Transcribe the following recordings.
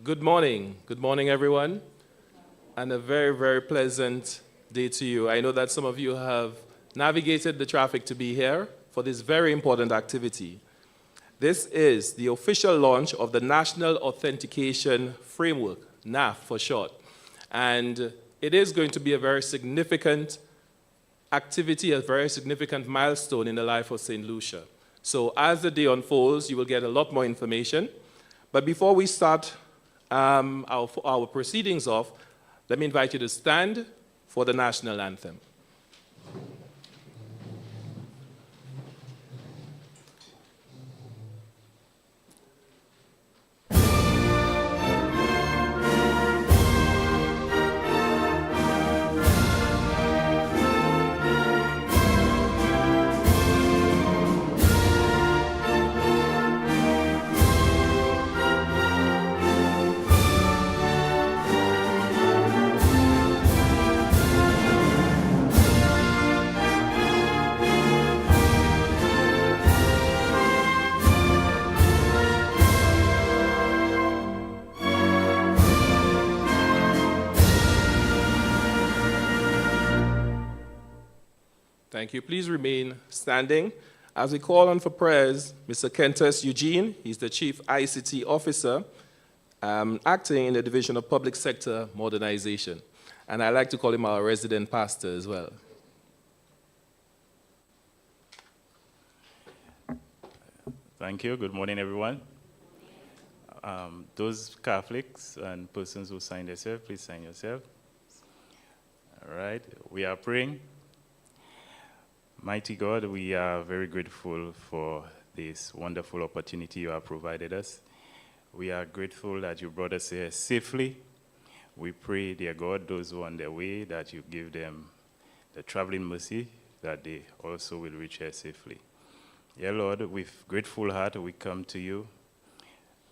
Good morning. Good morning, everyone. And a very, very pleasant day to you. I know that some of you have navigated the traffic to be here for this very important activity. This is the official launch of the National Authentication Framework, NAF for short. And it is going to be a very significant activity, a very significant milestone in the life of Saint Lucia. So as the day unfolds, you will get a lot more information. But before we start our proceedings off, let me invite you to stand for the national anthem. Thank you. Please remain standing. As we call on for prayers, Mr. Kentus Eugene, he's the Chief ICT Officer, acting in the Division of Public Sector Modernization. And I like to call him our resident pastor as well. Thank you. Good morning, everyone. Those Catholics and persons who sign themselves, please sign yourself. All right. We are praying. Mighty God, we are very grateful for this wonderful opportunity you have provided us. We are grateful that you brought us here safely. We pray, dear God, those who are on their way, that you give them the traveling mercy, that they also will reach here safely. Dear Lord, with grateful heart, we come to you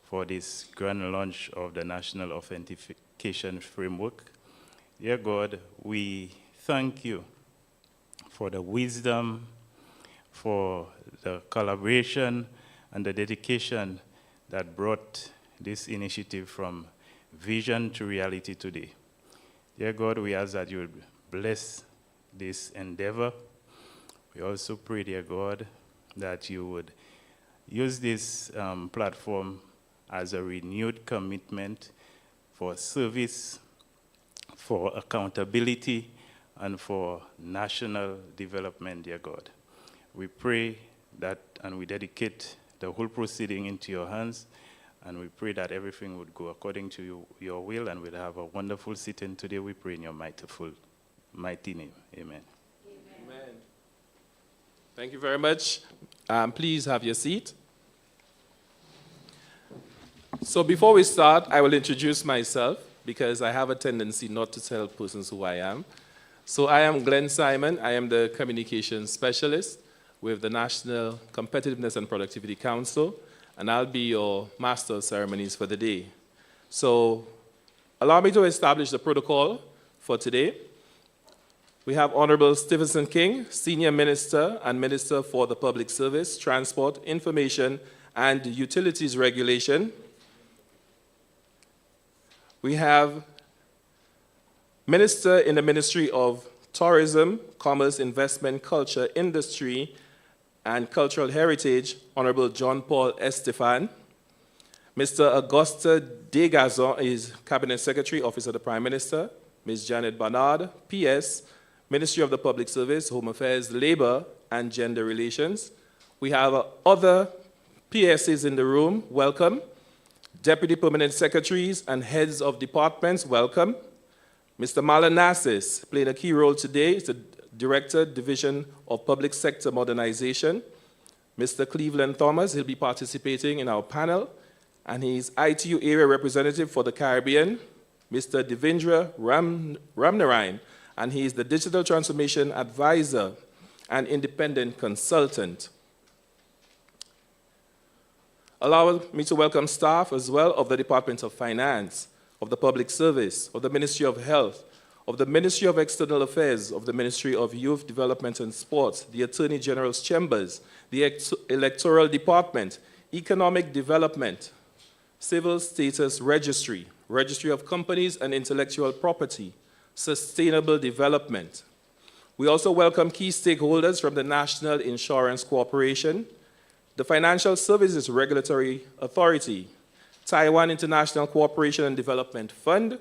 for this grand launch of the National Authentication Framework. Dear God, we thank you for the wisdom, for the collaboration and the dedication that brought this initiative from vision to reality today. Dear God, we ask that you would bless this endeavor. We also pray, dear God, that you would use this platform as a renewed commitment for service, for accountability, and for national development, dear God. We pray that and we dedicate the whole proceeding into your hands, and we pray that everything would go according to your will, and we'll have a wonderful sitting today. We pray in your mighty name. Amen. Amen. Thank you very much. Please have your seat. So before we start, I will introduce myself because I have a tendency not to tell persons who I am. So I am Glenn Simon. I am the Communications Specialist with the National Competitiveness and Productivity Council, and I'll be your Master of Ceremonies for the day. So allow me to establish the protocol for today. We have Honorable Stephenson King, Senior Minister and Minister for the Public Service, Transport, Information, and Utilities Regulation. We have Minister in the Ministry of Tourism, Commerce, Investment, Culture, Industry, and Cultural Heritage, Honorable John Paul Estefan. Mr. Auguste Degazon is Cabinet Secretary, Office of the Prime Minister. Ms. Janet Barnard, PS, Ministry of the Public Service, Home Affairs, Labor, and Gender Relations. We have other PSs in the room. Welcome. Deputy Permanent Secretaries and Heads of Departments, welcome. Mr. Marlon Nassis, playing a key role today, is the Director, Division of Public Sector Modernization. Mr. Cleveland Thomas, he'll be participating in our panel, and he's ITU Area Representative for the Caribbean. Mr. Devendra Ramnarayan, and he is the Digital Transformation Advisor and Independent Consultant. Allow me to welcome staff as well of the Department of Finance, of the Public Service, of the Ministry of Health, of the Ministry of External Affairs, of the Ministry of Youth Development and Sports, the Attorney General's Chambers, the Electoral Department, Economic Development, Civil Status Registry, Registry of Companies and Intellectual Property, Sustainable Development. We also welcome key stakeholders from the National Insurance Corporation, the Financial Services Regulatory Authority, Taiwan International Cooperation and Development Fund,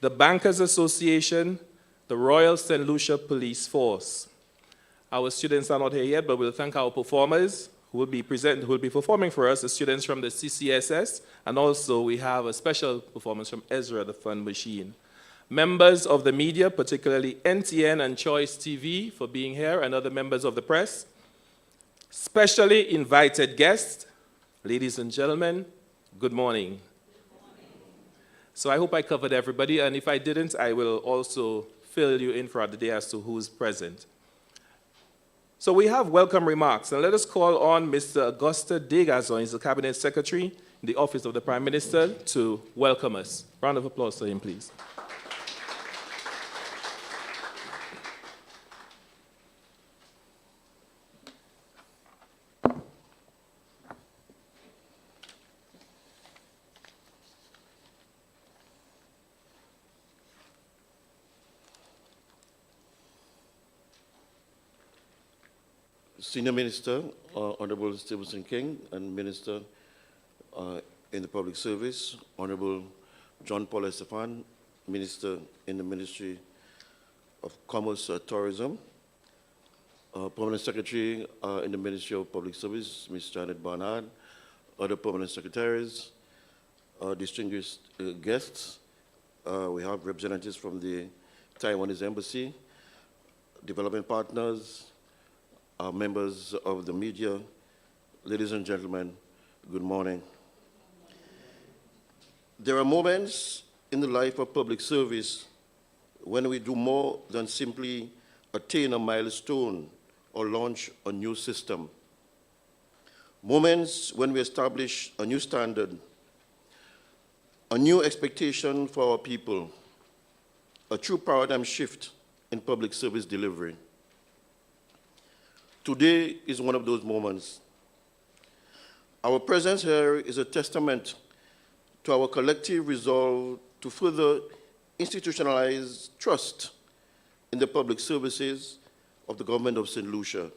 the Bankers Association, the Royal Saint Lucia Police Force. Our students are not here yet, but we'll thank our performers who will be performing for us, the students from the CCSS, and also we have a special performance from Ezra, the Fun Machine. Members of the media, particularly NTN and Choice TV for being here, and other members of the press. Specially invited guests, ladies and gentlemen, good morning. So I hope I covered everybody, and if I didn't, I will also fill you in throughout the day as to who's present. So we have welcome remarks, and let us call on Mr. Auguste Degazon, he's the Cabinet Secretary in the Office of the Prime Minister, to welcome us. Round of applause for him, please. Senior Minister, Honorable Stevenson King, and Minister in the Public Service, Honorable John Paul Estefan, Minister in the Ministry of Commerce and Tourism, Permanent Secretary in the Ministry of Public Service, Ms. Janet Barnard, other Permanent Secretaries, distinguished guests. We have representatives from the Taiwanese Embassy, development partners, members of the media, ladies and gentlemen, good morning. There are moments in the life of public service when we do more than simply attain a milestone or launch a new system. Moments when we establish a new standard, a new expectation for our people, a true paradigm shift in public service delivery. Today is one of those moments. Our presence here is a testament to our collective resolve to further institutionalize trust in the public services of the Government of Saint Lucia.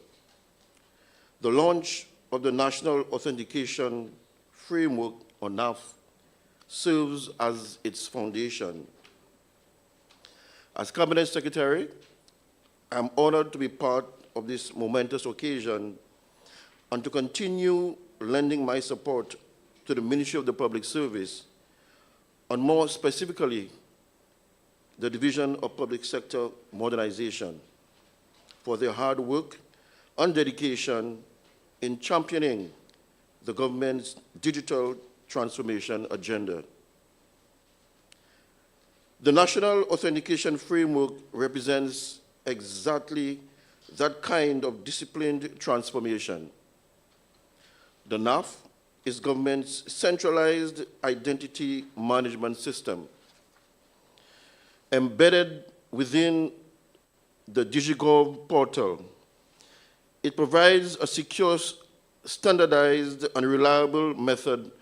The launch of the National Authentication Framework, or NAF, serves as its foundation. As Cabinet Secretary, I'm honored to be part of this momentous occasion and to continue lending my support to the Ministry of the Public Service, and more specifically, the Division of Public Sector Modernization, for their hard work and dedication in championing the government's digital transformation agenda. The National Authentication Framework represents exactly that kind of disciplined transformation. The NAF is government's centralized identity management system. Embedded within the DigiGov portal, it provides a secure, standardized, and reliable method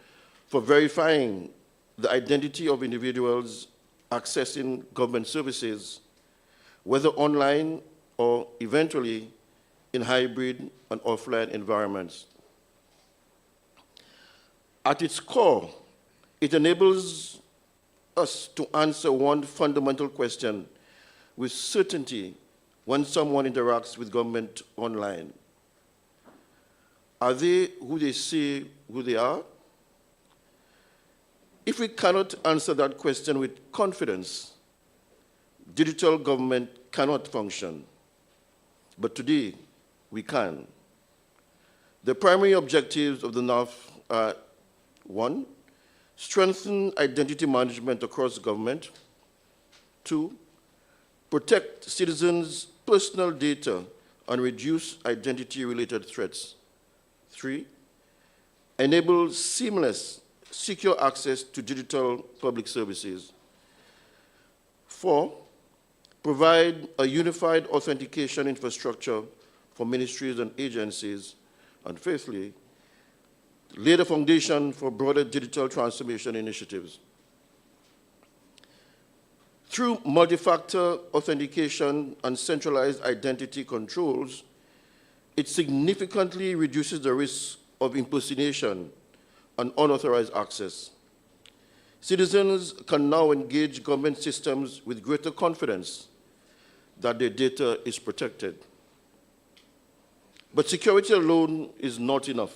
for verifying the identity of individuals accessing government services, whether online or eventually in hybrid and offline environments. At its core, it enables us to answer one fundamental question with certainty when someone interacts with government online. Are they who they say who they are? If we cannot answer that question with confidence, digital government cannot function. But today, we can. The primary objectives of the NAF are: 1, strengthen identity management across government. 2, protect citizens' personal data and reduce identity-related threats. 3, enable seamless, secure access to digital public services. 4, provide a unified authentication infrastructure for ministries and agencies. And fifthly, lay the foundation for broader digital transformation initiatives. Through multi-factor authentication and centralized identity controls, it significantly reduces the risk of impersonation and unauthorized access. Citizens can now engage government systems with greater confidence that their data is protected. But security alone is not enough.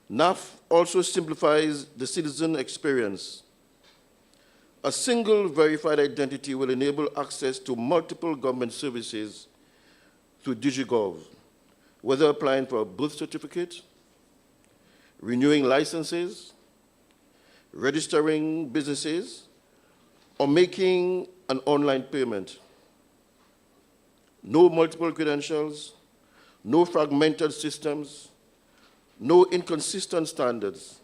NAF also simplifies the citizen experience. A single verified identity will enable access to multiple government services through DigiGov, whether applying for a birth certificate, renewing licenses, registering businesses, or making an online payment. No multiple credentials, no fragmented systems, no inconsistent standards.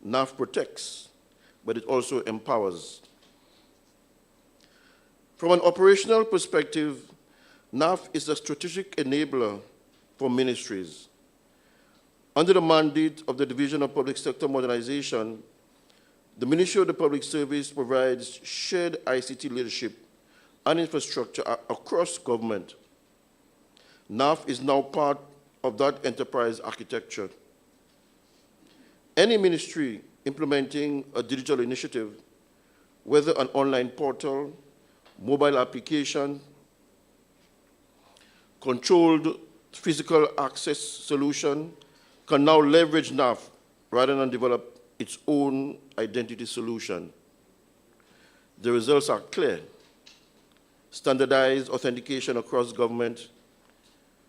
NAF protects, but it also empowers. From an operational perspective, NAF is a strategic enabler for ministries. Under the mandate of the Division of Public Sector Modernization, the Ministry of the Public Service provides shared ICT leadership and infrastructure across government. NAF is now part of that enterprise architecture. Any ministry implementing a digital initiative, whether an online portal, mobile application, controlled physical access solution, can now leverage NAF rather than develop its own identity solution. The results are clear. Standardized authentication across government,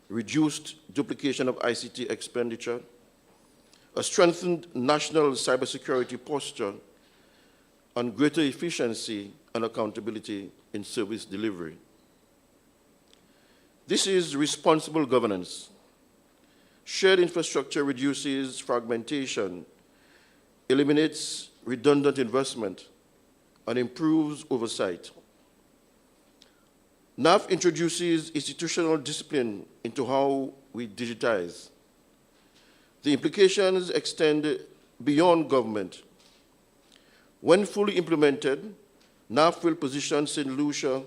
reduced duplication of ICT expenditure, a strengthened national cybersecurity posture, and greater efficiency and accountability in service delivery. This is responsible governance. Shared infrastructure reduces fragmentation, eliminates redundant investment, and improves oversight. NAF introduces institutional discipline into how we digitize. The implications extend beyond government. When fully implemented, NAF will position Saint Lucia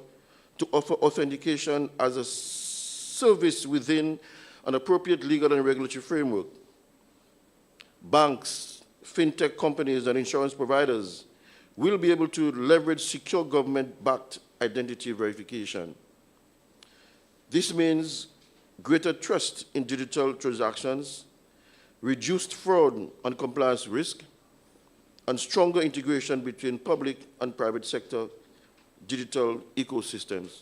to offer authentication as a service within an appropriate legal and regulatory framework. Banks, fintech companies, and insurance providers will be able to leverage secure government-backed identity verification. This means greater trust in digital transactions, reduced fraud and compliance risk, and stronger integration between public and private sector digital ecosystems.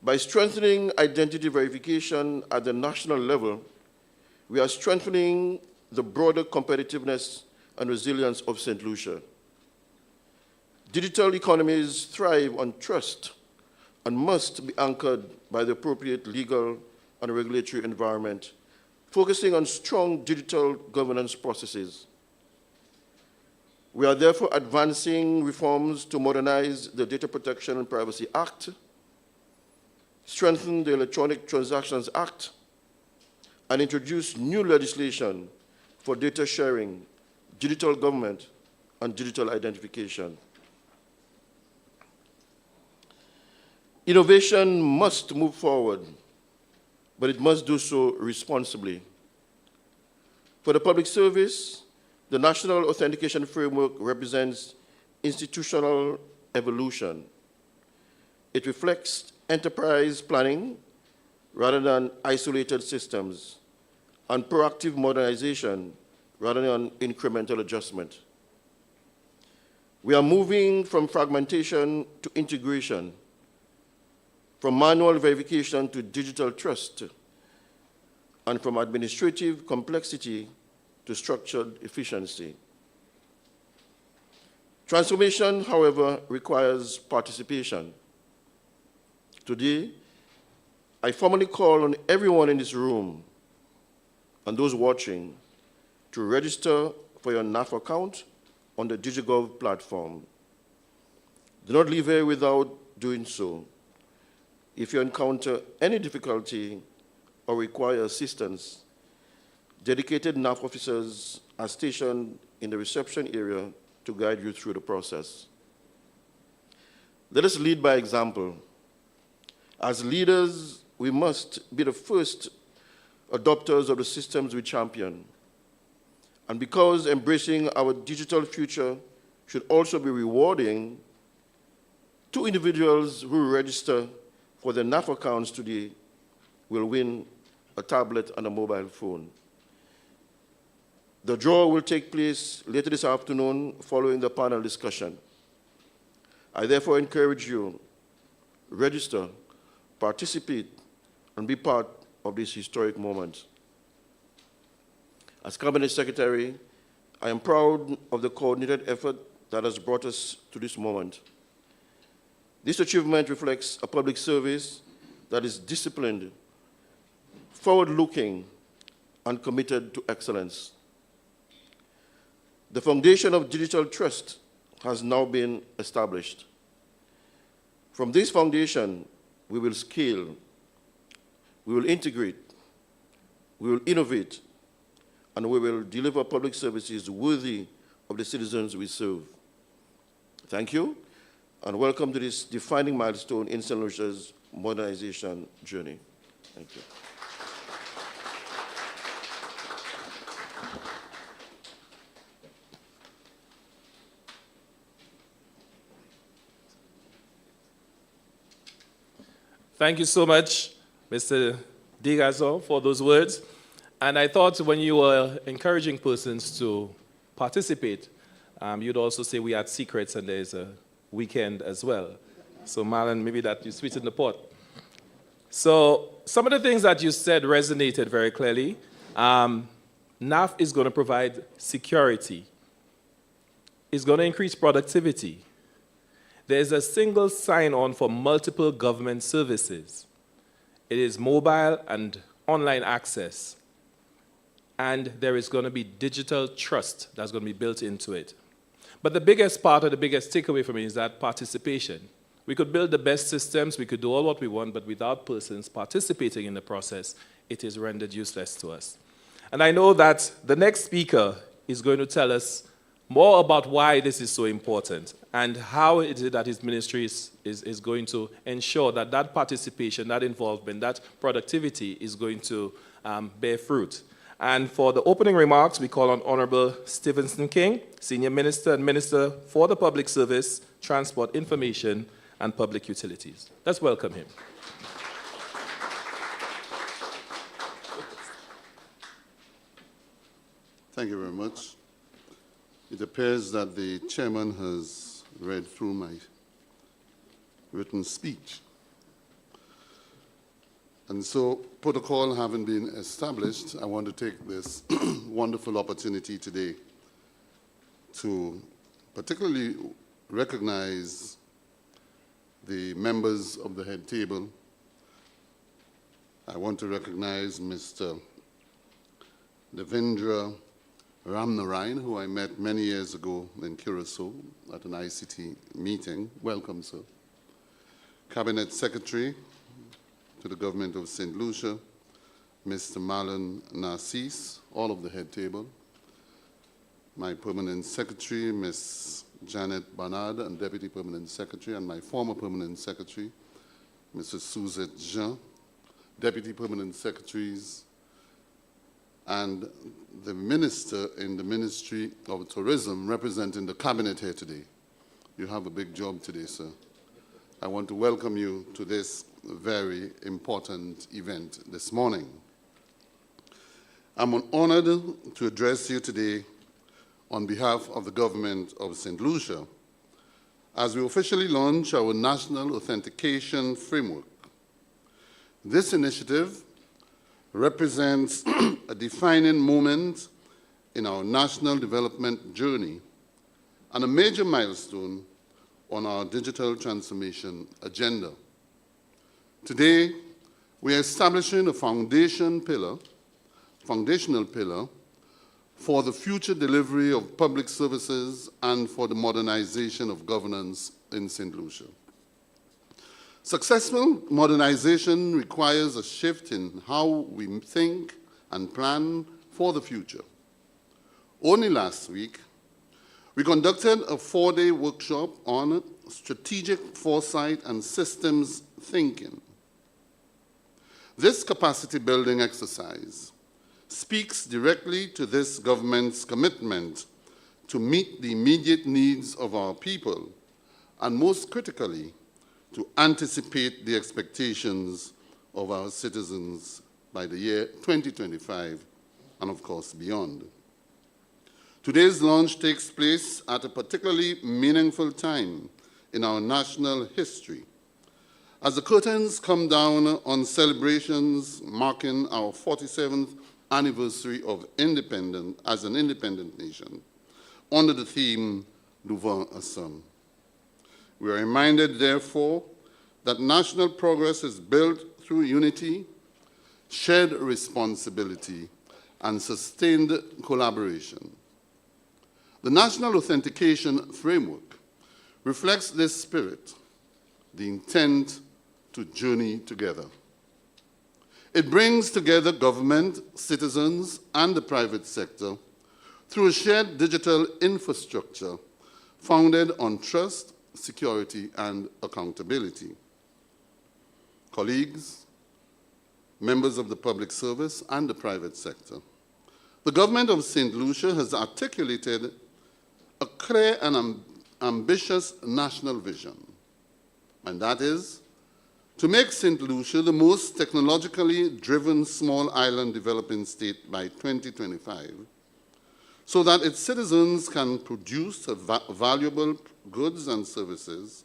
By strengthening identity verification at the national level, we are strengthening the broader competitiveness and resilience of Saint Lucia. Digital economies thrive on trust and must be anchored by the appropriate legal and regulatory environment, focusing on strong digital governance processes. We are therefore advancing reforms to modernize the Data Protection and Privacy Act, strengthen the Electronic Transactions Act, and introduce new legislation for data sharing, digital government, and digital identification. Innovation must move forward, but it must do so responsibly. For the public service, the National Authentication Framework represents institutional evolution. It reflects enterprise planning rather than isolated systems, and proactive modernization rather than incremental adjustment. We are moving from fragmentation to integration, from manual verification to digital trust, and from administrative complexity to structured efficiency. Transformation, however, requires participation. Today, I formally call on everyone in this room and those watching to register for your NAF account on the DigiGov platform. Do not leave here without doing so. If you encounter any difficulty or require assistance, Dedicated NAF officers are stationed in the reception area to guide you through the process. Let us lead by example. As leaders, we must be the first adopters of the systems we champion. And because embracing our digital future should also be rewarding, 2 individuals who register for their NAF accounts today will win a tablet and a mobile phone. The draw will take place later this afternoon following the panel discussion. I therefore encourage you, register, participate, and be part of this historic moment. As Cabinet Secretary, I am proud of the coordinated effort that has brought us to this moment. This achievement reflects a public service that is disciplined, forward-looking, and committed to excellence. The foundation of digital trust has now been established. From this foundation, we will scale, we will integrate, we will innovate, and we will deliver public services worthy of the citizens we serve. Thank you, and welcome to this defining milestone in Saint Lucia's modernization journey. Thank you. Thank you so much, Mr. Digazon, for those words. And I thought when you were encouraging persons to participate, you'd also say we had secrets and there's a weekend as well. So Marlon, maybe that you sweeten the pot. So some of the things that you said resonated very clearly. NAF is going to provide security. It's going to increase productivity. There's a single sign-on for multiple government services. It is mobile and online access. And there is going to be digital trust that's going to be built into it. But the biggest part or the biggest takeaway for me is that participation. We could build the best systems, we could do all what we want, but without persons participating in the process, it is rendered useless to us. And I know that the next speaker is going to tell us more about why this is so important and how it is that his ministry is going to ensure that that participation, that involvement, that productivity is going to bear fruit. And for the opening remarks, we call on Honorable Stevenson King, Senior Minister and Minister for the Public Service, Transport, Information, and Public Utilities. Let's welcome him. Thank you very much. It appears that the chairman has read through my written speech. And so, protocol having been established, I want to take this wonderful opportunity today to particularly recognize the members of the head table. I want to recognize Mr. Devendra Ramnarayan, who I met many years ago in Curacao at an ICT meeting. Welcome, sir. Cabinet Secretary to the Government of Saint Lucia, Mr. Marlon Narcisse, all of the head table. My Permanent Secretary, Ms. Janet Barnard, and Deputy Permanent Secretary, and my former Permanent Secretary, Mrs. Suzette Jean, Deputy Permanent Secretaries, and the Minister in the Ministry of Tourism representing the Cabinet here today. You have a big job today, sir. I want to welcome you to this very important event this morning. I'm honored to address you today on behalf of the Government of Saint Lucia as we officially launch our National Authentication Framework. This initiative represents a defining moment in our national development journey and a major milestone on our digital transformation agenda. Today, we are establishing a foundational pillar for the future delivery of public services and for the modernization of governance in Saint Lucia. Successful modernization requires a shift in how we think and plan for the future. Only last week, we conducted a 4-day workshop on strategic foresight and systems thinking. This capacity building exercise speaks directly to this government's commitment to meet the immediate needs of our people, and most critically, to anticipate the expectations of our citizens by the year 2025, and of course beyond. Today's launch takes place at a particularly meaningful time in our national history, as the curtains come down on celebrations marking our 47th anniversary of independence as an independent nation, under the theme, Devant Assam. We are reminded, therefore, that national progress is built through unity, shared responsibility, and sustained collaboration. The National Authentication Framework reflects this spirit, the intent to journey together. It brings together government, citizens, and the private sector through a shared digital infrastructure founded on trust, security, and accountability. Colleagues, members of the public service, and the private sector, the Government of Saint Lucia has articulated a clear and ambitious national vision, and that is to make Saint Lucia the most technologically driven small island developing state by 2025, so that its citizens can produce valuable goods and services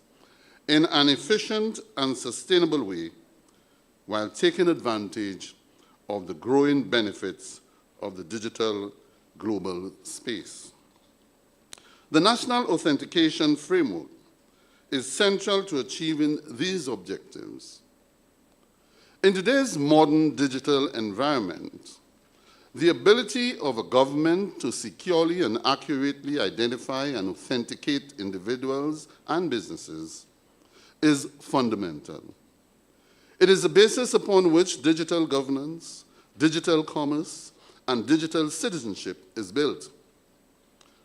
in an efficient and sustainable way while taking advantage of the growing benefits of the digital global space. The National Authentication Framework is central to achieving these objectives. In today's modern digital environment, the ability of a government to securely and accurately identify and authenticate individuals and businesses is fundamental. It is the basis upon which digital governance, digital commerce, and digital citizenship is built.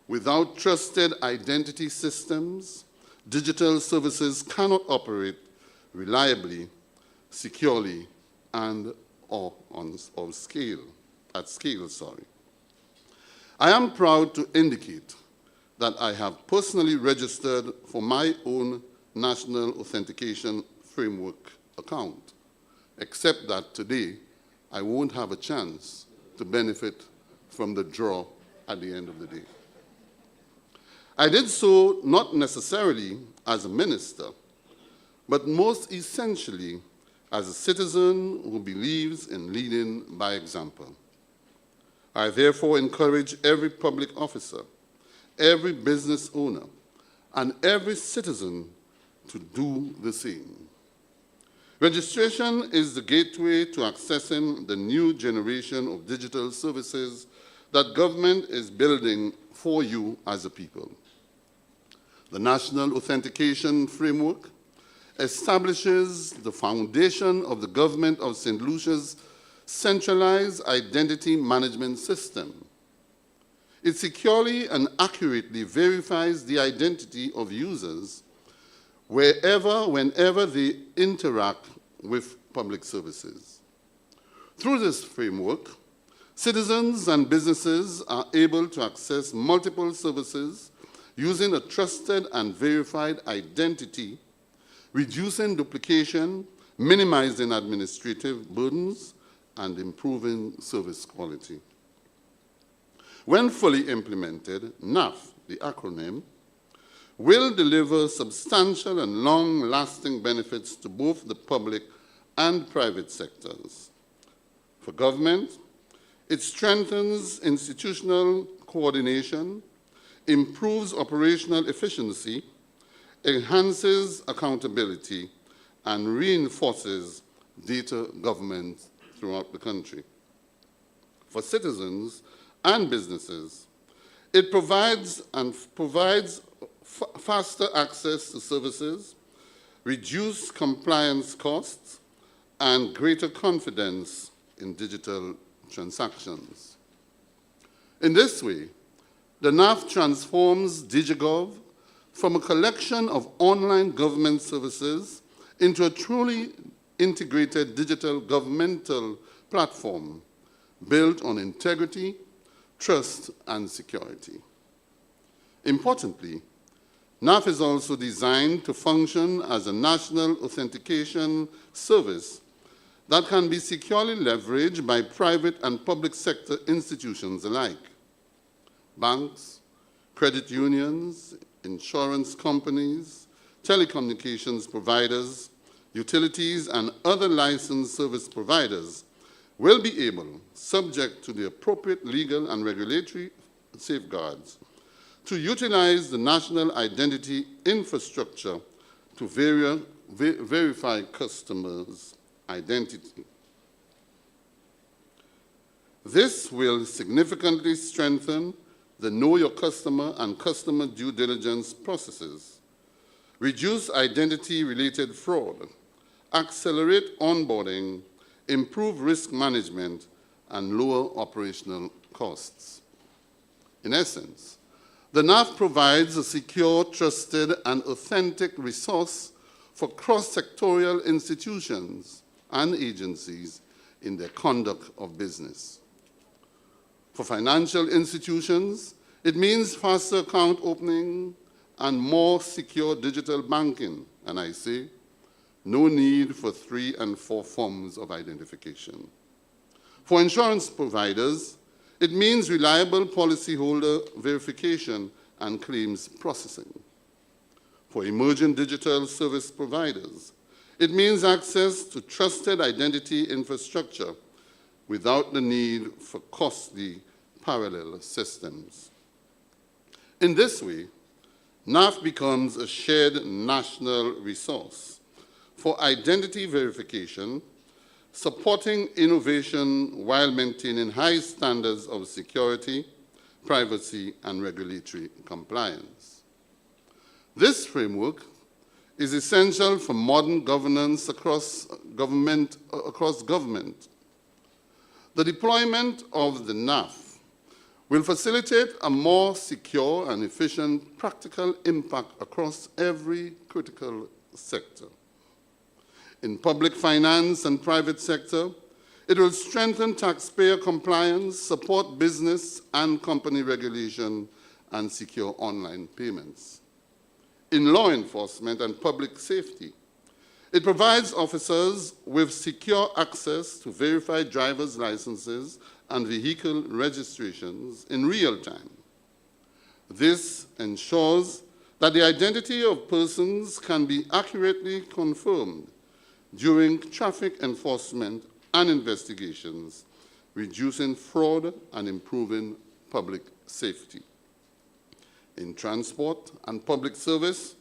Without trusted identity systems, digital services cannot operate reliably, securely, and at scale. I am proud to indicate that I have personally registered for my own National Authentication Framework account, except that today I won't have a chance to benefit from the draw at the end of the day. I did so not necessarily as a minister, but most essentially as a citizen who believes in leading by example. I therefore encourage every public officer, every business owner, and every citizen to do the same. Registration is the gateway to accessing the new generation of digital services that government is building for you as a people. The National Authentication Framework establishes the foundation of the Government of Saint Lucia's centralized identity management system. It securely and accurately verifies the identity of users whenever they interact with public services. Through this framework, citizens and businesses are able to access multiple services using a trusted and verified identity, reducing duplication, minimizing administrative burdens, and improving service quality. When fully implemented, NAF, the acronym, will deliver substantial and long-lasting benefits to both the public and private sectors. For government, it strengthens institutional coordination, improves operational efficiency, enhances accountability, and reinforces data governance throughout the country. For citizens and businesses, it provides faster access to services, reduced compliance costs, and greater confidence in digital transactions. In this way, the NAF transforms DigiGov from a collection of online government services into a truly integrated digital governmental platform built on integrity, trust, and security. Importantly, NAF is also designed to function as a national authentication service that can be securely leveraged by private and public sector institutions alike. Banks, credit unions, insurance companies, telecommunications providers, utilities, and other licensed service providers will be able, subject to the appropriate legal and regulatory safeguards, to utilize the national identity infrastructure to verify customers' identity. This will significantly strengthen the Know Your Customer and customer due diligence processes, reduce identity-related fraud, accelerate onboarding, improve risk management, and lower operational costs. In essence, the NAF provides a secure, trusted, and authentic resource for cross-sectorial institutions and agencies in their conduct of business. For financial institutions, it means faster account opening and more secure digital banking, and I say, no need for 3 and 4 forms of identification. For insurance providers, it means reliable policyholder verification and claims processing. For emerging digital service providers, it means access to trusted identity infrastructure without the need for costly parallel systems. In this way, NAF becomes a shared national resource for identity verification, supporting innovation while maintaining high standards of security, privacy, and regulatory compliance. This framework is essential for modern governance across government. The deployment of the NAF will facilitate a more secure and efficient practical impact across every critical sector. In public finance and private sector, it will strengthen taxpayer compliance, support business and company regulation, and secure online payments. In law enforcement and public safety, it provides officers with secure access to verified driver's licenses and vehicle registrations in real time. This ensures that the identity of persons can be accurately confirmed during traffic enforcement and investigations, reducing fraud and improving public safety. In transport and public service,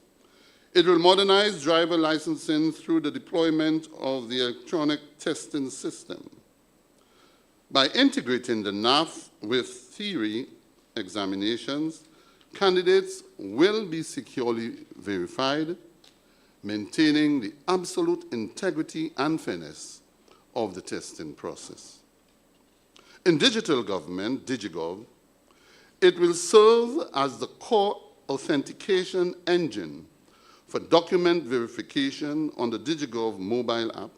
it will modernize driver licensing through the deployment of the electronic testing system. By integrating the NAF with theory examinations, candidates will be securely verified, maintaining the absolute integrity and fairness of the testing process. In digital government, DigiGov, it will serve as the core authentication engine for document verification on the DigiGov mobile app,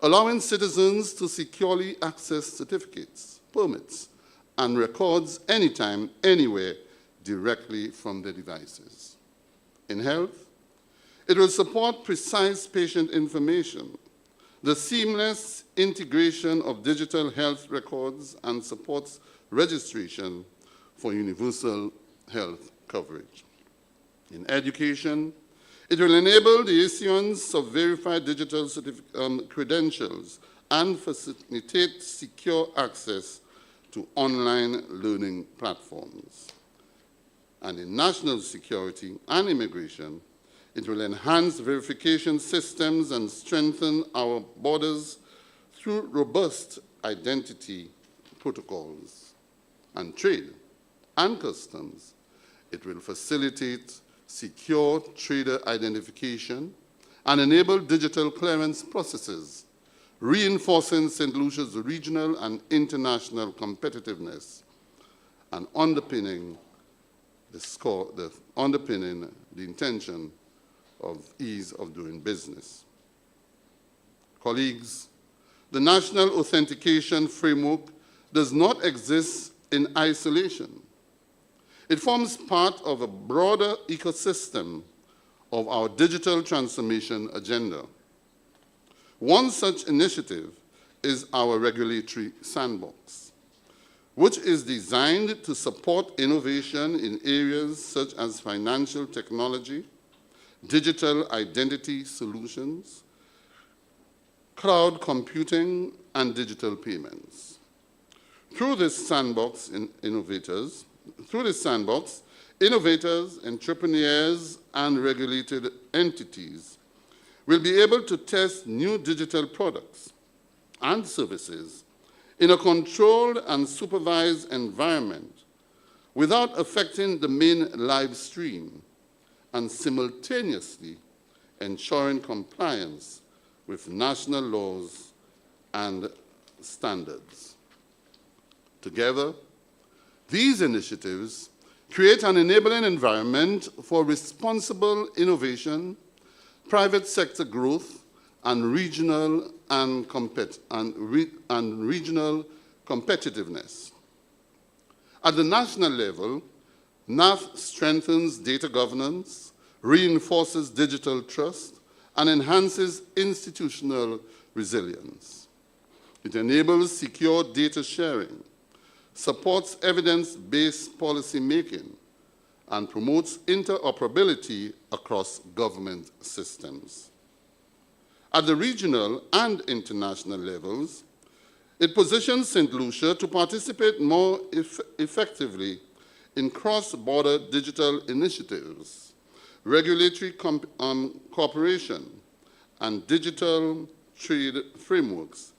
allowing citizens to securely access certificates, permits, and records anytime, anywhere, directly from their devices. In health, it will support precise patient information, the seamless integration of digital health records, and supports registration for universal health coverage. In education, it will enable the issuance of verified digital credentials and facilitate secure access to online learning platforms. And in national security and immigration, it will enhance verification systems and strengthen our borders through robust identity protocols. And trade and customs, it will facilitate secure trader identification and enable digital clearance processes, reinforcing St. Lucia's regional and international competitiveness and underpinning underpinning the intention of ease of doing business. Colleagues, the National Authentication Framework does not exist in isolation. It forms part of a broader ecosystem of our digital transformation agenda. One such initiative is our regulatory sandbox, which is designed to support innovation in areas such as financial technology, digital identity solutions, cloud computing, and digital payments. Through this sandbox, innovators, entrepreneurs, and regulated entities will be able to test new digital products and services in a controlled and supervised environment without affecting the main live stream and simultaneously ensuring compliance with national laws and standards. Together, these initiatives create an enabling environment for responsible innovation, private sector growth, and regional competitiveness. At the national level, NAF strengthens data governance, reinforces digital trust, and enhances institutional resilience. It enables secure data sharing, supports evidence-based policy making, and promotes interoperability across government systems. At the regional and international levels, it positions St. Lucia to participate more effectively in cross-border digital initiatives, regulatory cooperation, and digital trade frameworks,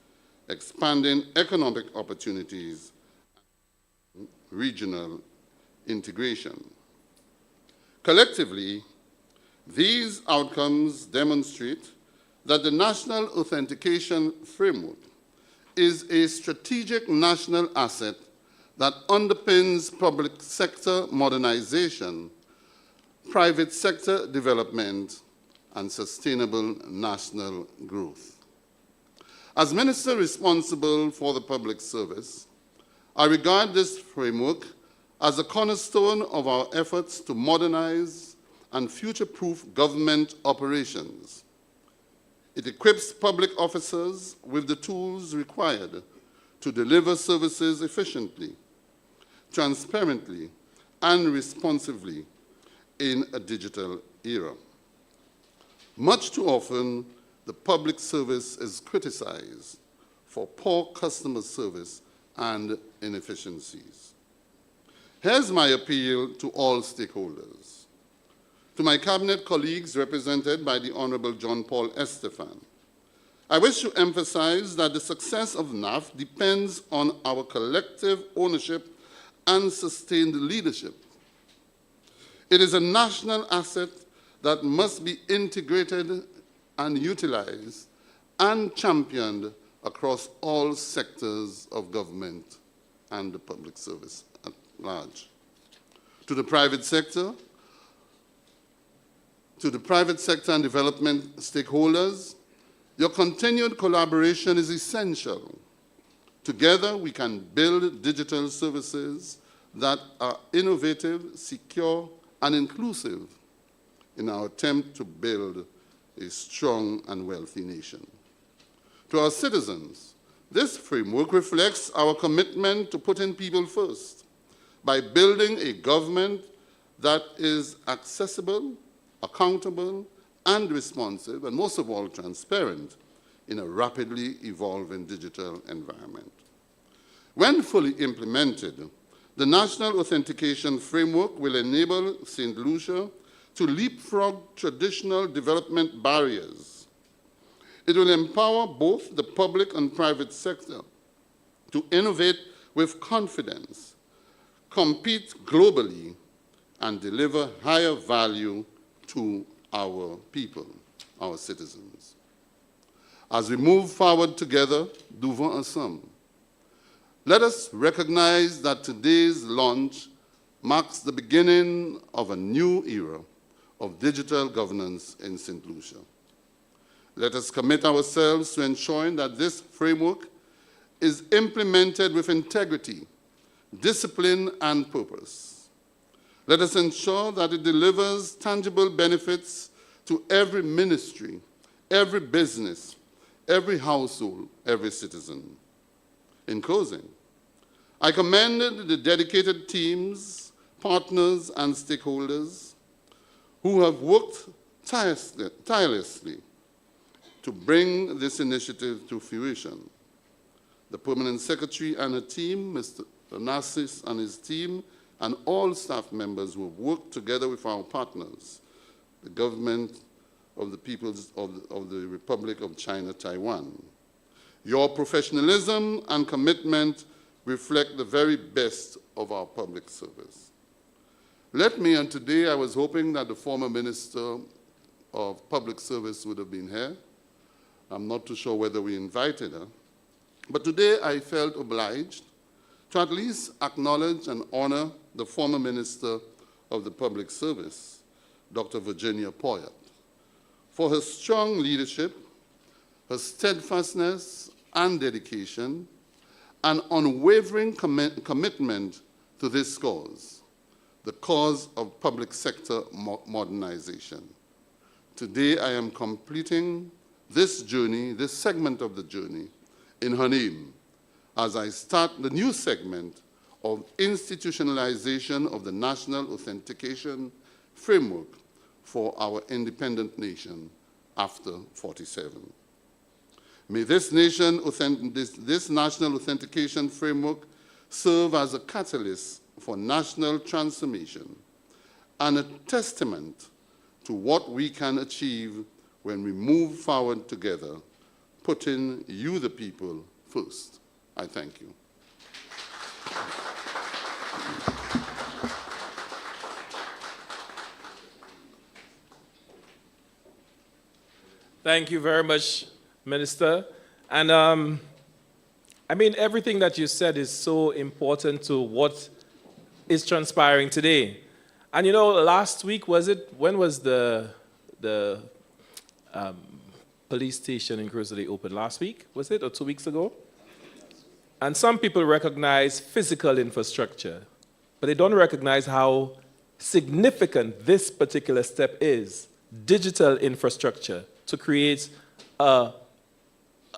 expanding economic opportunities and regional integration. Collectively, these outcomes demonstrate that the National Authentication Framework is a strategic national asset that underpins public sector modernization, private sector development, and sustainable national growth. As Minister responsible for the public service, I regard this framework as a cornerstone of our efforts to modernize and future-proof government operations. It equips public officers with the tools required to deliver services efficiently, transparently, and responsively in a digital era. Much too often, the public service is criticized for poor customer service and inefficiencies. Here's my appeal to all stakeholders. To my cabinet colleagues represented by the Honorable John Paul Estefan, I wish to emphasize that the success of NAF depends on our collective ownership and sustained leadership. It is a national asset that must be integrated and utilized and championed across all sectors of government and the public service at large. To the private sector and development stakeholders, your continued collaboration is essential. Together, we can build digital services that are innovative, secure, and inclusive in our attempt to build a strong and wealthy nation. To our citizens, this framework reflects our commitment to putting people first by building a government that is accessible, accountable, and responsive, and most of all, transparent in a rapidly evolving digital environment. When fully implemented, the National Authentication Framework will enable St. Lucia to leapfrog traditional development barriers. It will empower both the public and private sector to innovate with confidence, compete globally, and deliver higher value to our people, our citizens. As we move forward together, devons ensemble, Let us recognize that today's launch marks the beginning of a new era of digital governance in Saint Lucia. Let us commit ourselves to ensuring that this framework is implemented with integrity, discipline, and purpose. Let us ensure that it delivers tangible benefits to every ministry, every business, every household, every citizen. In closing, I commend the dedicated teams, partners, and stakeholders who have worked tirelessly to bring this initiative to fruition. The Permanent Secretary and her team, Mr. Narcis and his team, and all staff members who have worked together with our partners, the government of the Peoples of the Republic of China, Taiwan. Your professionalism and commitment reflect the very best of our public service. Let me, and today I was hoping that the former Minister of Public Service would have been here. I'm not too sure whether we invited her. But today I felt obliged to at least acknowledge and honor the former Minister of the Public Service, Dr. Virginia Poyet, for her strong leadership, her steadfastness and dedication, and unwavering commitment to this cause, the cause of public sector modernization. Today I am completing this journey, this segment of the journey, in her name, as I start the new segment of institutionalization of the National Authentication Framework for our independent nation after 47. May this National Authentication Framework serve as a catalyst for national transformation and a testament to what we can achieve when we move forward together, putting you, the people, first. I thank you. Thank you very much, Minister. And I mean, everything that you said is so important to what is transpiring today. And you know, last week, when was the police station in Crozet opened? Last week, was it, or 2 weeks ago? And some people recognize physical infrastructure, but they don't recognize how significant this particular step is, digital infrastructure, to create a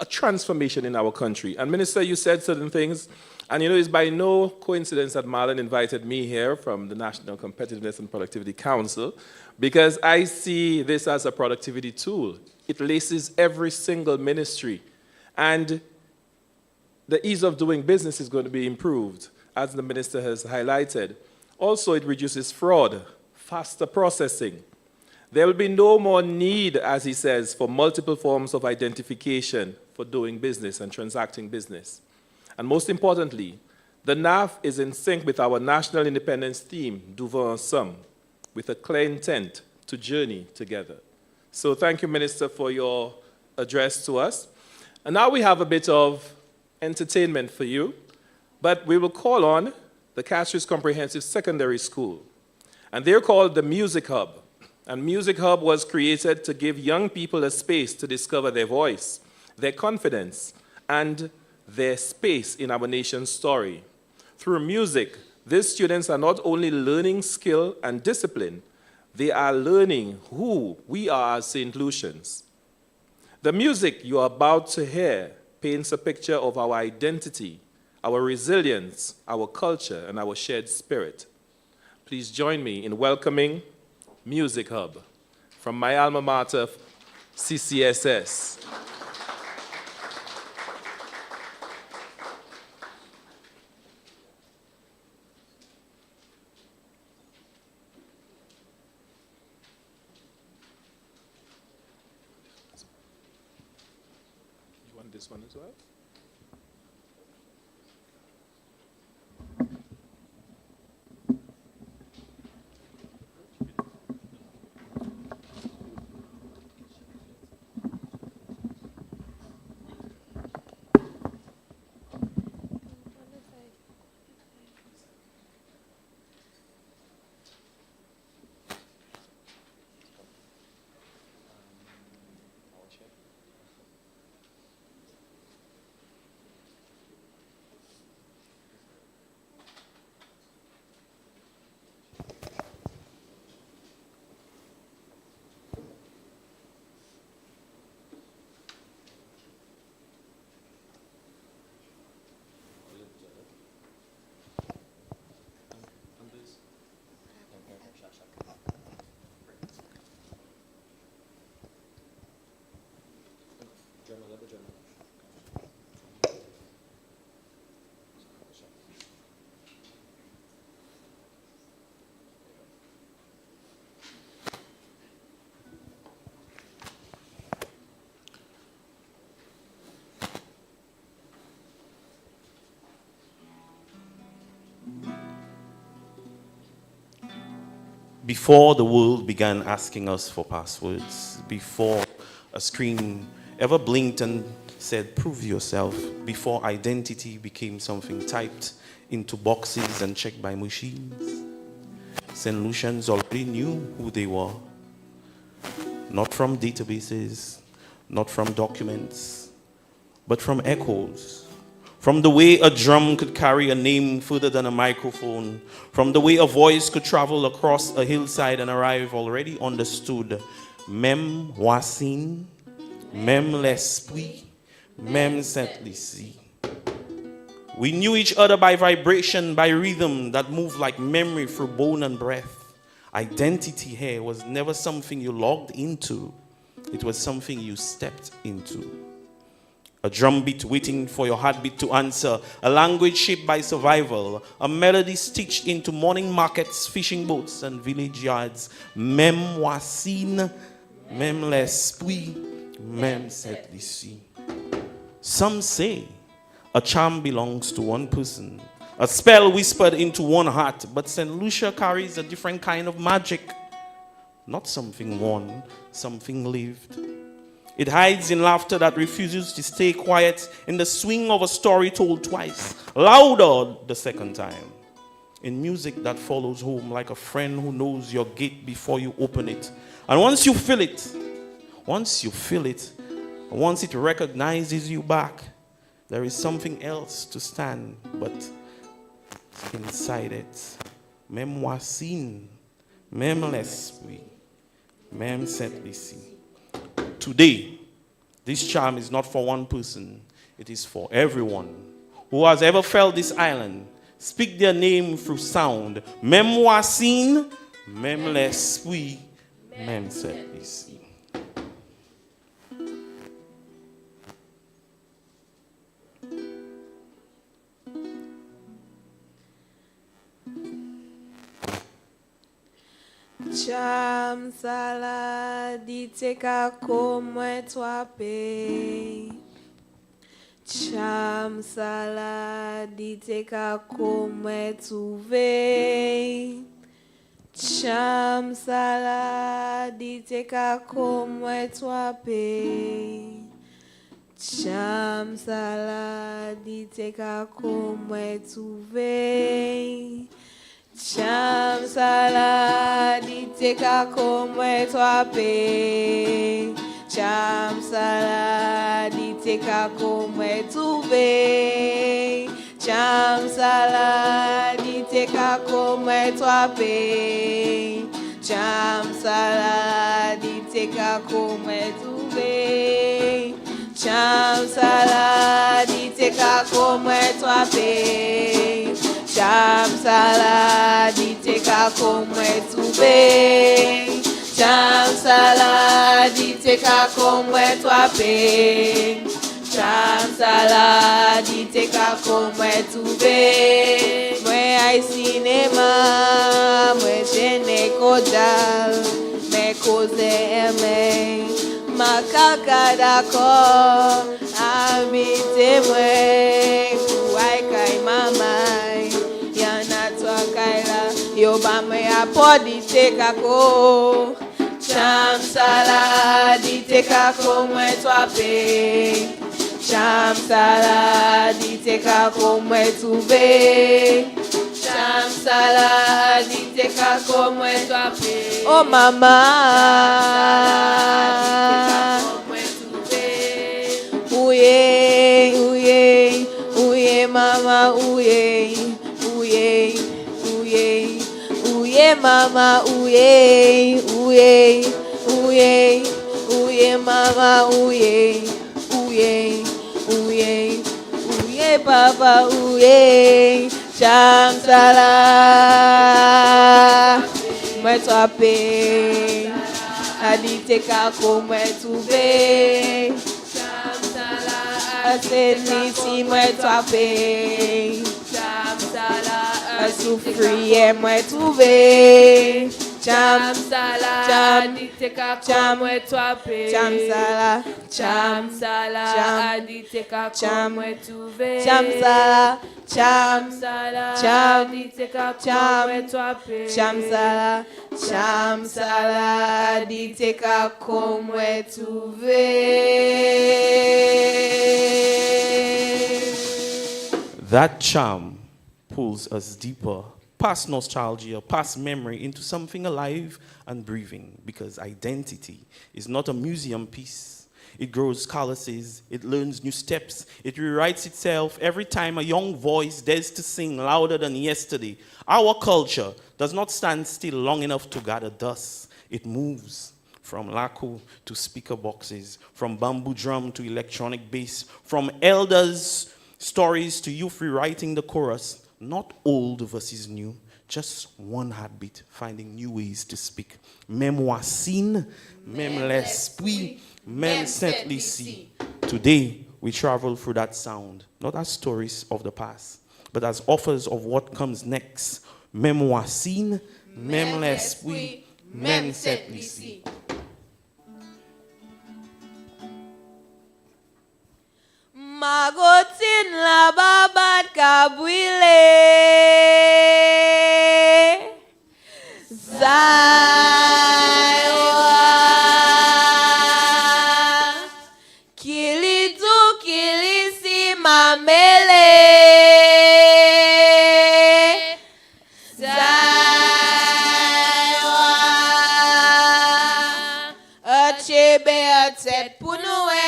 transformation in our country. And Minister, you said certain things, and you know, it's by no coincidence that Marlon invited me here from the National Competitiveness and Productivity Council, because I see this as a productivity tool. It laces every single ministry, and the ease of doing business is going to be improved, as the minister has highlighted. Also, it reduces fraud, faster processing. There will be no more need, as he says, for multiple forms of identification for doing business and transacting business. And most importantly, the NAF is in sync with our national independence theme, Devant ensemble, with a clear intent to journey together. So thank you, Minister, for your address to us. And now we have a bit of entertainment for you, but we will call on the Castries Comprehensive Secondary School. And they're called the Music Hub. And Music Hub was created to give young people a space to discover their voice, their confidence, and their space in our nation's story. Through music, these students are not only learning skill and discipline, they are learning who we are as St. Lucians. The music you are about to hear paints a picture of our identity, our resilience, our culture, and our shared spirit. Please join me in welcoming Music Hub from my alma mater, CCSS. You want this one as well? Before the world began asking us for passwords, before a screen ever blinked and said, prove yourself, before identity became something typed into boxes and checked by machines, St. Lucians already knew who they were. Not from databases, not from documents, but from echoes. From the way a drum could carry a name further than a microphone. From the way a voice could travel across a hillside and arrive already understood. Même voisin, même l'esprit, même Saint Lucia. We knew each other by vibration, by rhythm that moved like memory through bone and breath. Identity here was never something you logged into. It was something you stepped into. A drumbeat waiting for your heartbeat to answer. A language shaped by survival. A melody stitched into morning markets, fishing boats, and village yards. Même voisin, même l'esprit, même Saint Lucia. Some say a charm belongs to one person. A spell whispered into one heart. But St. Lucia carries a different kind of magic. Not something worn, something lived. It hides in laughter that refuses to stay quiet, in the swing of a story told twice, louder the second time. In music that follows home like a friend who knows your gate before you open it. And once you feel it, once it recognizes you back, there is something else to stand, but inside it. Même voisin, même l'esprit, même Saint Lucia. Today, this charm is not for one person. It is for everyone who has ever felt this island. Speak their name through sound. Même voisin, même l'esprit, même Saint Lucia. Cham saladi teka komwe twape. Cham saladi teka komwe tuve. Cham saladi teka komwe twape. Cham saladi teka komwe tuve. Cham saladi teka komwe twape. Cham saladi teka komwe tuve. Cham saladi teka komwe twape. Cham saladi teka komwe tuve. Cham saladi teka komwe twape. Cham saladi teka komwe tuve. Cham saladi teka komwe twape. Cham saladi teka komwe tuve. Mwe ai cinema, mwe jene kodal, me koze eme. Makaka dako, amite mwe, kuwai kai mamai. Yoba me apodi teka ko. Cham saladi teka komwe twape. Cham saladi teka komwe tuve. Cham saladi teka komwe twape. Oh mama, uye, uye, uye mama, uye, uye, uye. Uye mama, uye, uye, uye, uye mama, uye, uye, uye, uye papa, uye. Cham sala, mwe twape. Adi teka komwe tuve. Cham sala, Saint Lucia mwe twape. Cham sala, sufriye mwe tuve. Chamsala aditeka komwe twape. Chamsala, chamsala aditeka komwe tuve. Chamsala, chamsala aditeka komwe twape. Chamsala, chamsala aditeka komwe tuve. That charm pulls us deeper, past nostalgia, past memory, into something alive and breathing, because identity is not a museum piece. It grows calluses, it learns new steps, it rewrites itself every time a young voice dares to sing louder than yesterday. Our culture does not stand still long enough to gather dust. It moves from lacquer to speaker boxes, from bamboo drum to electronic bass, from elders' stories to youth rewriting the chorus. Not old versus new, just one heartbeat finding new ways to speak. Même voisin, même l'esprit, même Saint Lucia. Today, we travel through that sound, not as stories of the past, but as offers of what comes next. Même voisin, même l'esprit, même Saint Lucia. Magotin la babat kabwile Zaiwa Kilitu kilisi mamele Zaiwa Achebe atet punuwe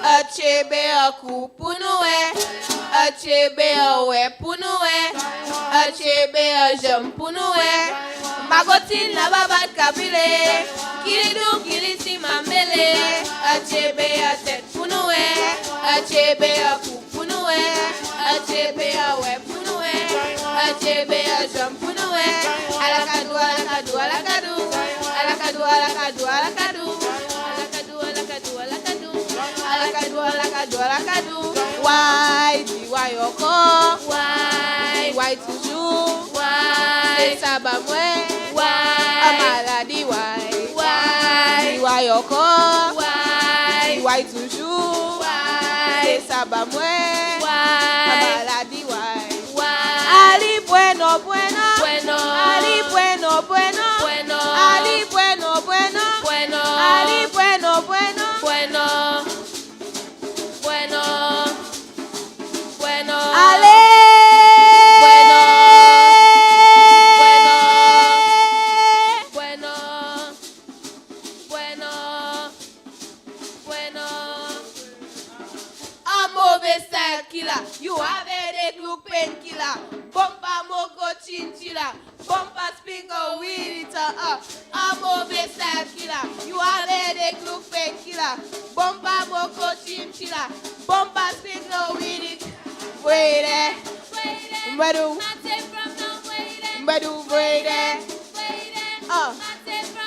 Achebe a kupunue, achebe a wepunue, achebe a jampunue. Magotin la babat kabile, kilidu kilisi mamele. Achebe a tet punue, achebe a kupunue, achebe a wepunue, achebe a jampunue. Alakadu, alakadu, alakadu, alakadu, alakadu, alakadu, alakadu, alakadu, alakadu. Alakadu, alakadu. Why, why yoko? Why toujours? Why, sabamwe? Why, amaladi? Why yoko? Why toujours? Why, sabamwe? Amaladi? Ali bueno, bueno, bueno. Ali bueno, bueno, bueno. Ali bueno, bueno, bueno. Ali bueno, bueno, bueno. Bueno, bueno, ale, bueno, bueno, bueno, bueno, bueno. Amo style killer, you have a look pain killer. Bumper mogo chinchilla, bumper speaker weed it up. Amo style killer, you have a look pain killer. Bumper mogo chinchilla, bumper speaker weed it. Wait there, Madu, Madu, wait there.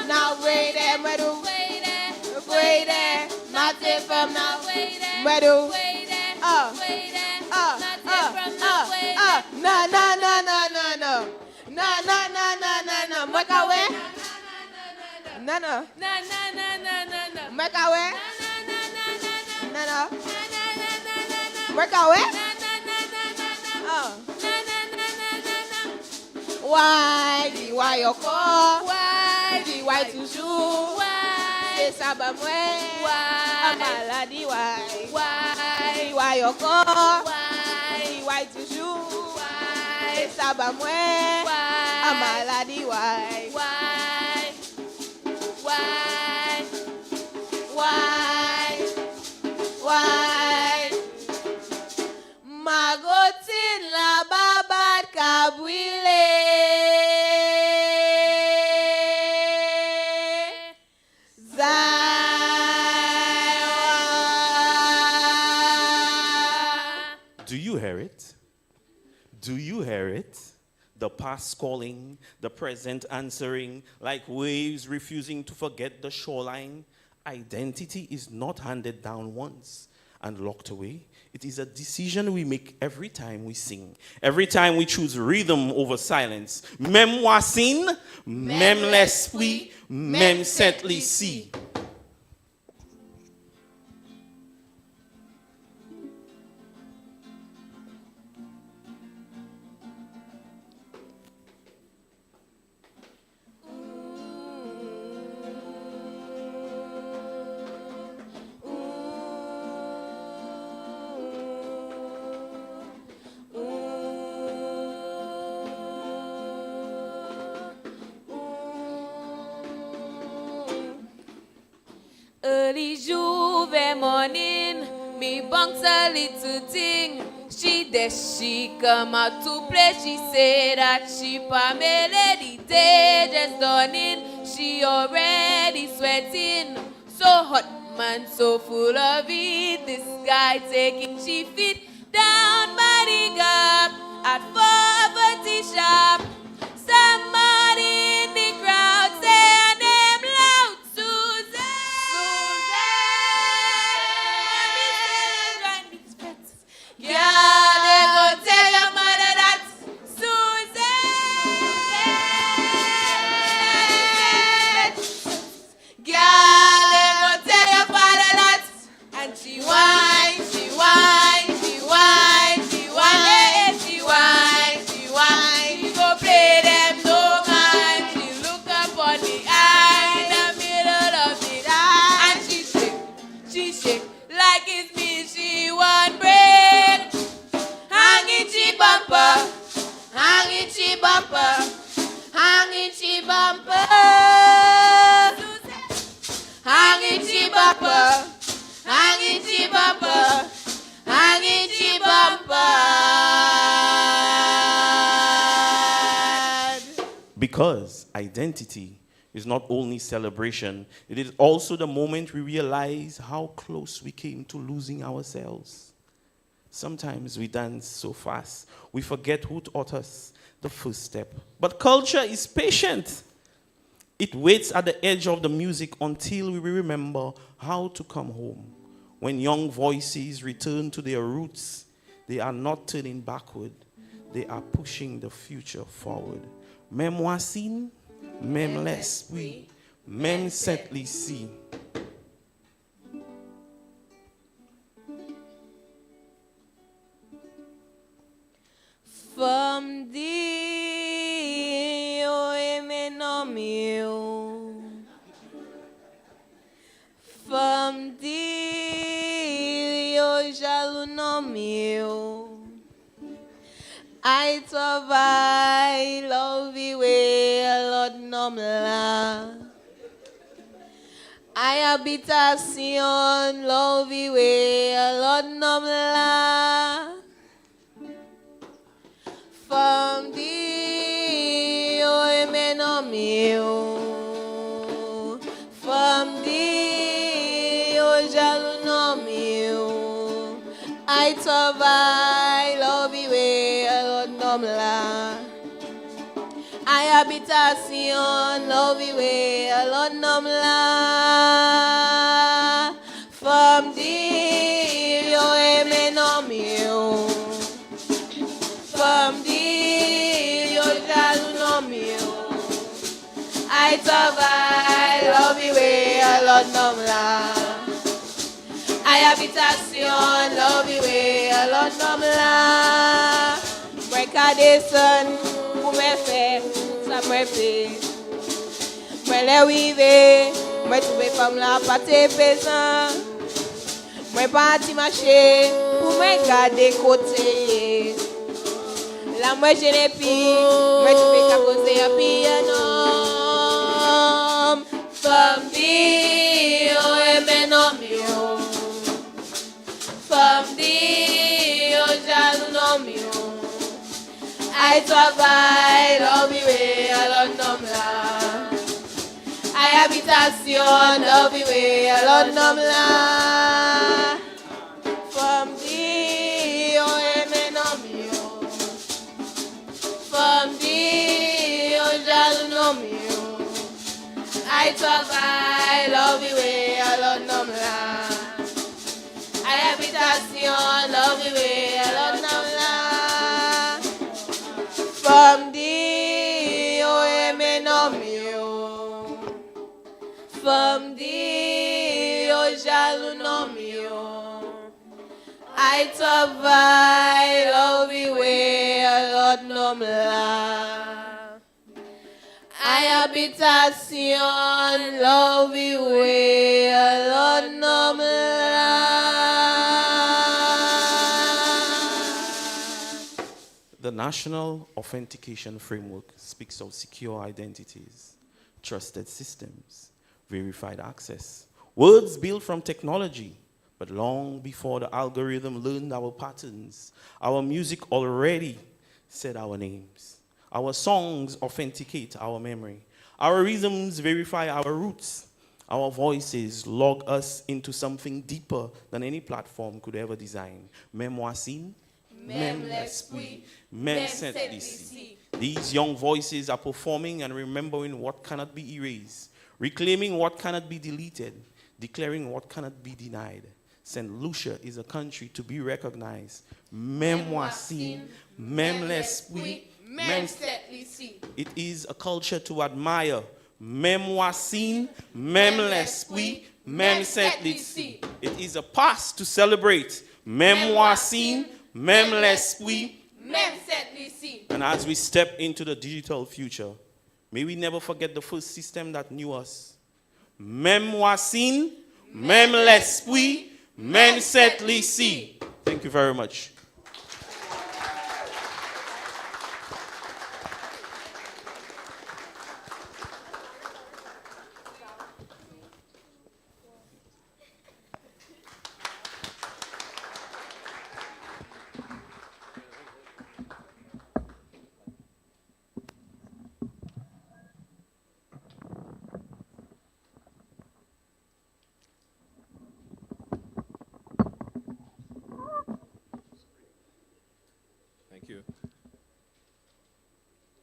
Now wait there, Madu, wait there. Not it from now, Madu. No, no, no, no, no, no. No, no, no, no, no, no. Make away. No, no. No, no, no, no, no, no. Make away. No, no. Make away. Why you call? Why toujours? C'est ça, bah, moi. Amaladi, why you call? Why toujours? C'est ça, bah, moi. Amaladi, why? Magotin la babat kabwile. Do you hear it? Do you hear it? The past calling, the present answering, like waves refusing to forget the shoreline. Identity is not handed down once and locked away. It is a decision we make every time we sing, every time we choose rhythm over silence. Même voisin, même l'esprit, même Saint Lucia. Early Juve morning, me bunks a little thing. She come out to play. She say that she Pamela the day just dawning. She already sweating, so hot man, so full of it. This guy taking she feet down by the gap at 440 sharp. Somebody in the crowd say her name loud, Susan. Yeah, they go tell your mother that Susan. Yeah, they go tell your father that. And she whine, she whine, she whine, she whine, she whine, she whine. She go play them no mind. She look up on the eye in the middle of the night, and she shake like it's me. She want break. Hang it, she bumper, hang it, she bumper, hang it, she bumper. Hang it, she bumper, hang it, she bumper, hang it, she bumper. Because identity is not only celebration, it is also the moment we realize how close we came to losing ourselves. Sometimes we dance so fast, we forget who taught us the first step. But culture is patient. It waits at the edge of the music until we remember how to come home. When young voices return to their roots, they are not turning backward, they are pushing the future forward. Même voisin, même l'esprit, même Saint Lucia. From Dio e me no mio. From Dio jalo no mio. I vai love you Lord nom la. I habitation love you Lord nom la. From Dio e me no mio. From Dio jalo no mio. I vai love you Lord nom la. I habitation love you Lord nom la. From Dio e me no mio. From Dio jalo no mio. I vai love you Lord nom la. I habitation love you Lord nom la. Breakadation pour me faire ça me fait. Moi les wive, moi trouver femme là pas te pesant. Moi parti marcher pour me garder côté. La moi je n'ai plus, moi trouver qu'à causer un piano. From Dio e me no mio. From Dio jalo no mio. I vai love you Lord nom la. I habitation love you Lord nom la. From Dio e me no mio. From Dio jalo no mio. I vai love you Lord nom la. I habitation nom di yo jaloux nom yo. I travaille au viwe l'autre nom la. I habitation l'au viwe l'autre nom la. The National Authentication Framework speaks of secure identities, trusted systems, verified access, words built from technology. But long before the algorithm learned our patterns, our music already said our names. Our songs authenticate our memory. Our rhythms verify our roots. Our voices log us into something deeper than any platform could ever design. Même voici, même l'esprit, même Saint Lucia. These young voices are performing and remembering what cannot be erased, reclaiming what cannot be deleted, declaring what cannot be denied. Saint Lucia is a country to be recognized. Même voici, même l'esprit, même Saint Lucia. It is a culture to admire. Même voici, même l'esprit, même Saint Lucia. It is a past to celebrate. Même voici, même l'esprit, même Saint Lucia. And as we step into the digital future, may we never forget the first system that knew us. Même voici, même l'esprit, même Saint Lucia. Thank you very much. Thank you.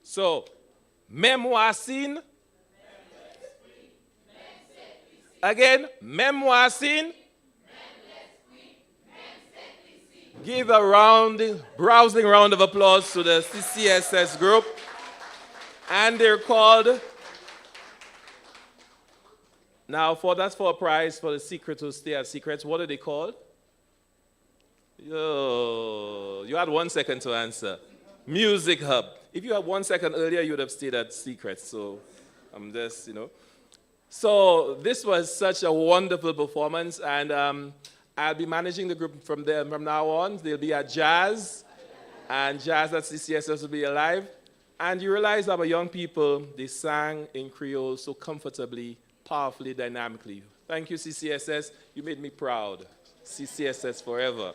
So, même voici. Again, même voici. Give a browsing round of applause to the CCSS group. And they're called, now that's for a prize for the secret to stay as secrets. What are they called? Yo, you had 1 second to answer. Music Hub. If you had 1 second earlier, you would have stayed at secrets. So I'm just, So this was such a wonderful performance, and I'll be managing the group from now on. They'll be at Jazz, and Jazz at CCSS will be alive. And you realize our young people, they sang in Creole so comfortably, powerfully, dynamically. Thank you, CCSS. You made me proud. CCSS forever.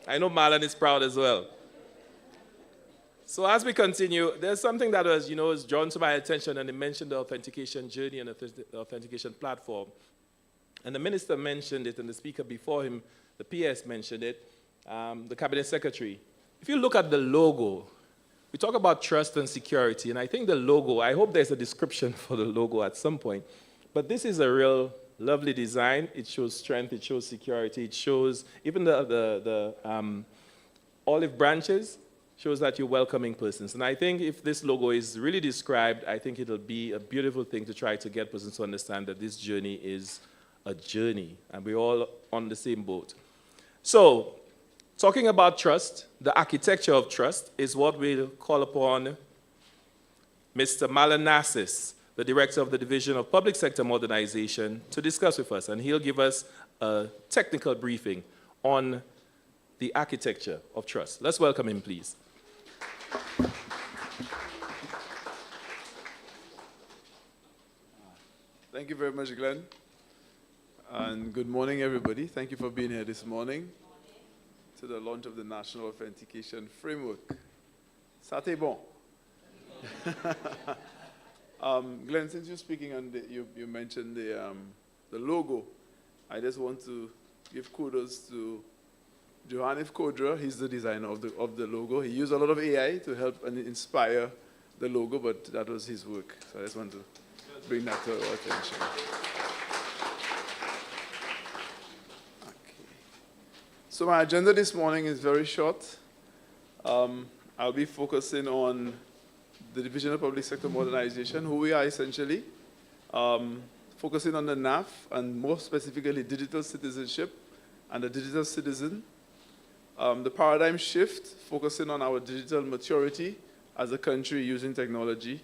I know Marlon is proud as well. So as we continue, there's something that was drawn to my attention, and they mentioned the authentication journey and the authentication platform. And the minister mentioned it, and the speaker before him, the PS mentioned it, the cabinet secretary. If you look at the logo, we talk about trust and security, and I think the logo, I hope there's a description for the logo at some point, but this is a real lovely design. It shows strength, it shows security, it shows even the olive branches, shows that you're welcoming persons. And I think if this logo is really described, I think it'll be a beautiful thing to try to get persons to understand that this journey is a journey, and we're all on the same boat. So, talking about trust, the architecture of trust is what we'll call upon Mr. Malanassis, the Director of the Division of Public Sector Modernization, to discuss with us, and he'll give us a technical briefing on the architecture of trust. Let's welcome him, please. Thank you very much, Glenn. And good morning, everybody. Thank you for being here this morning to the launch of the National Authentication Framework. Ça t'est bon? Glenn, since you're speaking on you mentioned the logo, I just want to give kudos to Johannes Kodra. He's the designer of the logo. He used a lot of AI to help and inspire the logo, but that was his work. So I just want to bring that to our attention. Okay. So my agenda this morning is very short. I'll be focusing on the Division of Public Sector Modernization, who we are essentially, focusing on the NAF, and more specifically digital citizenship and the digital citizen. The paradigm shift, focusing on our digital maturity as a country using technology.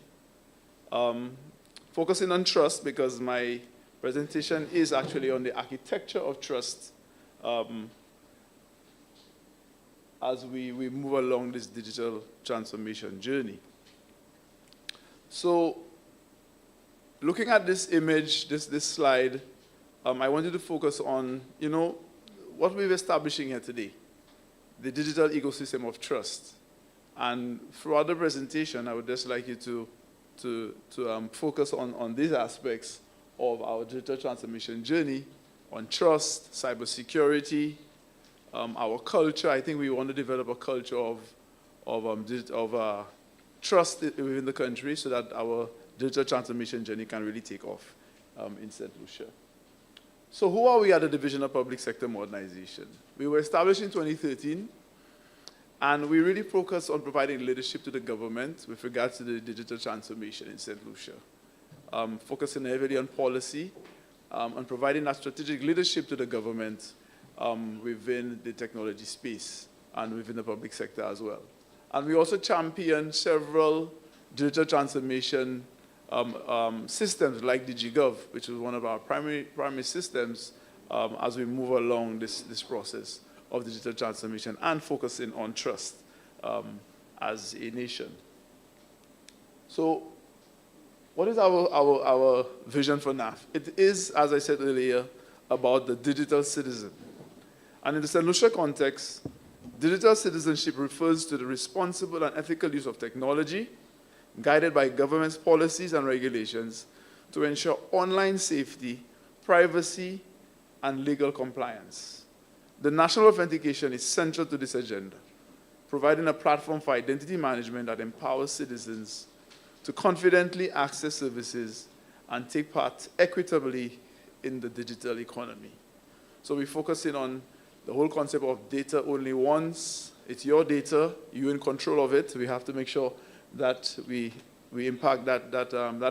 Focusing on trust, because my presentation is actually on the architecture of trust as we move along this digital transformation journey. So, looking at this image, this slide, I wanted to focus on, what we're establishing here today, the digital ecosystem of trust. And throughout the presentation, I would just like you to focus on these aspects of our digital transformation journey, on trust, cybersecurity, our culture. I think we want to develop a culture of trust within the country so that our digital transformation journey can really take off in St. Lucia. So who are we at the Division of Public Sector Modernization? We were established in 2013, and we really focus on providing leadership to the government with regards to the digital transformation in St. Lucia. Focusing heavily on policy, and providing that strategic leadership to the government within the technology space and within the public sector as well. And we also champion several digital transformation systems like DigiGov, which is one of our primary systems as we move along this process of digital transformation and focusing on trust as a nation. So what is our vision for NAF? It is, as I said earlier, about the digital citizen. And in the St. Lucia context, digital citizenship refers to the responsible and ethical use of technology guided by government's policies and regulations to ensure online safety, privacy, and legal compliance. The national authentication is central to this agenda, providing a platform for identity management that empowers citizens to confidently access services and take part equitably in the digital economy. So we focus in on the whole concept of data only once. It's your data, you're in control of it. We have to make sure that we impact that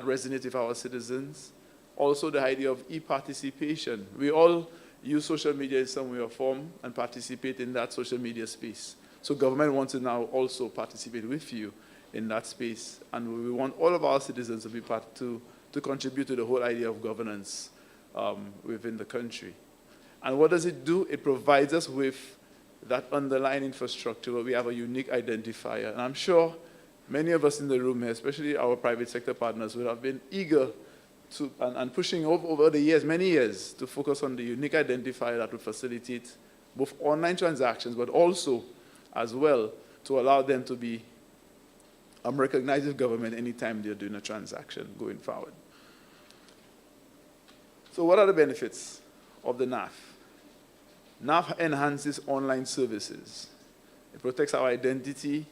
resonates with our citizens. Also the idea of e-participation. We all use social media in some way or form and participate in that social media space. So government wants to now also participate with you in that space. And we want all of our citizens to be part to contribute to the whole idea of governance within the country. And what does it do? It provides us with that underlying infrastructure where we have a unique identifier. And I'm sure many of us in the room here, especially our private sector partners, would have been eager to, and pushing over the years, many years, to focus on the unique identifier that will facilitate both online transactions, but also, as well, to allow them to be recognized with government anytime they're doing a transaction going forward. So what are the benefits of the NAF? NAF enhances online services. It protects our identity.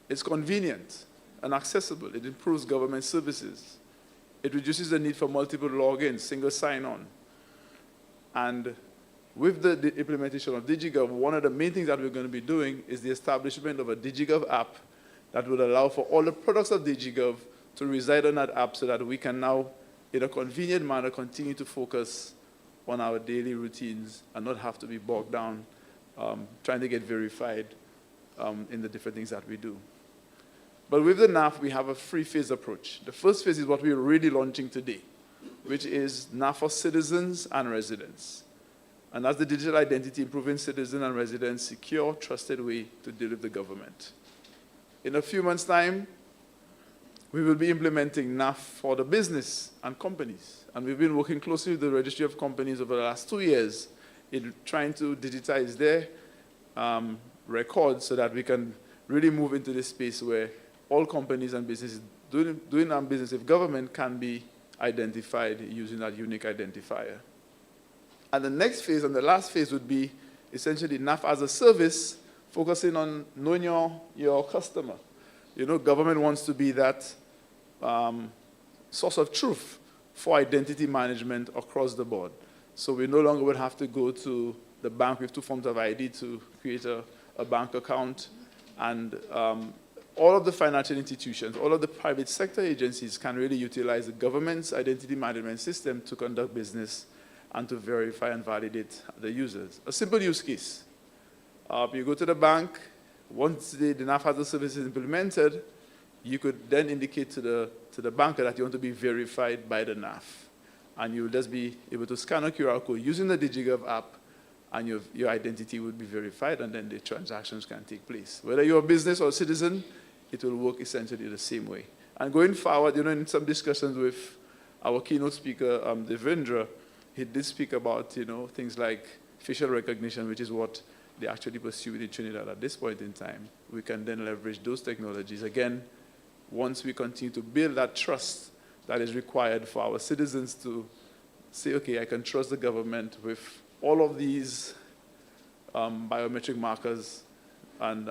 It's convenient and accessible. It improves government services. It reduces the need for multiple logins, single sign-on. And with the implementation of DigiGov, one of the main things that we're going to be doing is the establishment of a DigiGov app that would allow for all the products of DigiGov to reside on that app so that we can now, in a convenient manner, continue to focus on our daily routines and not have to be bogged down trying to get verified in the different things that we do. But with the NAF, we have a three-phase approach. The first phase is what we're really launching today, which is NAF for citizens and residents. And that's the digital identity improving citizen and residents' secure, trusted way to deal with the government. In a few months' time, we will be implementing NAF for the business and companies. And we've been working closely with the Registry of Companies over the last 2 years in trying to digitize their records so that we can really move into this space where all companies and businesses doing business with government can be identified using that unique identifier. And the next phase and the last phase would be essentially NAF as a service, focusing on knowing your customer. You know, government wants to be that source of truth for identity management across the board. So we no longer would have to go to the bank with 2 forms of ID to create a bank account. And all of the financial institutions, all of the private sector agencies can really utilize the government's identity management system to conduct business and to verify and validate the users. A simple use case. You go to the bank, once the NAF has the service is implemented, you could then indicate to the banker that you want to be verified by the NAF. And you'll just be able to scan a QR code using the DigiGov app, and your identity would be verified, and then the transactions can take place. Whether you're a business or a citizen, it will work essentially the same way. And going forward, in some discussions with our keynote speaker, Devendra, he did speak about, things like facial recognition, which is what they actually pursue in Trinidad at this point in time. We can then leverage those technologies. Again, once we continue to build that trust that is required for our citizens to say, okay, I can trust the government with all of these biometric markers, and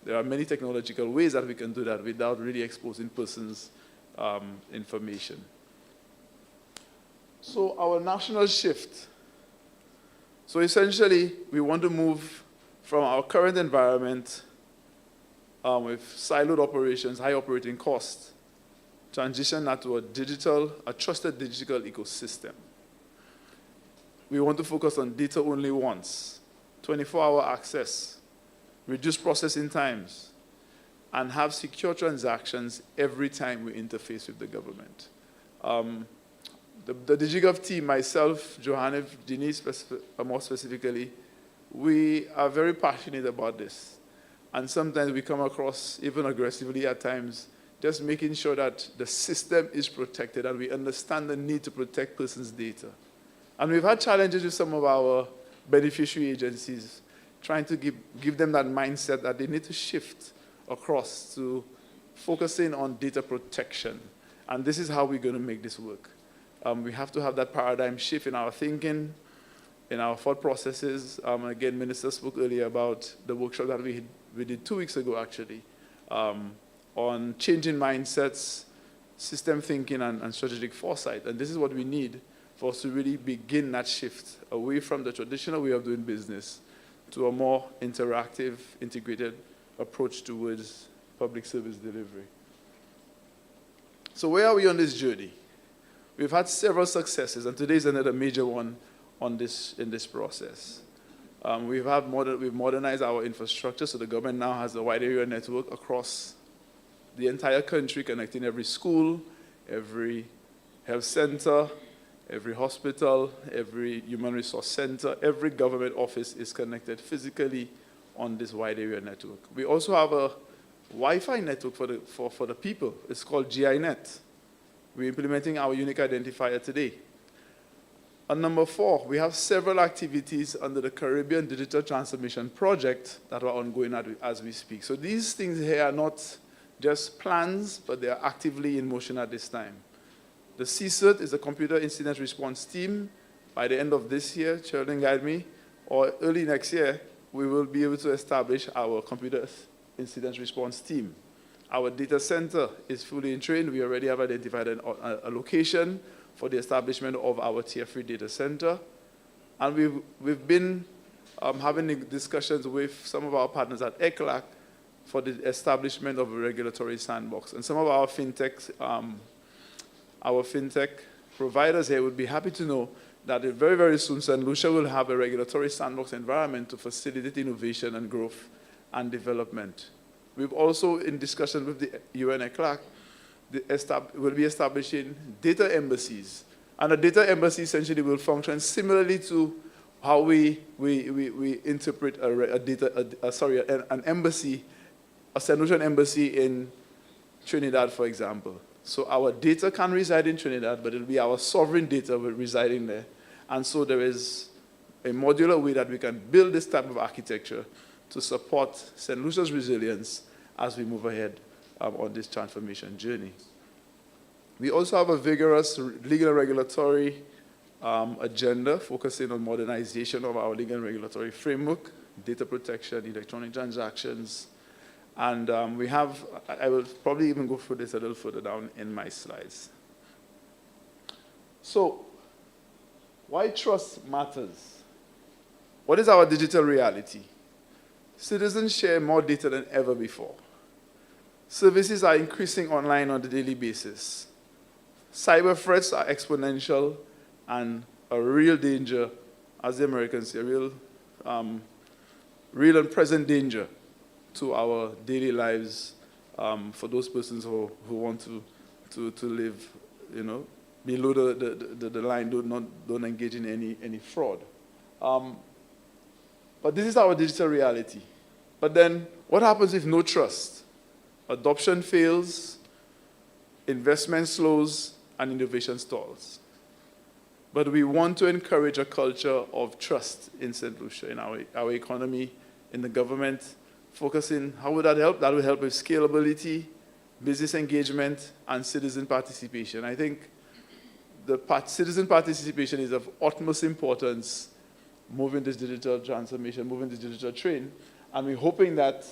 there are many technological ways that we can do that without really exposing persons' information. So our national shift. So essentially, we want to move from our current environment with siloed operations, high operating costs, transition that to a trusted digital ecosystem. We want to focus on data only once, 24-hour access, reduce processing times, and have secure transactions every time we interface with the government. The DigiGov team, myself, Johannes, Denise, more specifically, we are very passionate about this. And sometimes we come across, even aggressively at times, just making sure that the system is protected and we understand the need to protect persons' data. And we've had challenges with some of our beneficiary agencies, trying to give them that mindset that they need to shift across to focusing on data protection. And this is how we're going to make this work. We have to have that paradigm shift in our thinking, in our thought processes. Again, Minister spoke earlier about the workshop that we did 2 weeks ago, actually, on changing mindsets, system thinking, and strategic foresight. And this is what we need for us to really begin that shift away from the traditional way of doing business to a more interactive, integrated approach towards public service delivery. So where are we on this journey? We've had several successes, and today is another major one in this process. We've modernized our infrastructure, so the government now has a wide area network across the entire country, connecting every school, every health center, every hospital, every human resource center, every government office is connected physically on this wide area network. We also have a Wi-Fi network for the people. It's called GINet. We're implementing our unique identifier today. And number 4, we have several activities under the Caribbean Digital Transformation Project that are ongoing as we speak. So these things here are not just plans, but they are actively in motion at this time. The CSIRT is a computer incident response team. By the end of this year, children guide me, or early next year, we will be able to establish our computer incident response team. Our data center is fully trained. We already have identified a location for the establishment of our tier-free data center. And we've been having discussions with some of our partners at ECLAC for the establishment of a regulatory sandbox. And some of our fintech providers here would be happy to know that very, very soon, Saint Lucia will have a regulatory sandbox environment to facilitate innovation and growth and development. We've also, in discussion with the UN ECLAC, will be establishing data embassies. And a data embassy essentially will function similarly to how we interpret an embassy, a Saint Lucian embassy in Trinidad, for example. So our data can reside in Trinidad, but it'll be our sovereign data residing there. And so there is a modular way that we can build this type of architecture to support Saint Lucia's resilience as we move ahead on this transformation journey. We also have a vigorous legal and regulatory agenda focusing on modernization of our legal and regulatory framework, data protection, electronic transactions, and I will probably even go through this a little further down in my slides. So, why trust matters? What is our digital reality? Citizens share more data than ever before. Services are increasing online on a daily basis. Cyber threats are exponential and a real danger, as the Americans say, real and present danger to our daily lives for those persons who want to live, below the line, don't engage in any fraud. But this is our digital reality. But then, what happens if no trust? Adoption fails, investment slows, and innovation stalls. But we want to encourage a culture of trust in St. Lucia, in our economy, in the government, focusing, how would that help? That would help with scalability, business engagement, and citizen participation. I think the citizen participation is of utmost importance moving this digital transformation, moving this digital train. And we're hoping that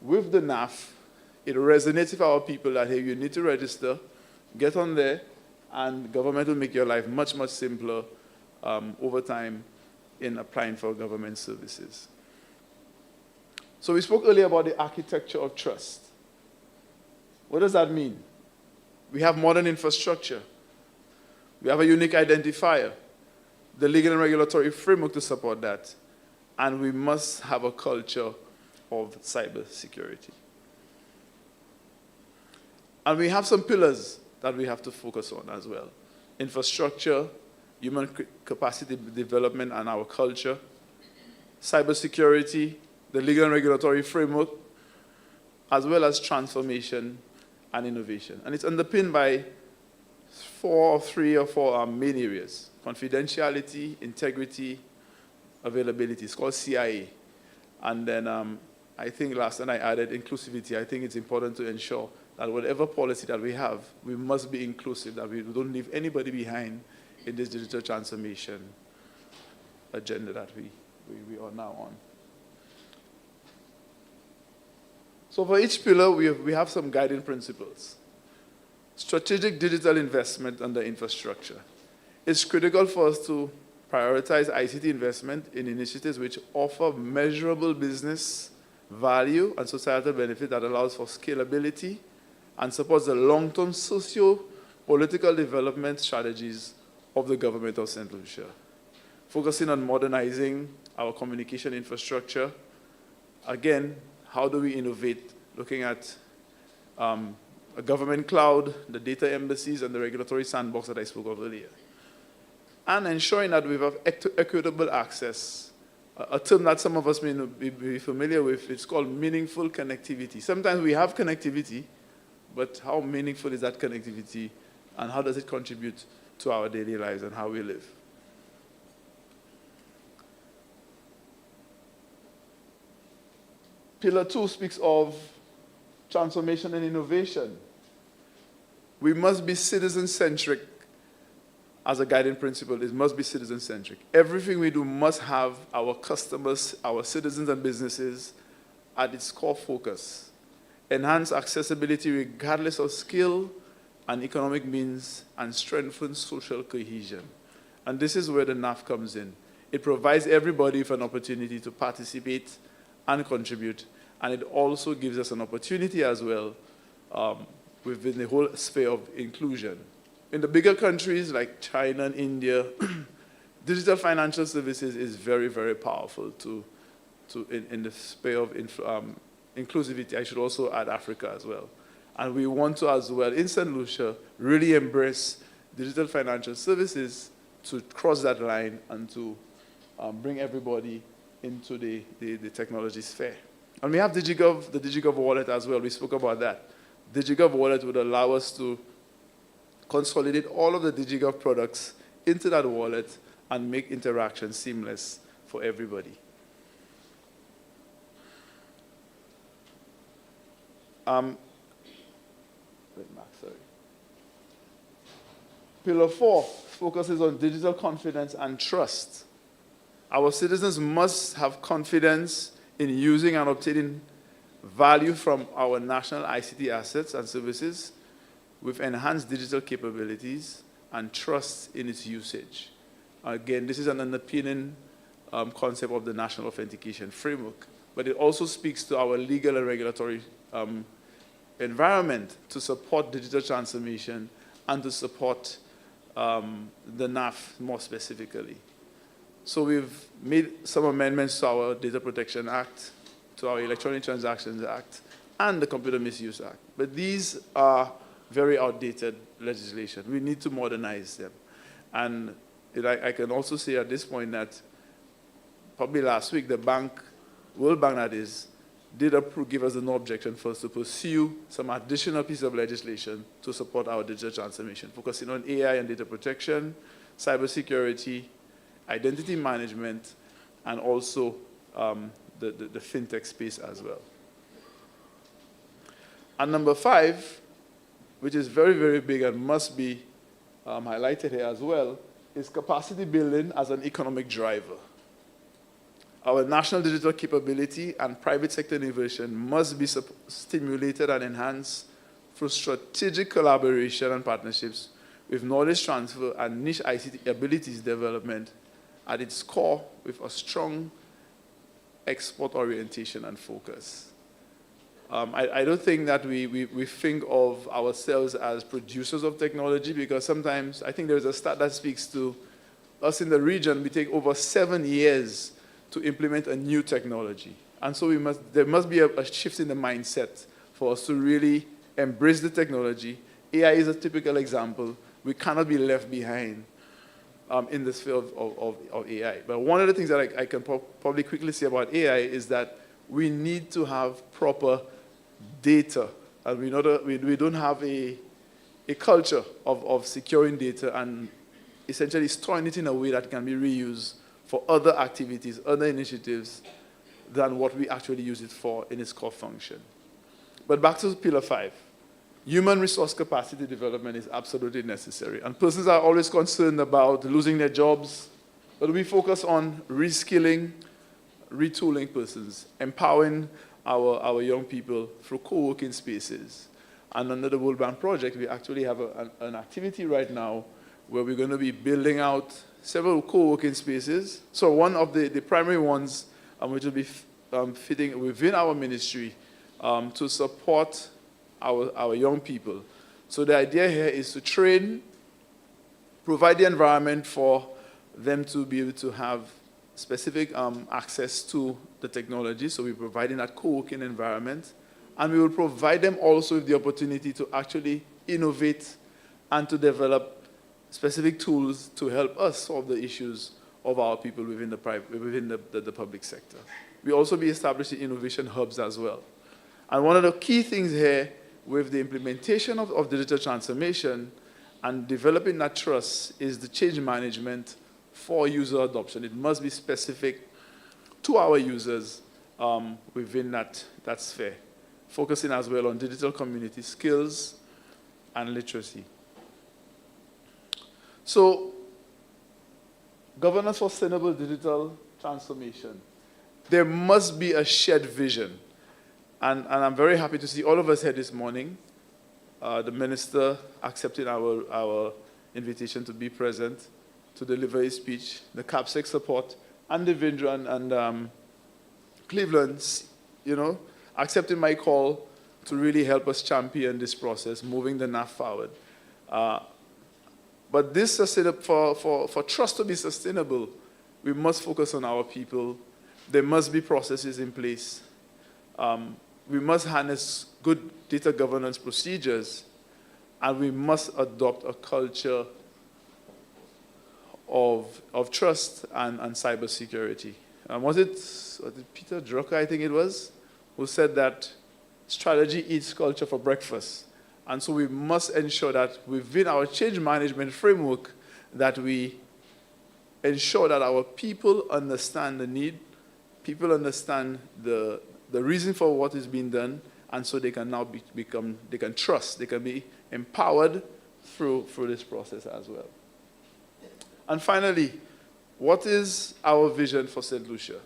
with the NAF, it resonates with our people that, hey, you need to register, get on there, and government will make your life much, much simpler over time in applying for government services. So we spoke earlier about the architecture of trust. What does that mean? We have modern infrastructure. We have a unique identifier, the legal and regulatory framework to support that. And we must have a culture of cybersecurity. And we have some pillars that we have to focus on as well. Infrastructure, human capacity development, and our culture. Cybersecurity, the legal and regulatory framework, as well as transformation and innovation. And it's underpinned by three or four main areas: confidentiality, integrity, availability. It's called CIA. And then I think last time I added inclusivity. I think it's important to ensure that whatever policy that we have, we must be inclusive, that we don't leave anybody behind in this digital transformation agenda that we are now on. So for each pillar, we have some guiding principles. Strategic digital investment under infrastructure. It's critical for us to prioritize ICT investment in initiatives which offer measurable business value and societal benefit that allows for scalability and supports the long-term socio-political development strategies of the Government of Saint Lucia. Focusing on modernizing our communication infrastructure. Again, how do we innovate? Looking at a government cloud, the data embassies, and the regulatory sandbox that I spoke of earlier. And ensuring that we have equitable access. A term that some of us may not be familiar with, it's called meaningful connectivity. Sometimes we have connectivity, but how meaningful is that connectivity, and how does it contribute to our daily lives and how we live? Pillar 2 speaks of transformation and innovation. We must be citizen-centric as a guiding principle. It must be citizen-centric. Everything we do must have our customers, our citizens and businesses at its core focus. Enhance accessibility regardless of skill and economic means, and strengthen social cohesion. And this is where the NAF comes in. It provides everybody with an opportunity to participate and contribute, and it also gives us an opportunity as well within the whole sphere of inclusion. In the bigger countries like China and India, digital financial services is very, very powerful in the sphere of inclusivity. I should also add Africa as well. And we want to as well, in St. Lucia, really embrace digital financial services to cross that line and to bring everybody into the technology sphere. And we have DigiGov, the DigiGov wallet as well. We spoke about that. DigiGov wallet would allow us to consolidate all of the DigiGov products into that wallet and make interaction seamless for everybody. Pillar 4 focuses on digital confidence and trust. Our citizens must have confidence in using and obtaining value from our national ICT assets and services with enhanced digital capabilities and trust in its usage. Again, this is an underpinning concept of the National Authentication Framework, but it also speaks to our legal and regulatory environment to support digital transformation and to support the NAF more specifically. So we've made some amendments to our Data Protection Act, to our Electronic Transactions Act, and the Computer Misuse Act. But these are very outdated legislation. We need to modernize them. And I can also say at this point that probably last week, the bank, World Bank that is, did give us an objection for us to pursue some additional piece of legislation to support our digital transformation, focusing on AI and data protection, cybersecurity, identity management, and also the fintech space as well. And number 5, which is very, very big and must be highlighted here as well, is capacity building as an economic driver. Our national digital capability and private sector innovation must be stimulated and enhanced through strategic collaboration and partnerships with knowledge transfer and niche ICT abilities development at its core with a strong export orientation and focus. I don't think that we think of ourselves as producers of technology, because sometimes I think there's a stat that speaks to us in the region. We take over 7 years to implement a new technology. And so there must be a shift in the mindset for us to really embrace the technology. AI is a typical example. We cannot be left behind in this field of AI. But one of the things that I can probably quickly say about AI is that we need to have proper data. And we don't have a culture of securing data and essentially storing it in a way that can be reused for other activities, other initiatives, than what we actually use it for in its core function. But back to Pillar 5. Human resource capacity development is absolutely necessary. And persons are always concerned about losing their jobs, but we focus on reskilling, retooling persons, empowering our young people through co-working spaces. And under the World Bank project, we actually have an activity right now where we're going to be building out several co-working spaces. So one of the primary ones, which will be fitting within our ministry to support our young people. So the idea here is to train, provide the environment for them to be able to have specific access to the technology. So we're providing that co-working environment. And we will provide them also with the opportunity to actually innovate and to develop specific tools to help us solve the issues of our people within the public sector. We also be establishing innovation hubs as well. And one of the key things here with the implementation of digital transformation and developing that trust is the change management for user adoption. It must be specific to our users within that sphere, focusing as well on digital community skills and literacy. So, governance for sustainable digital transformation. There must be a shared vision. And I'm very happy to see all of us here this morning. The minister accepted our invitation to be present, to deliver his speech, the CAPSEC support, and Devendra and Cleveland, accepting my call to really help us champion this process, moving the NAF forward. But this for trust to be sustainable, we must focus on our people. There must be processes in place. We must harness good data governance procedures, and we must adopt a culture of trust and cybersecurity. Was it Peter Drucker, I think it was, who said that strategy eats culture for breakfast? And so we must ensure that within our change management framework that we ensure that our people understand the need, people understand the reason for what is being done, and so they can now they can trust, they can be empowered through this process as well. And finally, what is our vision for Saint Lucia?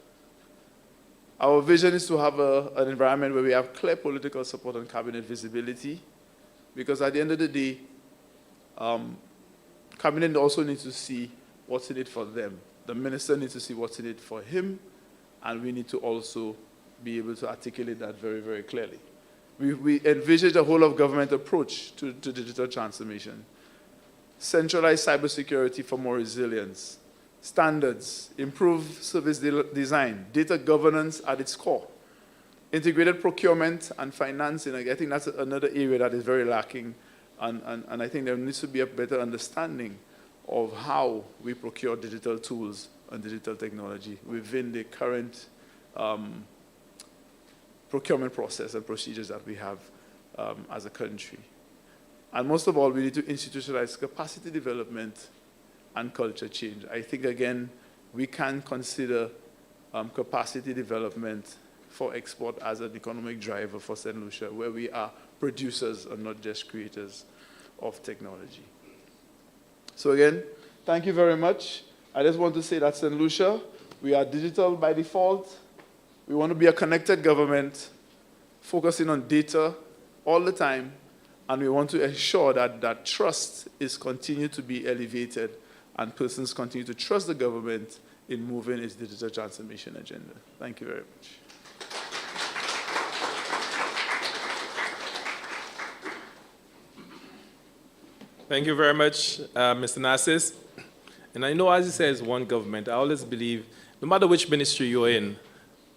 Our vision is to have an environment where we have clear political support and cabinet visibility, because at the end of the day, cabinet also needs to see what's in it for them. The minister needs to see what's in it for him, and we need to also be able to articulate that very, very clearly. we envisage a whole of government approach to digital transformation. Centralized cybersecurity for more resilience, standards, improved service design, data governance at its core, integrated procurement and financing. I think that's another area that is very lacking, and I think there needs to be a better understanding of how we procure digital tools and digital technology within the current procurement process and procedures that we have as a country. And most of all, we need to institutionalize capacity development and culture change. I think, again, we can consider capacity development for export as an economic driver for Saint Lucia, where we are producers and not just creators of technology. So again, thank you very much. I just want to say that Saint Lucia, we are digital by default. We want to be a connected government, focusing on data all the time, and we want to ensure that trust is continued to be elevated and persons continue to trust the government in moving its digital transformation agenda. Thank you very much. Thank you very much, Mr. Narcis. And I know, as he says, one government. I always believe, no matter which ministry you're in,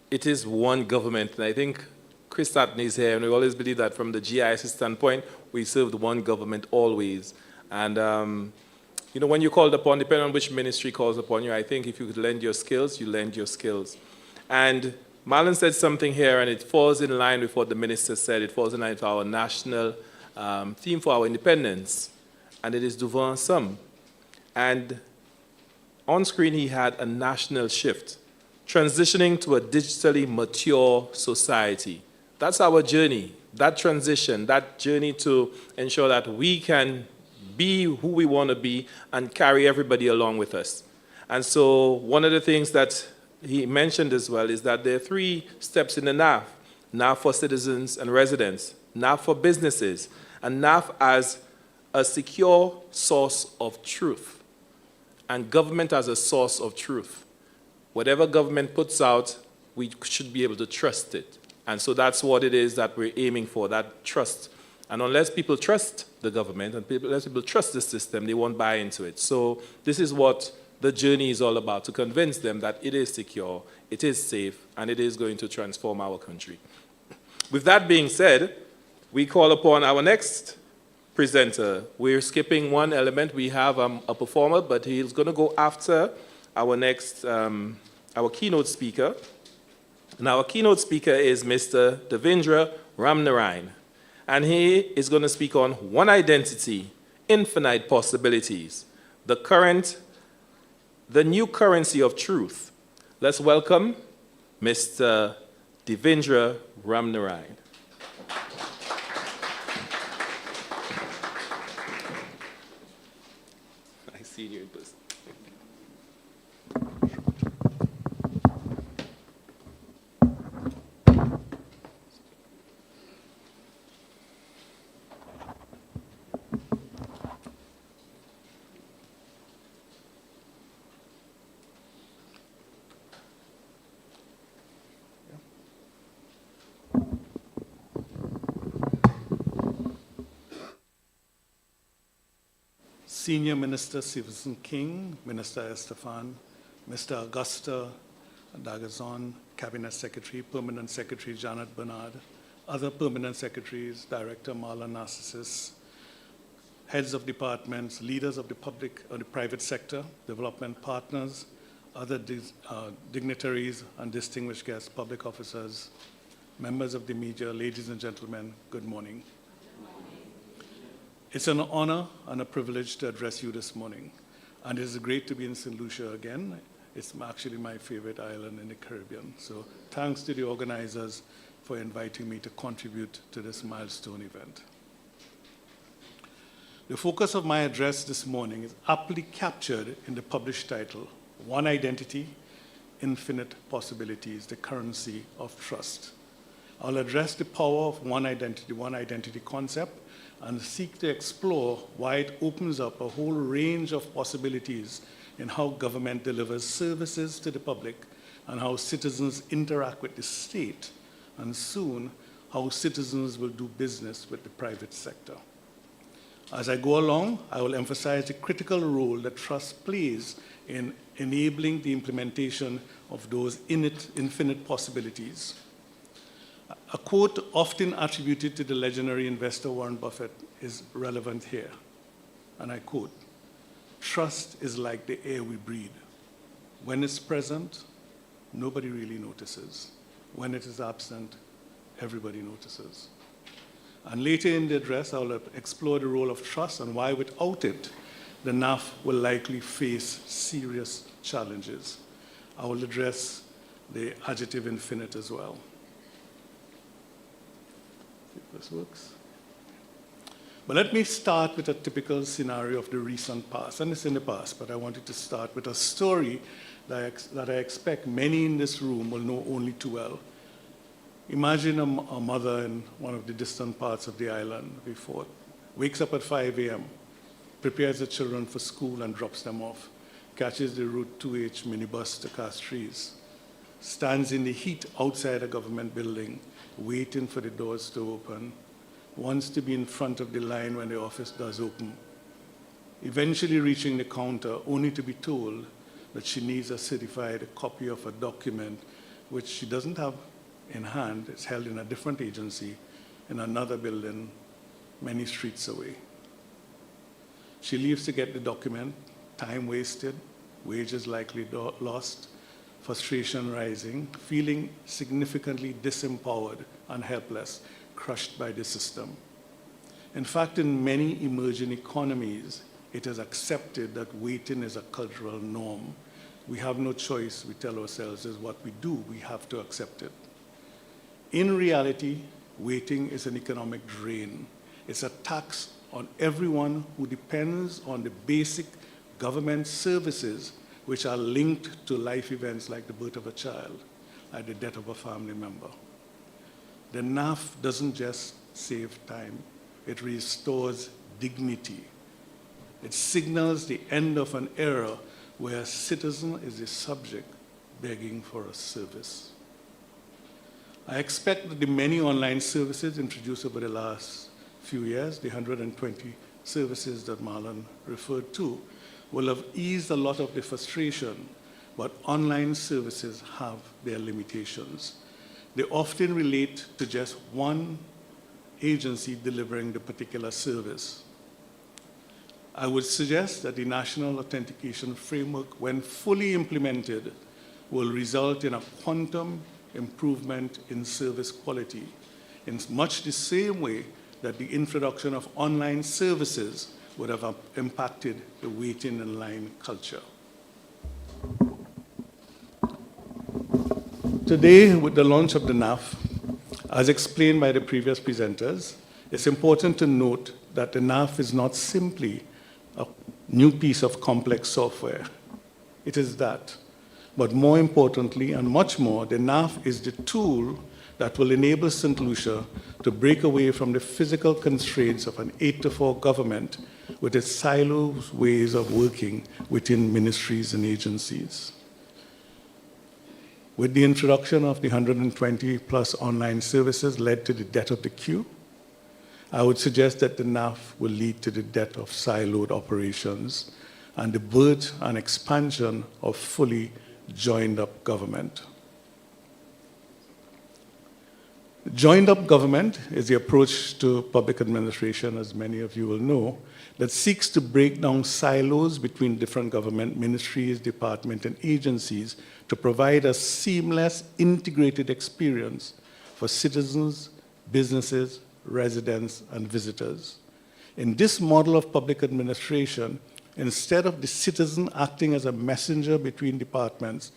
it is one government. And I think Chris Tatney is here, and we always believe that from the GIS standpoint, we serve one government always. And, you know, when you're called upon, depending on which ministry calls upon you, I think if you could lend your skills, you lend your skills. And Marlon said something here, and it falls in line with what the minister said. It falls in line with our national theme for our independence, and it is devant ensemble. And on screen, he had a national shift, transitioning to a digitally mature society. That's our journey, that transition, that journey to ensure that we can be who we want to be and carry everybody along with us. And so one of the things that he mentioned as well is that there are 3 steps in the NAF. NAF for citizens and residents, NAF for businesses, and NAF as a secure source of truth, and government as a source of truth. Whatever government puts out, we should be able to trust it. And so that's what it is that we're aiming for, that trust. And unless people trust the government and unless people trust the system, they won't buy into it. So this is what the journey is all about, to convince them that it is secure, it is safe, and it is going to transform our country. With that being said, we call upon our next presenter. We're skipping one element. We have a performer, but he's going to go after our next, our keynote speaker. And our keynote speaker is Mr. Devendra Ramnarayan. And he is going to speak on one identity, infinite possibilities, the new currency of truth. Let's welcome Mr. Devendra Ramnarayan. I see you in person. Senior Minister Stevenson King, Minister Estefan, Mr. Augusta Dagazon, Cabinet Secretary, Permanent Secretary Janet Bernard, other Permanent Secretaries, Director Marlon Narcissus, heads of departments, leaders of the public or the private sector, development partners, other dignitaries and distinguished guests, public officers, members of the media, ladies and gentlemen, good morning. It's an honor and a privilege to address you this morning. And it is great to be in Saint Lucia again. It's actually my favorite island in the Caribbean. So thanks to the organizers for inviting me to contribute to this milestone event. The focus of my address this morning is aptly captured in the published title, One Identity, Infinite Possibilities, the Currency of Trust. I'll address the power of one identity concept, and seek to explore why it opens up a whole range of possibilities in how government delivers services to the public and how citizens interact with the state, and soon, how citizens will do business with the private sector. As I go along, I will emphasize the critical role that trust plays in enabling the implementation of those infinite possibilities. A quote often attributed to the legendary investor Warren Buffett is relevant here, and I quote, "Trust is like the air we breathe. When it's present, nobody really notices. When it is absent, everybody notices." And later in the address, I will explore the role of trust and why without it, the NAF will likely face serious challenges. I will address the adjective infinite as well. See if this works. But let me start with a typical scenario of the recent past, and it's in the past, but I wanted to start with a story that I expect many in this room will know only too well. Imagine a mother in one of the distant parts of the island before, wakes up at 5 a.m., prepares the children for school and drops them off, catches the Route 2H minibus to Castries, stands in the heat outside a government building, waiting for the doors to open, wants to be in front of the line when the office does open, eventually reaching the counter only to be told that she needs a certified copy of a document which she doesn't have in hand. It's held in a different agency in another building many streets away. She leaves to get the document, time wasted, wages likely lost, frustration rising, feeling significantly disempowered and helpless, crushed by the system. In fact, in many emerging economies, it is accepted that waiting is a cultural norm. We have no choice, we tell ourselves, is what we do, we have to accept it. In reality, waiting is an economic drain. It's a tax on everyone who depends on the basic government services which are linked to life events like the birth of a child, like the death of a family member. The NAF doesn't just save time, it restores dignity. It signals the end of an era where a citizen is a subject begging for a service. I expect that the many online services introduced over the last few years, the 120 services that Marlon referred to, will have eased a lot of the frustration, but online services have their limitations. They often relate to just one agency delivering the particular service. I would suggest that the National Authentication Framework, when fully implemented, will result in a quantum improvement in service quality, in much the same way that the introduction of online services would have impacted the waiting in line culture. Today, with the launch of the NAF, as explained by the previous presenters, it's important to note that the NAF is not simply a new piece of complex software. It is that. But more importantly, and much more, the NAF is the tool that will enable Saint Lucia to break away from the physical constraints of an 8-to-4 government with its silos ways of working within ministries and agencies. With the introduction of the 120 plus online services led to the death of the queue, I would suggest that the NAF will lead to the death of siloed operations and the birth and expansion of fully joined-up government. Joined-up government is the approach to public administration, as many of you will know, that seeks to break down silos between different government ministries, departments, and agencies to provide a seamless, integrated experience for citizens, businesses, residents, and visitors. In this model of public administration, instead of the citizen acting as a messenger between departments,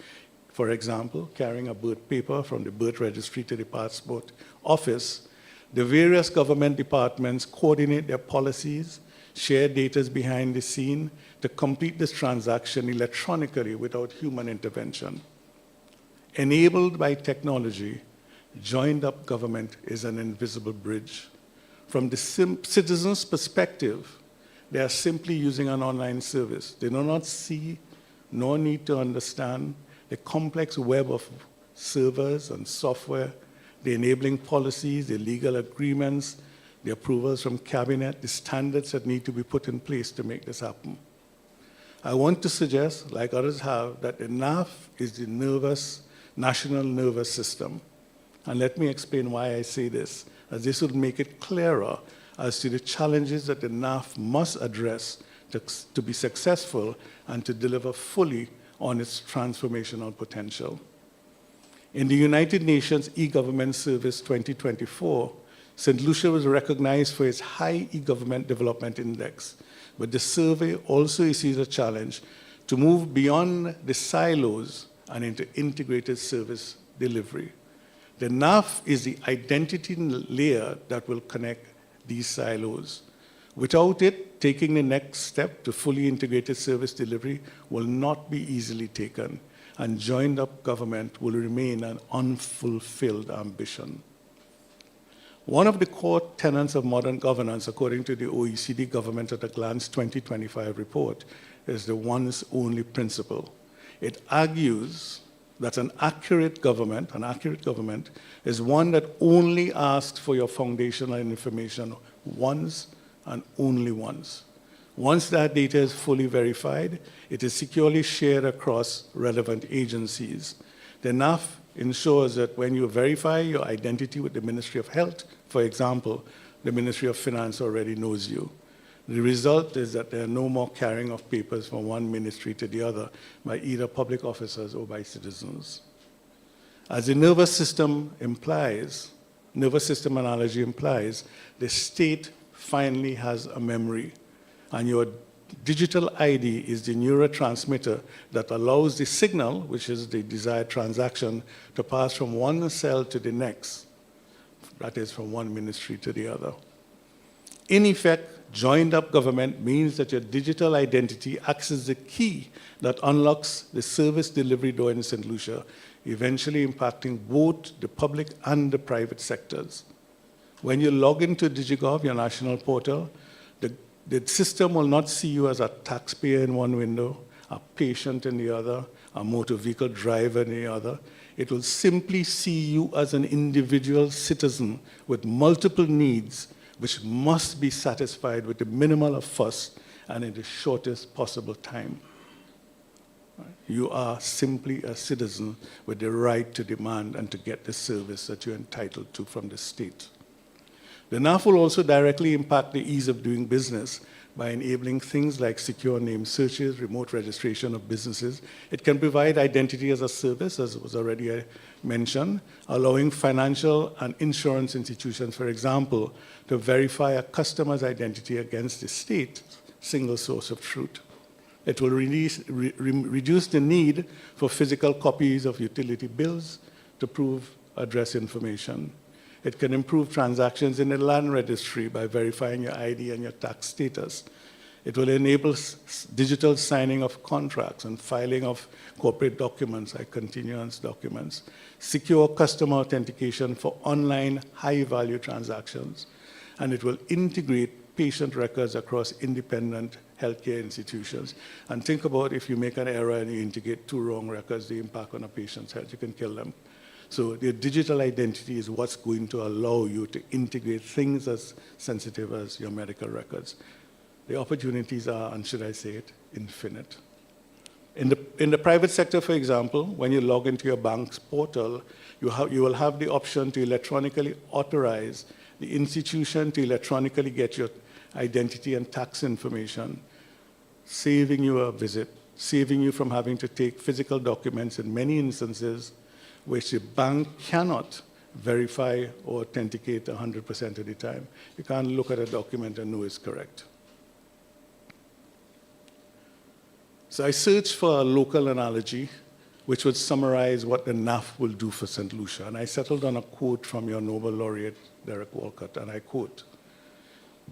for example, carrying a birth paper from the birth registry to the passport office, the various government departments coordinate their policies, share data behind the scene to complete this transaction electronically without human intervention. Enabled by technology, joined-up government is an invisible bridge. From the citizen's perspective, they are simply using an online service. They do not see nor need to understand the complex web of servers and software the enabling policies, the legal agreements, the approvals from cabinet, the standards that need to be put in place to make this happen. I want to suggest, like others have, that the NAF is the national nervous system. And let me explain why I say this, as this will make it clearer as to the challenges that the NAF must address to be successful and to deliver fully on its transformational potential. In the United Nations E-Government Service 2024, St. Lucia was recognized for its high e-government development index, but the survey also sees a challenge to move beyond the silos and into integrated service delivery. The NAF is the identity layer that will connect these silos. Without it, taking the next step to fully integrated service delivery will not be easily taken, and joined-up government will remain an unfulfilled ambition. One of the core tenets of modern governance, according to the OECD Government at a Glance 2025 report, is the once-only principle. It argues that an accurate government is one that only asks for your foundational information once and only once. Once that data is fully verified, it is securely shared across relevant agencies. The NAF ensures that when you verify your identity with the Ministry of Health, for example, the Ministry of Finance already knows you. The result is that there are no more carrying of papers from one ministry to the other by either public officers or by citizens. As the nervous system analogy implies, the state finally has a memory, and your digital ID is the neurotransmitter that allows the signal, which is the desired transaction, to pass from one cell to the next, that is, from one ministry to the other. In effect, joined-up government means that your digital identity acts as the key that unlocks the service delivery door in St. Lucia, eventually impacting both the public and the private sectors. When you log into DigiGov, your national portal, the system will not see you as a taxpayer in one window, a patient in the other, a motor vehicle driver in the other. It will simply see you as an individual citizen with multiple needs, which must be satisfied with the minimal of fuss and in the shortest possible time. You are simply a citizen with the right to demand and to get the service that you're entitled to from the state. The NAF will also directly impact the ease of doing business by enabling things like secure name searches, remote registration of businesses. It can provide identity as a service, as was already mentioned, allowing financial and insurance institutions, for example, to verify a customer's identity against the state's single source of truth. It will reduce the need for physical copies of utility bills to prove address information. It can improve transactions in the land registry by verifying your ID and your tax status. It will enable digital signing of contracts and filing of corporate documents like continuance documents, secure customer authentication for online high-value transactions, and it will integrate patient records across independent healthcare institutions. And think about if you make an error and you integrate two wrong records, the impact on a patient's health, you can kill them. So the digital identity is what's going to allow you to integrate things as sensitive as your medical records. The opportunities are, and should I say it, infinite. In the private sector, for example, when you log into your bank's portal, you will have the option to electronically authorize the institution to electronically get your identity and tax information, saving you a visit, saving you from having to take physical documents in many instances which the bank cannot verify or authenticate 100% of the time. You can't look at a document and know it's correct. So I searched for a local analogy which would summarize what the NAF will do for St. Lucia. And I settled on a quote from your Nobel laureate, Derek Walcott, and I quote,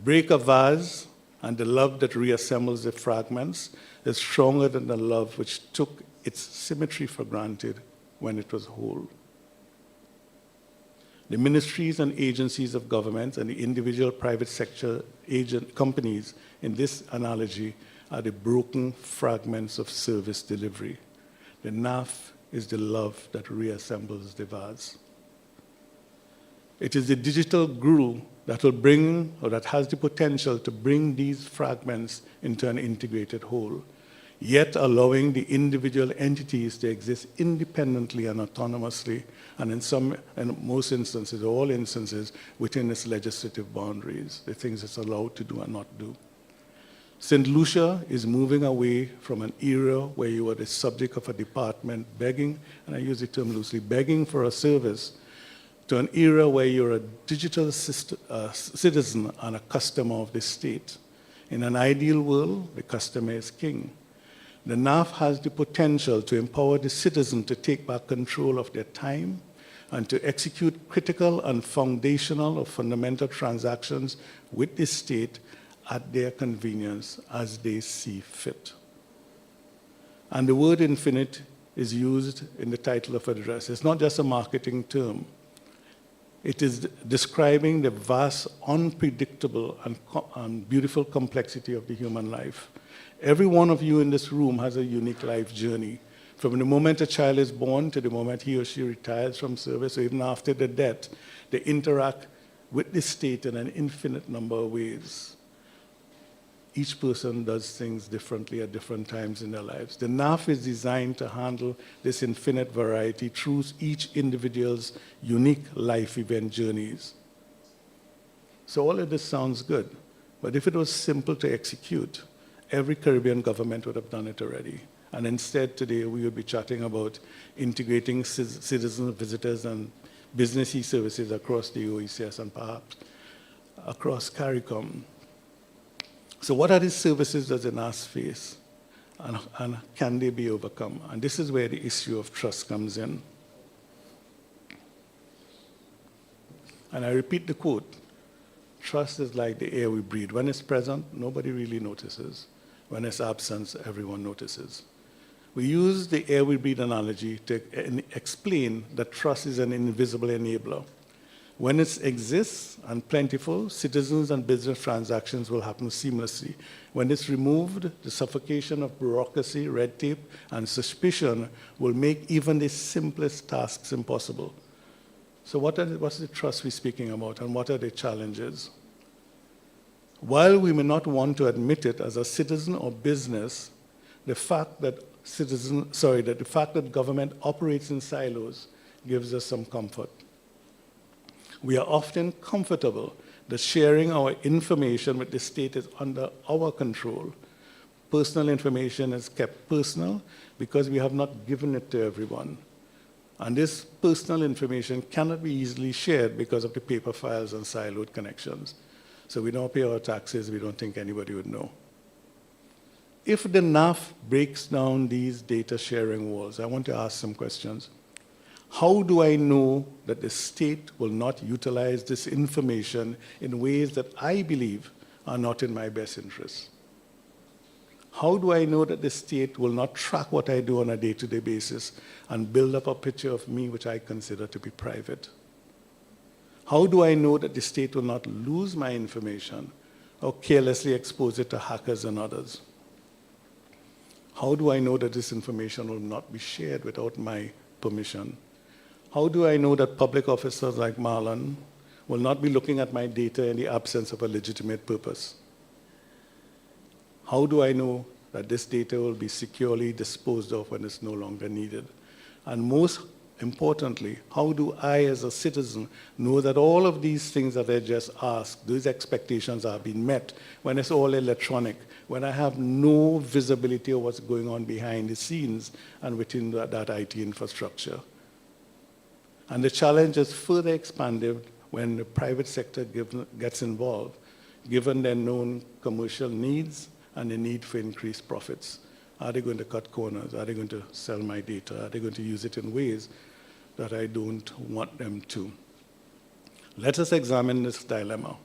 "Break a vase, and the love that reassembles the fragments is stronger than the love which took its symmetry for granted when it was whole." The ministries and agencies of government and the individual private sector companies in this analogy are the broken fragments of service delivery. The NAF is the love that reassembles the vase. It is the digital glue that will bring, or that has the potential to bring these fragments into an integrated whole, yet allowing the individual entities to exist independently and autonomously, and in most instances, all instances, within its legislative boundaries, the things it's allowed to do and not do. St. Lucia is moving away from an era where you were the subject of a department begging, and I use the term loosely, begging for a service, to an era where you're a digital citizen and a customer of the state. In an ideal world, the customer is king. The NAF has the potential to empower the citizen to take back control of their time and to execute critical and foundational or fundamental transactions with the state at their convenience as they see fit. And the word infinite is used in the title of address. It's not just a marketing term. It is describing the vast, unpredictable, and beautiful complexity of the human life. Every one of you in this room has a unique life journey. From the moment a child is born to the moment he or she retires from service, or even after the death, they interact with the state in an infinite number of ways. Each person does things differently at different times in their lives. The NAF is designed to handle this infinite variety through each individual's unique life event journeys. So all of this sounds good, but if it was simple to execute, every Caribbean government would have done it already. And instead today we would be chatting about integrating citizens, visitors, and business e-services across the OECS and perhaps across CARICOM. So what are these services that the NAS face, and can they be overcome? And this is where the issue of trust comes in. And I repeat the quote, trust is like the air we breathe. When it's present, nobody really notices. When it's absent, everyone notices. We use the air we breathe analogy to explain that trust is an invisible enabler. When it exists and plentiful, citizens and business transactions will happen seamlessly. When it's removed, the suffocation of bureaucracy, red tape, and suspicion will make even the simplest tasks impossible. So what's the trust we're speaking about, and what are the challenges? While we may not want to admit it as a citizen or business, the fact that the fact that government operates in silos gives us some comfort. We are often comfortable that sharing our information with the state is under our control. Personal information is kept personal because we have not given it to everyone. And this personal information cannot be easily shared because of the paper files and siloed connections. So we don't pay our taxes, we don't think anybody would know. If the NAF breaks down these data sharing walls, I want to ask some questions. How do I know that the state will not utilize this information in ways that I believe are not in my best interest? How do I know that the state will not track what I do on a day-to-day basis and build up a picture of me which I consider to be private? How do I know that the state will not lose my information or carelessly expose it to hackers and others? How do I know that this information will not be shared without my permission? How do I know that public officers like Marlon will not be looking at my data in the absence of a legitimate purpose? How do I know that this data will be securely disposed of when it's no longer needed? And most importantly, how do I as a citizen know that all of these things that I just asked, these expectations are being met when it's all electronic, when I have no visibility of what's going on behind the scenes and within that IT infrastructure? And the challenge is further expanded when the private sector gets involved, given their known commercial needs and the need for increased profits. Are they going to cut corners? Are they going to sell my data? Are they going to use it in ways that I don't want them to? Let us examine this dilemma.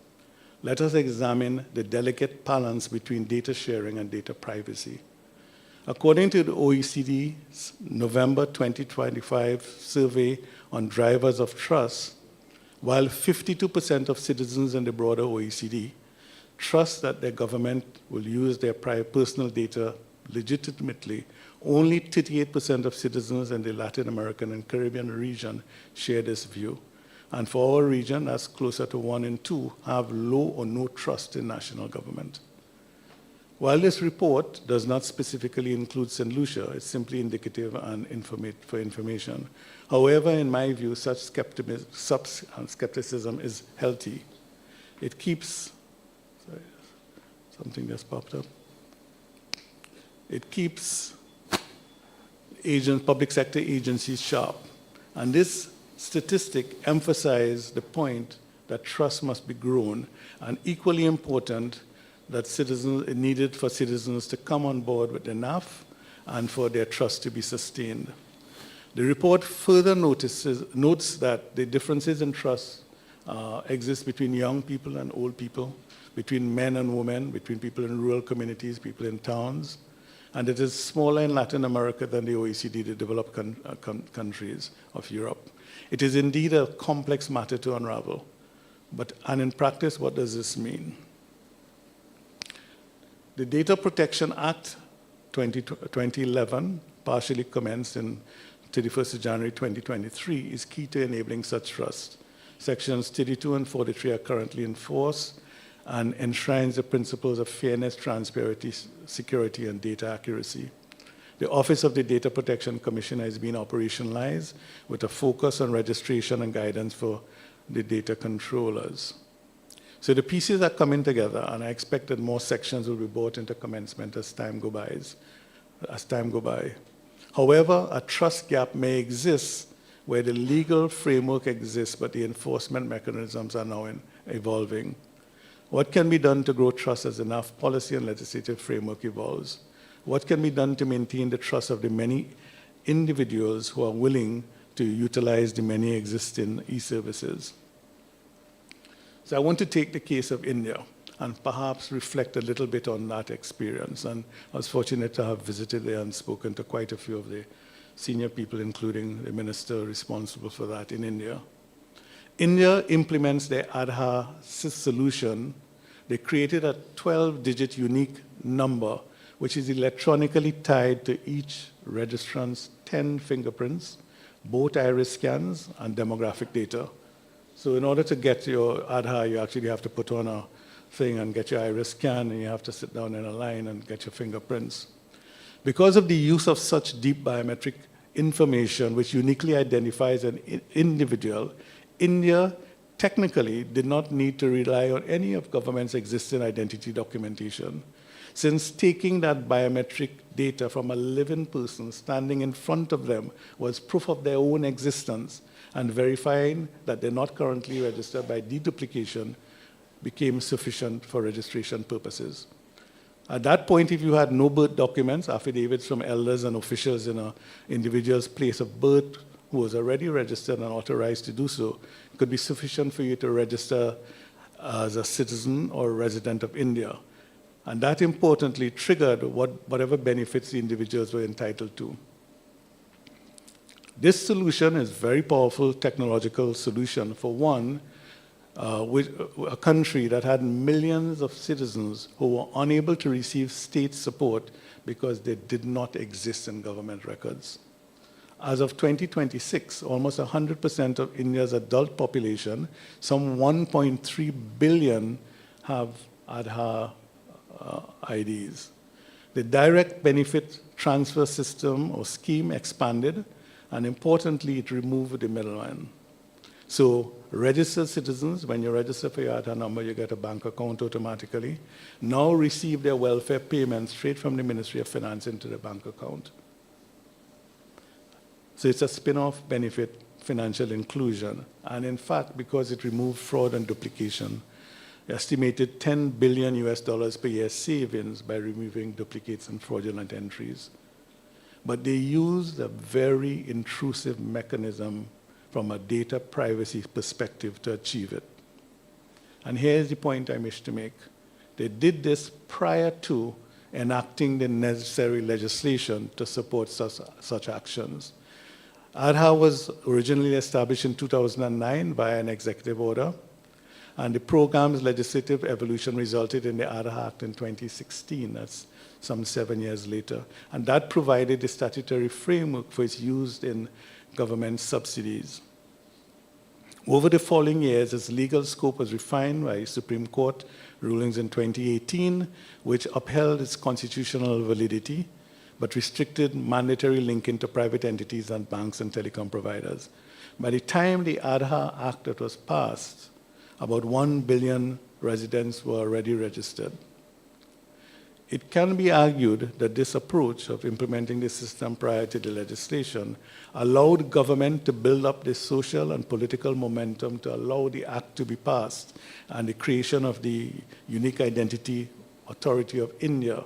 Let us examine the delicate balance between data sharing and data privacy. According to the OECD's November 2025 survey on drivers of trust, while 52% of citizens in the broader OECD trust that their government will use their personal data legitimately, only 38% of citizens in the Latin American and Caribbean region share this view. And for our region, that's closer to 1 in 2 have low or no trust in national government. While this report does not specifically include St. Lucia, it's simply indicative and for information. However, in my view, such skepticism is healthy. It keeps, sorry, something just popped up. It keeps public sector agencies sharp. And this statistic emphasizes the point that trust must be grown, and equally important, that it needed for citizens to come on board with enough and for their trust to be sustained. The report further notes that the differences in trust exist between young people and old people, between men and women, between people in rural communities, people in towns, and it is smaller in Latin America than the OECD, the developed countries of Europe. It is indeed a complex matter to unravel, and in practice, what does this mean? The Data Protection Act 2011, partially commenced in 31st of January 2023, is key to enabling such trust. Sections 32 and 43 are currently in force and enshrines the principles of fairness, transparency, security, and data accuracy. The Office of the Data Protection Commissioner has been operationalized with a focus on registration and guidance for the data controllers. So the pieces are coming together, and I expect that more sections will be brought into commencement as time goes by. However, a trust gap may exist where the legal framework exists, but the enforcement mechanisms are now evolving. What can be done to grow trust as enough policy and legislative framework evolves? What can be done to maintain the trust of the many individuals who are willing to utilize the many existing e-services? So I want to take the case of India and perhaps reflect a little bit on that experience. And I was fortunate to have visited there and spoken to quite a few of the senior people, including the minister responsible for that in India. India implements their Aadhaar solution. They created a 12-digit unique number, which is electronically tied to each registrant's 10 fingerprints, both iris scans, and demographic data. So in order to get your Aadhaar, you actually have to put on a thing and get your iris scan, and you have to sit down in a line and get your fingerprints. Because of the use of such deep biometric information, which uniquely identifies an individual, India technically did not need to rely on any of government's existing identity documentation, since taking that biometric data from a living person standing in front of them was proof of their own existence, and verifying that they're not currently registered by deduplication became sufficient for registration purposes. At that point, if you had no birth documents, affidavits from elders and officials in an individual's place of birth who was already registered and authorized to do so, it could be sufficient for you to register as a citizen or resident of India. And that importantly triggered whatever benefits the individuals were entitled to. This solution is a very powerful technological solution for one, with a country that had millions of citizens who were unable to receive state support because they did not exist in government records. As of 2026, almost 100% of India's adult population, some 1.3 billion, have Aadhaar IDs. The direct benefit transfer system or scheme expanded, and importantly, it removed the middleman. So registered citizens, when you register for your Aadhaar number, you get a bank account automatically, now receive their welfare payments straight from the Ministry of Finance into the bank account. So it's a spin-off benefit, financial inclusion. And in fact, because it removed fraud and duplication, estimated $10 billion per year savings by removing duplicates and fraudulent entries. But they used a very intrusive mechanism from a data privacy perspective to achieve it. And here's the point I wish to make. They did this prior to enacting the necessary legislation to support such actions. Aadhaar was originally established in 2009 by an executive order, and the program's legislative evolution resulted in the Aadhaar Act in 2016. That's some 7 years later. And that provided the statutory framework for its use in government subsidies. Over the following years, its legal scope was refined by Supreme Court rulings in 2018, which upheld its constitutional validity, but restricted mandatory linking to private entities and banks and telecom providers. By the time the Aadhaar Act that was passed, about 1 billion residents were already registered. It can be argued that this approach of implementing the system prior to the legislation allowed government to build up the social and political momentum to allow the act to be passed and the creation of the Unique Identity Authority of India.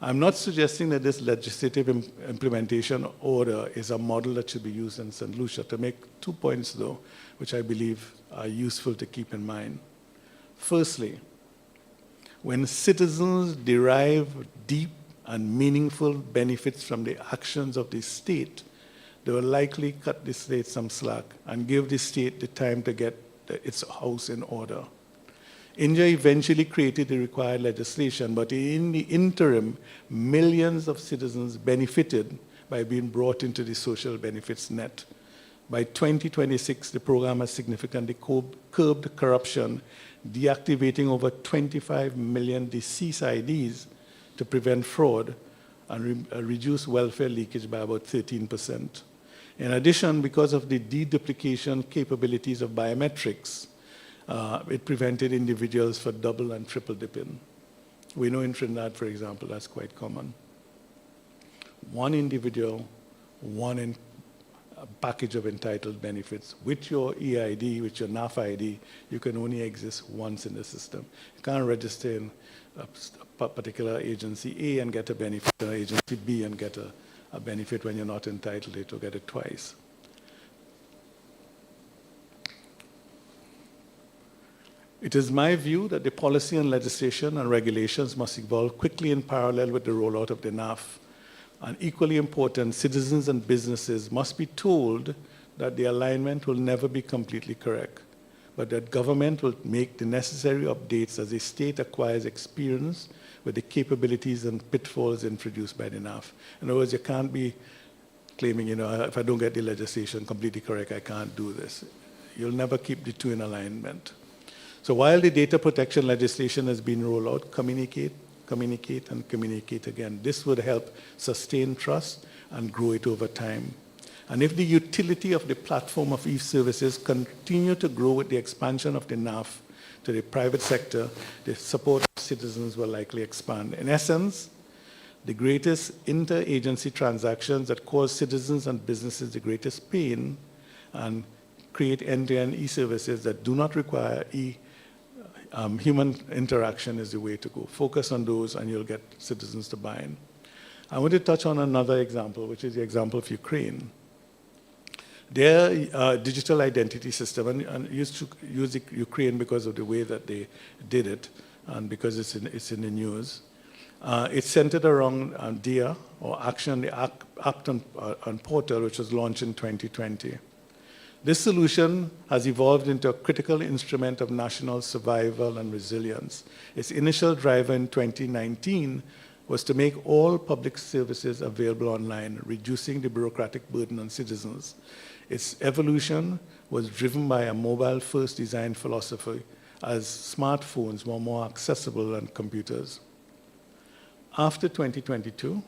I'm not suggesting that this legislative implementation order is a model that should be used in St. Lucia. To make 2 points, though, which I believe are useful to keep in mind. Firstly, when citizens derive deep and meaningful benefits from the actions of the state, they will likely cut the state some slack and give the state the time to get its house in order. India eventually created the required legislation, but in the interim, millions of citizens benefited by being brought into the social benefits net. By 2026, the program has significantly curbed corruption, deactivating over 25 million deceased IDs to prevent fraud and reduce welfare leakage by about 13%. In addition, because of the deduplication capabilities of biometrics, it prevented individuals from double and triple dipping. We know in Trinidad, for example, that's quite common. One individual, one package of entitled benefits. With your EID, with your NAF ID, you can only exist once in the system. You can't register in a particular agency A and get a benefit, or agency B and get a benefit when you're not entitled to it, or get it twice. It is my view that the policy and legislation and regulations must evolve quickly in parallel with the rollout of the NAF. And equally important, citizens and businesses must be told that the alignment will never be completely correct, but that government will make the necessary updates as the state acquires experience with the capabilities and pitfalls introduced by the NAF. In other words, you can't be claiming, if I don't get the legislation completely correct, I can't do this. You'll never keep the two in alignment. So while the data protection legislation has been rolled out, communicate, and communicate again. This would help sustain trust and grow it over time. And if the utility of the platform of e-services continue to grow with the expansion of the NAF to the private sector, the support of citizens will likely expand. In essence, the greatest inter-agency transactions that cause citizens and businesses the greatest pain and create end-to-end e-services that do not require human interaction is the way to go. Focus on those and you'll get citizens to buy in. I want to touch on another example, which is the example of Ukraine. Their digital identity system, and used to use Ukraine because of the way that they did it, and because it's in the news. It's centered around DIA, or Action, the app and portal, which was launched in 2020. This solution has evolved into a critical instrument of national survival and resilience. Its initial driver in 2019 was to make all public services available online, reducing the bureaucratic burden on citizens. Its evolution was driven by a mobile-first design philosophy, as smartphones were more accessible than computers. After 2022,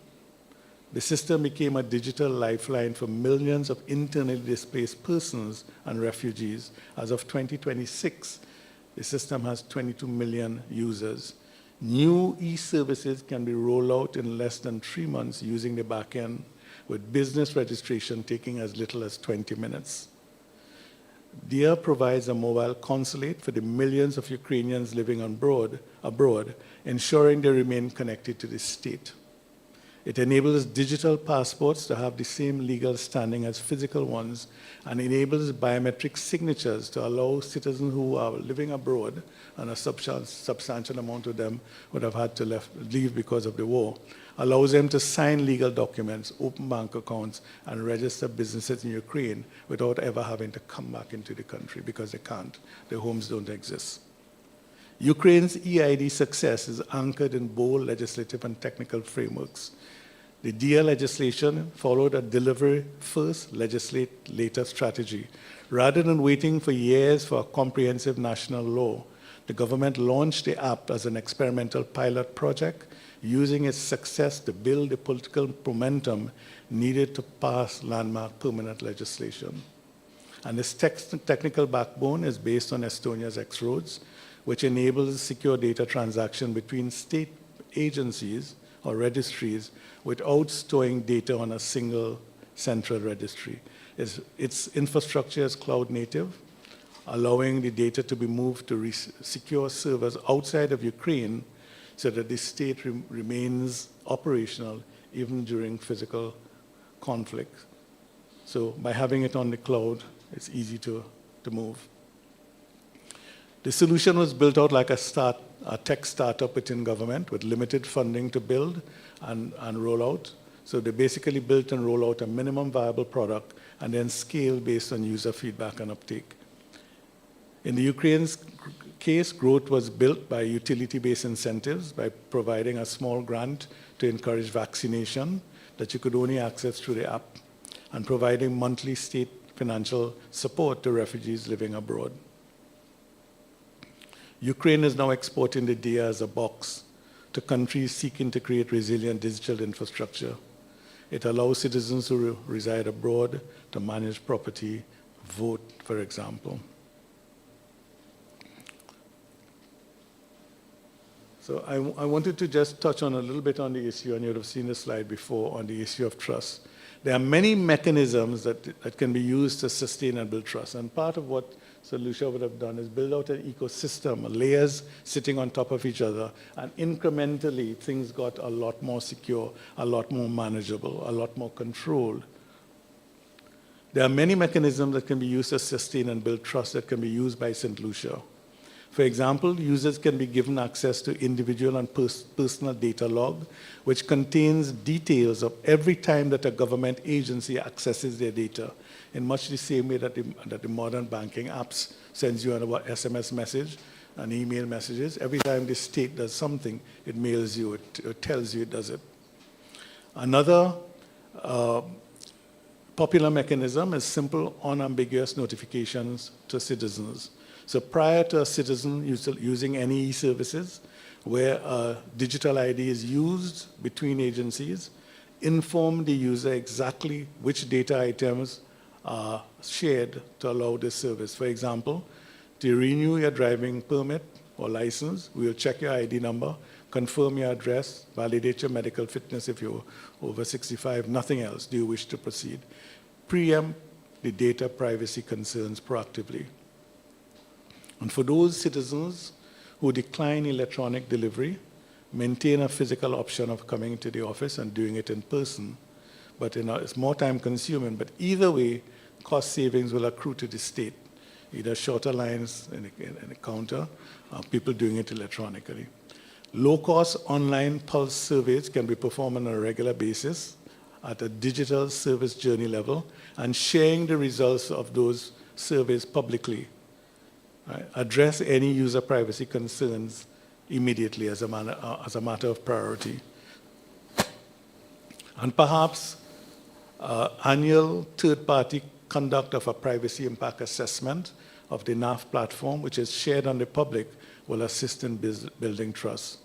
the system became a digital lifeline for millions of internally displaced persons and refugees. As of 2026, the system has 22 million users. New e-services can be rolled out in less than 3 months using the backend, with business registration taking as little as 20 minutes. DIA provides a mobile consulate for the millions of Ukrainians living abroad, ensuring they remain connected to the state. It enables digital passports to have the same legal standing as physical ones, and enables biometric signatures to allow citizens who are living abroad, and a substantial amount of them would have had to leave because of the war, allows them to sign legal documents, open bank accounts, and register businesses in Ukraine without ever having to come back into the country, because they can't. Their homes don't exist. Ukraine's EID success is anchored in bold legislative and technical frameworks. The DIA legislation followed a deliver first, legislate later strategy. Rather than waiting for years for a comprehensive national law, the government launched the app as an experimental pilot project, using its success to build the political momentum needed to pass landmark permanent legislation. And this technical backbone is based on Estonia's X-Roads, which enables secure data transaction between state agencies or registries without storing data on a single central registry. Its infrastructure is cloud native, allowing the data to be moved to secure servers outside of Ukraine so that the state remains operational even during physical conflict. So by having it on the cloud, it's easy to move. The solution was built out like a tech startup within government with limited funding to build and roll out. So they basically built and roll out a minimum viable product and then scale based on user feedback and uptake. In the Ukraine's case, growth was built by utility-based incentives by providing a small grant to encourage vaccination that you could only access through the app, and providing monthly state financial support to refugees living abroad. Ukraine is now exporting the DIA as a box to countries seeking to create resilient digital infrastructure. It allows citizens who reside abroad to manage property, vote, for example. So I wanted to just touch on a little bit on the issue, and you would have seen the slide before, on the issue of trust. There are many mechanisms that can be used to sustain and build trust. And part of what Saint Lucia would have done is build out an ecosystem, layers sitting on top of each other, and incrementally things got a lot more secure, a lot more manageable, a lot more controlled. There are many mechanisms that can be used to sustain and build trust that can be used by Saint Lucia. For example, users can be given access to individual and personal data log, which contains details of every time that a government agency accesses their data, in much the same way that the modern banking apps sends you an SMS message and email messages. Every time the state does something, it mails you, it tells you it does it. Another popular mechanism is simple, unambiguous notifications to citizens. So prior to a citizen using any e-services where a digital ID is used between agencies, inform the user exactly which data items are shared to allow this service. For example, to renew your driving permit or license, we will check your ID number, confirm your address, validate your medical fitness if you're over 65, nothing else. Do you wish to proceed? Preempt the data privacy concerns proactively. And for those citizens who decline electronic delivery, maintain a physical option of coming to the office and doing it in person. But it's more time consuming, but either way, cost savings will accrue to the state, either shorter lines in the counter, people doing it electronically. Low-cost online pulse surveys can be performed on a regular basis at a digital service journey level, and sharing the results of those surveys publicly. Right? Address any user privacy concerns immediately as a matter of priority. And perhaps annual third-party conduct of a privacy impact assessment of the NAF platform, which is shared on the public, will assist in building trust.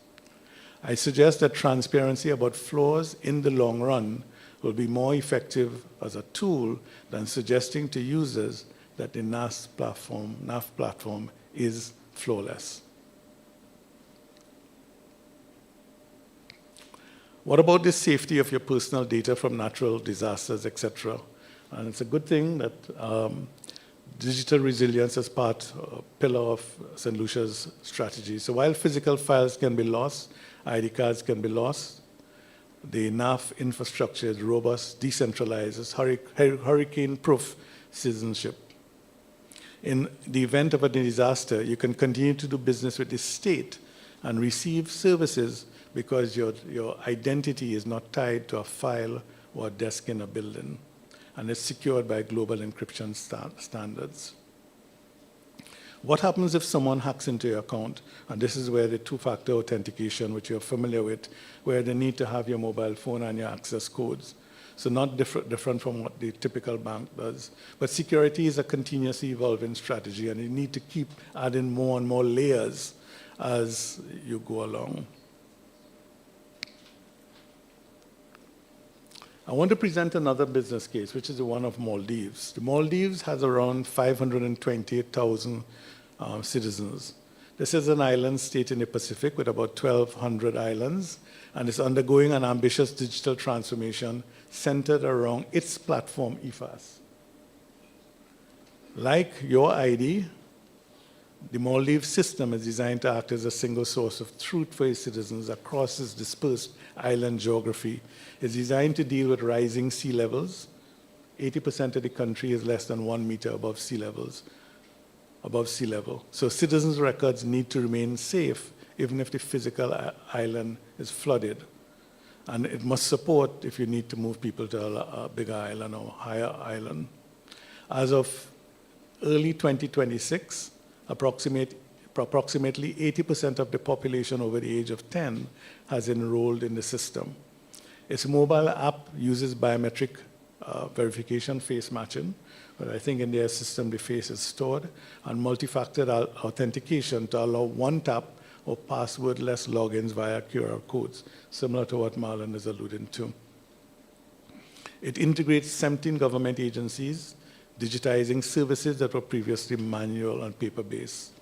I suggest that transparency about flaws in the long run will be more effective as a tool than suggesting to users that the NAF platform is flawless. What about the safety of your personal data from natural disasters, etc.? And it's a good thing that digital resilience is pillar of Saint Lucia's strategy. So while physical files can be lost, ID cards can be lost, the NAF infrastructure is robust, decentralized, it's hurricane-proof citizenship. In the event of a disaster, you can continue to do business with the state and receive services because your identity is not tied to a file or a desk in a building, and it's secured by global encryption standards. What happens if someone hacks into your account? And this is where the two-factor authentication, which you're familiar with, where they need to have your mobile phone and your access codes. So not different from what the typical bank does. But security is a continuously evolving strategy, and you need to keep adding more and more layers as you go along. I want to present another business case, which is the one of Maldives. The Maldives has around 528,000 citizens. This is an island state in the Pacific with about 1,200 islands, and it's undergoing an ambitious digital transformation centered around its platform, EFAS. Like your ID, the Maldives system is designed to act as a single source of truth for its citizens across its dispersed island geography. It's designed to deal with rising sea levels. 80% of the country is less than 1 meter above sea level. So citizens' records need to remain safe even if the physical island is flooded. And it must support if you need to move people to a bigger island or higher island. As of early 2026, approximately 80% of the population over the age of 10 has enrolled in the system. Its mobile app uses biometric verification, face matching, but I think in their system the face is stored, and multi-factor authentication to allow one-tap or passwordless logins via QR codes, similar to what Marlon is alluding to. It integrates 17 government agencies, digitizing services that were previously manual and paper-based.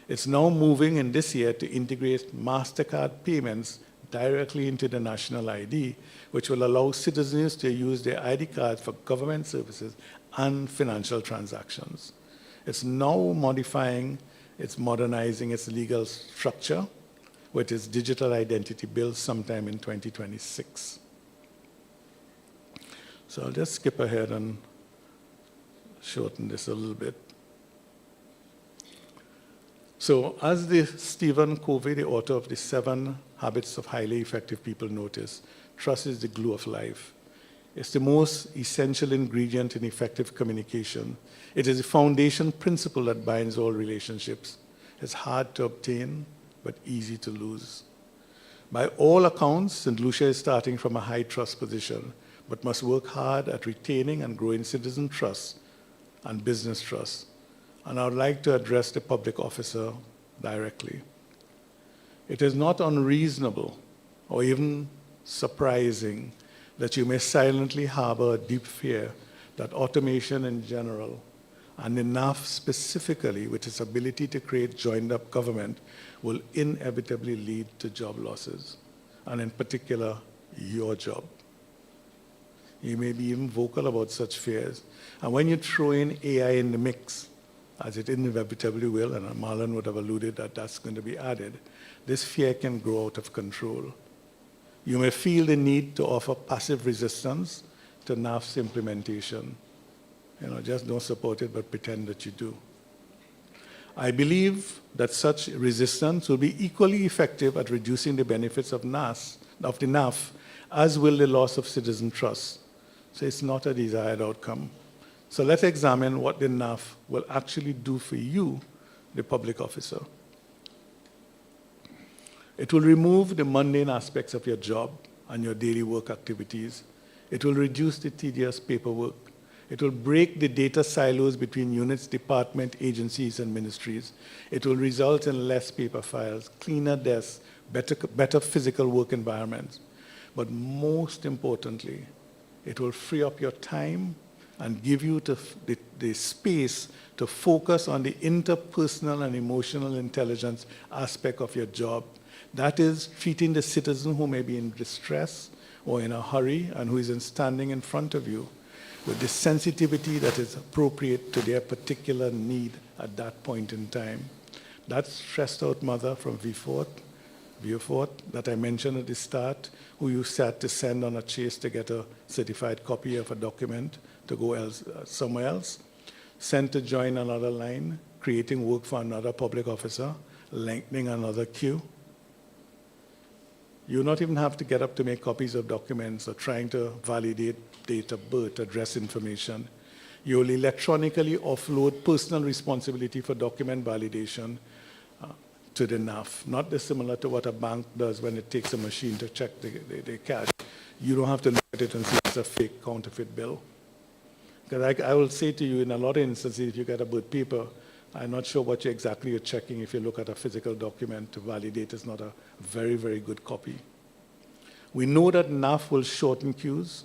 It's now moving in this year to integrate MasterCard payments directly into the national ID, which will allow citizens to use their ID cards for government services and financial transactions. It's now modernizing its legal structure with its digital identity bill sometime in 2026. So I'll just skip ahead and shorten this a little bit. So as Stephen Covey, the author of the 7 Habits of Highly Effective People, noticed, trust is the glue of life. It's the most essential ingredient in effective communication. It is the foundation principle that binds all relationships. It's hard to obtain, but easy to lose. By all accounts, St. Lucia is starting from a high trust position, but must work hard at retaining and growing citizen trust and business trust. And I would like to address the public officer directly. It is not unreasonable or even surprising that you may silently harbor a deep fear that automation in general, and enough specifically with its ability to create joined-up government, will inevitably lead to job losses, and in particular, your job. You may be even vocal about such fears. And when you throw in AI in the mix, as it inevitably will, and Marlon would have alluded that that's going to be added, this fear can grow out of control. You may feel the need to offer passive resistance to NAF's implementation. Just don't support it, but pretend that you do. I believe that such resistance will be equally effective at reducing the benefits of the NAF, as will the loss of citizen trust. So it's not a desired outcome. So let's examine what the NAF will actually do for you, the public officer. It will remove the mundane aspects of your job and your daily work activities. It will reduce the tedious paperwork. It will break the data silos between units, departments, agencies, and ministries. It will result in less paper files, cleaner desks, better physical work environments. But most importantly, it will free up your time and give you the space to focus on the interpersonal and emotional intelligence aspect of your job. That is, treating the citizen who may be in distress or in a hurry and who is standing in front of you with the sensitivity that is appropriate to their particular need at that point in time. That stressed out mother from Vieux Fort that I mentioned at the start, who you had to send on a chase to get a certified copy of a document to go somewhere else, sent to join another line, creating work for another public officer, lengthening another queue. You not even have to get up to make copies of documents or trying to validate date of birth, address information. You will electronically offload personal responsibility for document validation to the NAF, not dissimilar to what a bank does when it takes a machine to check the cash. You don't have to look at it and see it's a fake counterfeit bill. Because I will say to you, in a lot of instances, if you get a birth paper, I'm not sure what exactly you're checking if you look at a physical document to validate it's not a very, very good copy. We know that NAF will shorten queues,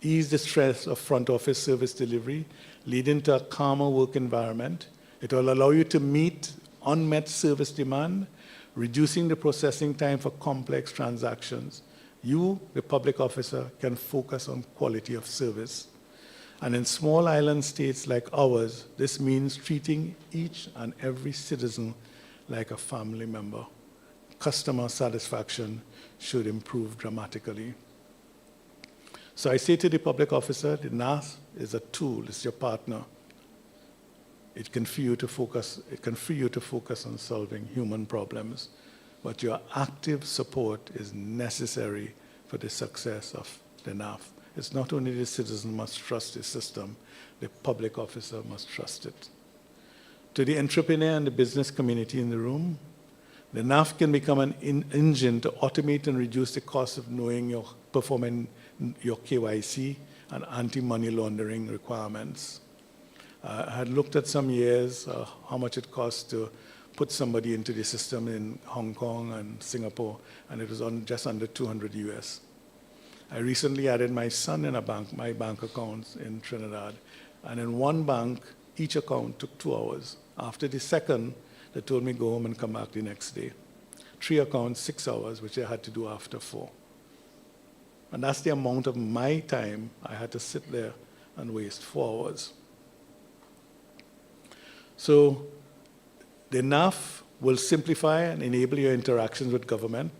ease the stress of front office service delivery, leading to a calmer work environment. It will allow you to meet unmet service demand, reducing the processing time for complex transactions. You, the public officer, can focus on quality of service. And in small island states like ours, this means treating each and every citizen like a family member. Customer satisfaction should improve dramatically. So I say to the public officer, the NAF is a tool, it's your partner. It can free you to focus on solving human problems, but your active support is necessary for the success of the NAF. It's not only the citizen must trust the system, the public officer must trust it. To the entrepreneur and the business community in the room, the NAF can become an engine to automate and reduce the cost of performing your KYC and anti-money laundering requirements. I had looked at some years how much it costs to put somebody into the system in Hong Kong and Singapore, and it was just under 200 US. I recently added my son in my bank accounts in Trinidad, and in one bank, each account took 2 hours. After the second, they told me go home and come back the next day. 3 accounts, 6 hours, which I had to do after 4. And that's the amount of my time I had to sit there and waste 4 hours. So the NAF will simplify and enable your interactions with government,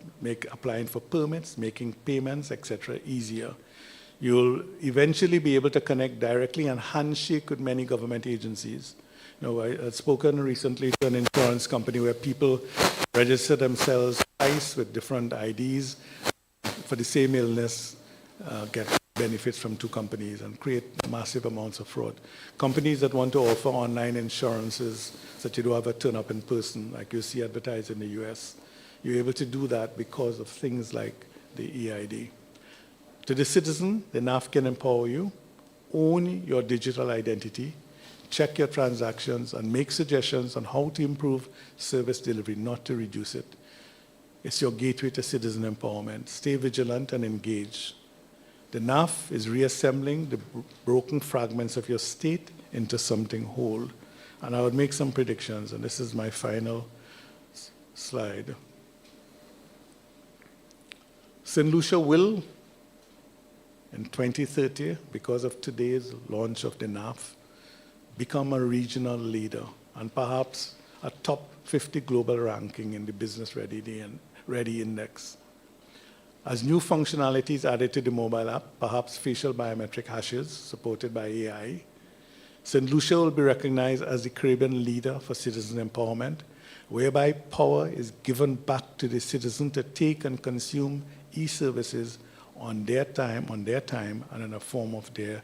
applying for permits, making payments, etc., easier. You'll eventually be able to connect directly and handshake with many government agencies. I had spoken recently to an insurance company where people register themselves twice with different IDs for the same illness, get benefits from 2 companies and create massive amounts of fraud. Companies that want to offer online insurances so that you don't have to turn up in person, like you see advertised in the US, you're able to do that because of things like the EID. To the citizen, the NAF can empower you, own your digital identity, check your transactions, and make suggestions on how to improve service delivery, not to reduce it. It's your gateway to citizen empowerment. Stay vigilant and engage. The NAF is reassembling the broken fragments of your state into something whole. And I would make some predictions, and this is my final slide. Saint Lucia will, in 2030, because of today's launch of the NAF, become a regional leader and perhaps a top 50 global ranking in the Business Ready Index. As new functionalities added to the mobile app, perhaps facial biometric hashes supported by AI, Saint Lucia will be recognized as the Caribbean leader for citizen empowerment, whereby power is given back to the citizen to take and consume e-services on their time, and in a form of their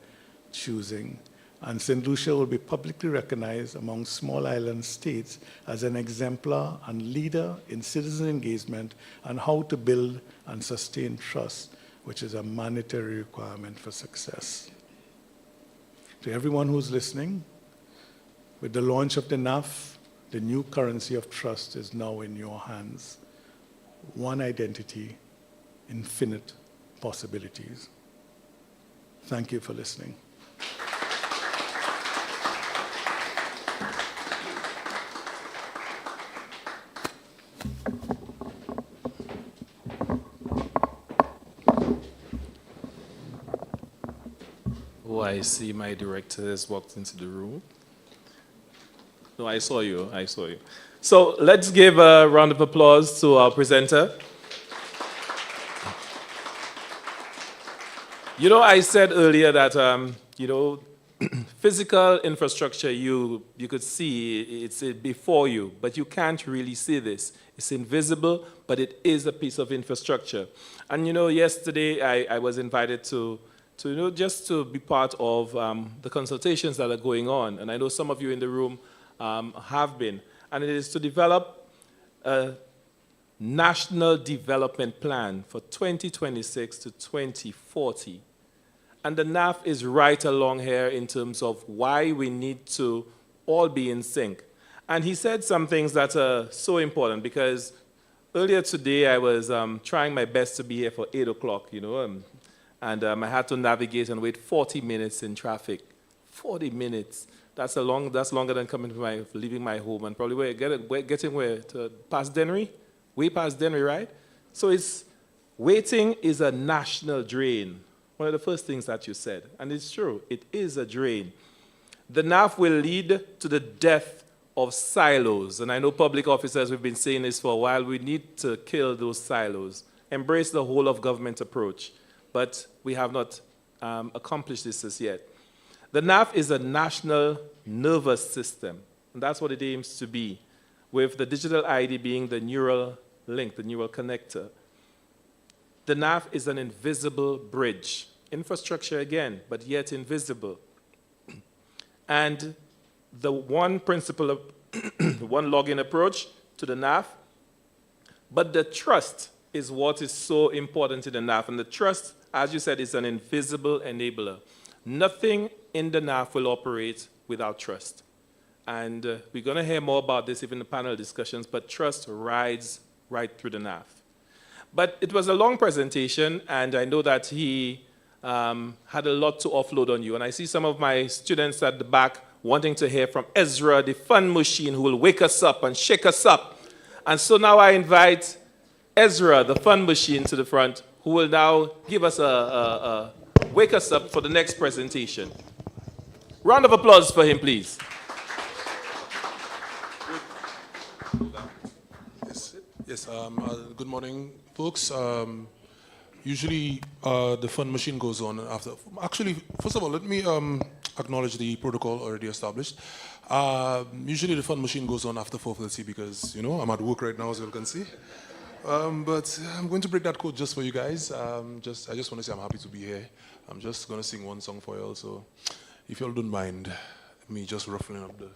choosing. And Saint Lucia will be publicly recognized among small island states as an exemplar and leader in citizen engagement and how to build and sustain trust, which is a mandatory requirement for success. To everyone who's listening, with the launch of the NAF, the new currency of trust is now in your hands. One identity, infinite possibilities. Thank you for listening. Oh, I see my director has walked into the room. No, I saw you. So let's give a round of applause to our presenter. I said earlier that, physical infrastructure, you could see it's before you, but you can't really see this. It's invisible, but it is a piece of infrastructure. And yesterday I was invited to to just to be part of the consultations that are going on. And I know some of you in the room have been. And it is to develop a national development plan for 2026 to 2040. And the NAF is right along here in terms of why we need to all be in sync. And he said some things that are so important, because earlier today I was trying my best to be here for 8 o'clock, and I had to navigate and wait 40 minutes in traffic. 40 minutes. That's longer than leaving my home, and probably getting where? Past Dennery? Way past Dennery, right? So waiting is a national drain. One of the first things that you said, and it's true, it is a drain. The NAF will lead to the death of silos, and I know public officers, we've been saying this for a while, we need to kill those silos, embrace the whole of government approach, but we have not accomplished this as yet. The NAF is a national nervous system, and that's what it aims to be, with the digital ID being the neural link, the neural connector. The NAF is an invisible bridge. Infrastructure again, but yet invisible. And the one principle of one login approach to the NAF, but the trust is what is so important in the NAF. And the trust, as you said, is an invisible enabler. Nothing in the NAF will operate without trust. And we're going to hear more about this even in the panel discussions, but trust rides right through the NAF. But it was a long presentation, and I know that he had a lot to offload on you. And I see some of my students at the back wanting to hear from Ezra, the fun machine, who will wake us up and shake us up. And so now I invite Ezra, the fun machine, to the front, who will now give us wake us up for the next presentation. Round of applause for him, please. Yes, good morning, folks. Usually the fun machine goes on after. Actually, first of all, let me acknowledge the protocol already established. Usually the fun machine goes on after 4:30 because, I'm at work right now, as you can see. But I'm going to break that code just for you guys. I just want to say I'm happy to be here. I'm just going to sing one song for you all, so if you all don't mind me just ruffling up the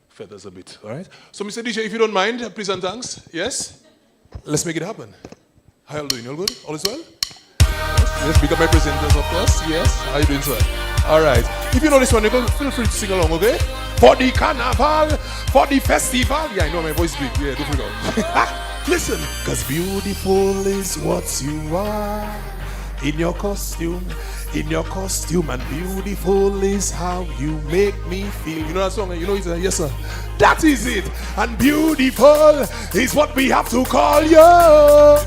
feathers a bit, all right? So, Mr. DJ, if you don't mind, please and thanks. Yes? Let's make it happen. How you doing? All good? All is well? Yes, pick up my presenters, of course. Yes? How you doing, sir? All right. If you know this one, you can feel free to sing along, okay? For the carnival, for the festival. Yeah, I know my voice is big. Yeah, don't freak out. Listen. Because beautiful is what you are in your costume. And beautiful is how you make me feel. You know that song? You know it? Yes, sir. That is it. And beautiful is what we have to call you.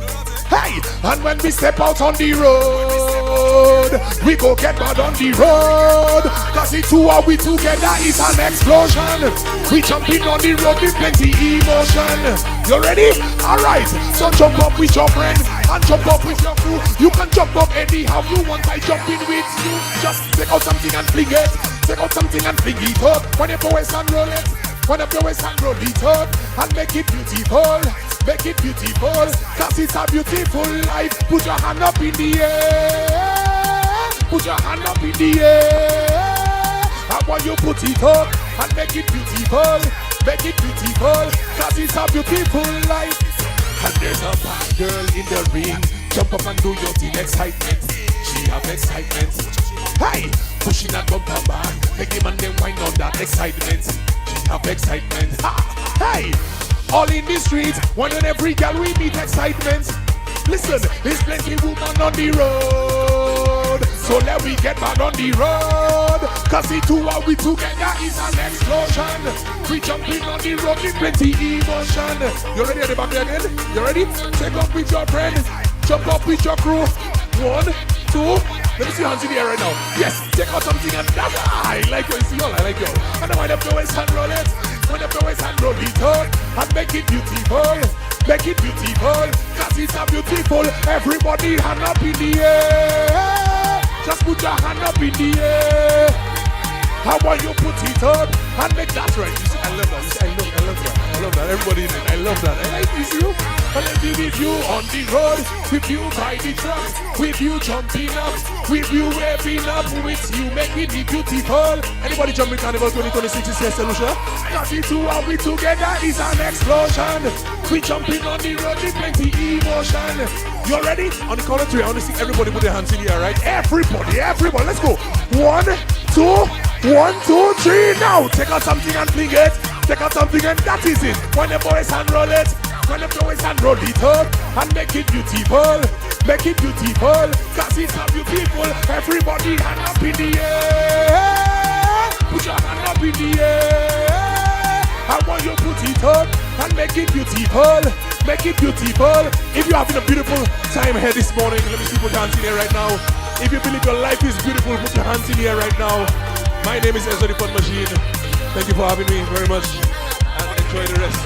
Hey, and when we step out on the road, we go get bad on the road. Cause the two are we together is an explosion. We jumping on the road with plenty emotion. You ready? Alright, so jump up with your friends and jump up with your crew. You can jump up anyhow you want, I jump in with you. Just take out something and fling it. Take out something and fling it up. When you go waist and roll it. When you go waist and roll it up. And make it beautiful. Make it beautiful, cause it's a beautiful life. Put your hand up in the air. Put your hand up in the air. And when you put it up and make it beautiful, make it beautiful, cause it's a beautiful life. And there's a bad girl in the ring. Jump up and do your thing, excitement. She have excitement. Hey, pushing that bumper back. Make him and them wind on that excitement. She have excitement. Ha! Hey! All in the streets, one and every girl we meet excitement. Listen, there's plenty women on the road, so let we get back on the road. Cause the two are we together is an explosion. We jumping on the road with plenty emotion. You ready at the back again? You ready? Take up with your friend, jump up with your crew. 1, 2, let me see hands in the air right now. Yes, take out something and that's I like you, see all I like you. And I wind up your waist and roll it. Wind up your waist and roll it up and make it beautiful. Make it beautiful, cause it's a beautiful. Everybody hand up in the air. Just put your hand up in the air. How about you put it up and make that right? You see, I love that. I love love that. Everybody in it. I love that. I like this, you. And let me with you on the road, with you by the truck, with you jumping up, with you waving up, with you making it beautiful. Anybody jumping Carnival 2026 is here, Saint Lucia? Cause the two of we together is an explosion. We jumping on the road with plenty emotion. You ready? On the count of three, I want to see everybody put their hands in the air, right? Everybody, let's go. 1, 2, 1, 2, 3, now. Take out something and fling it. Take out something and that is it. When the boys hand roll it. When the boys hand roll it up and make it beautiful. Make it beautiful. Cause it's a beautiful. Everybody hand up in the air. Put your hand up in the air. I want you to put it up and make it beautiful. Make it beautiful. If you're having a beautiful time here this morning, let me see put your hands in here right now. If you believe your life is beautiful, put your hands in here right now. My name is Ezra the Fun Machine. Thank you for having me very much. And enjoy the rest.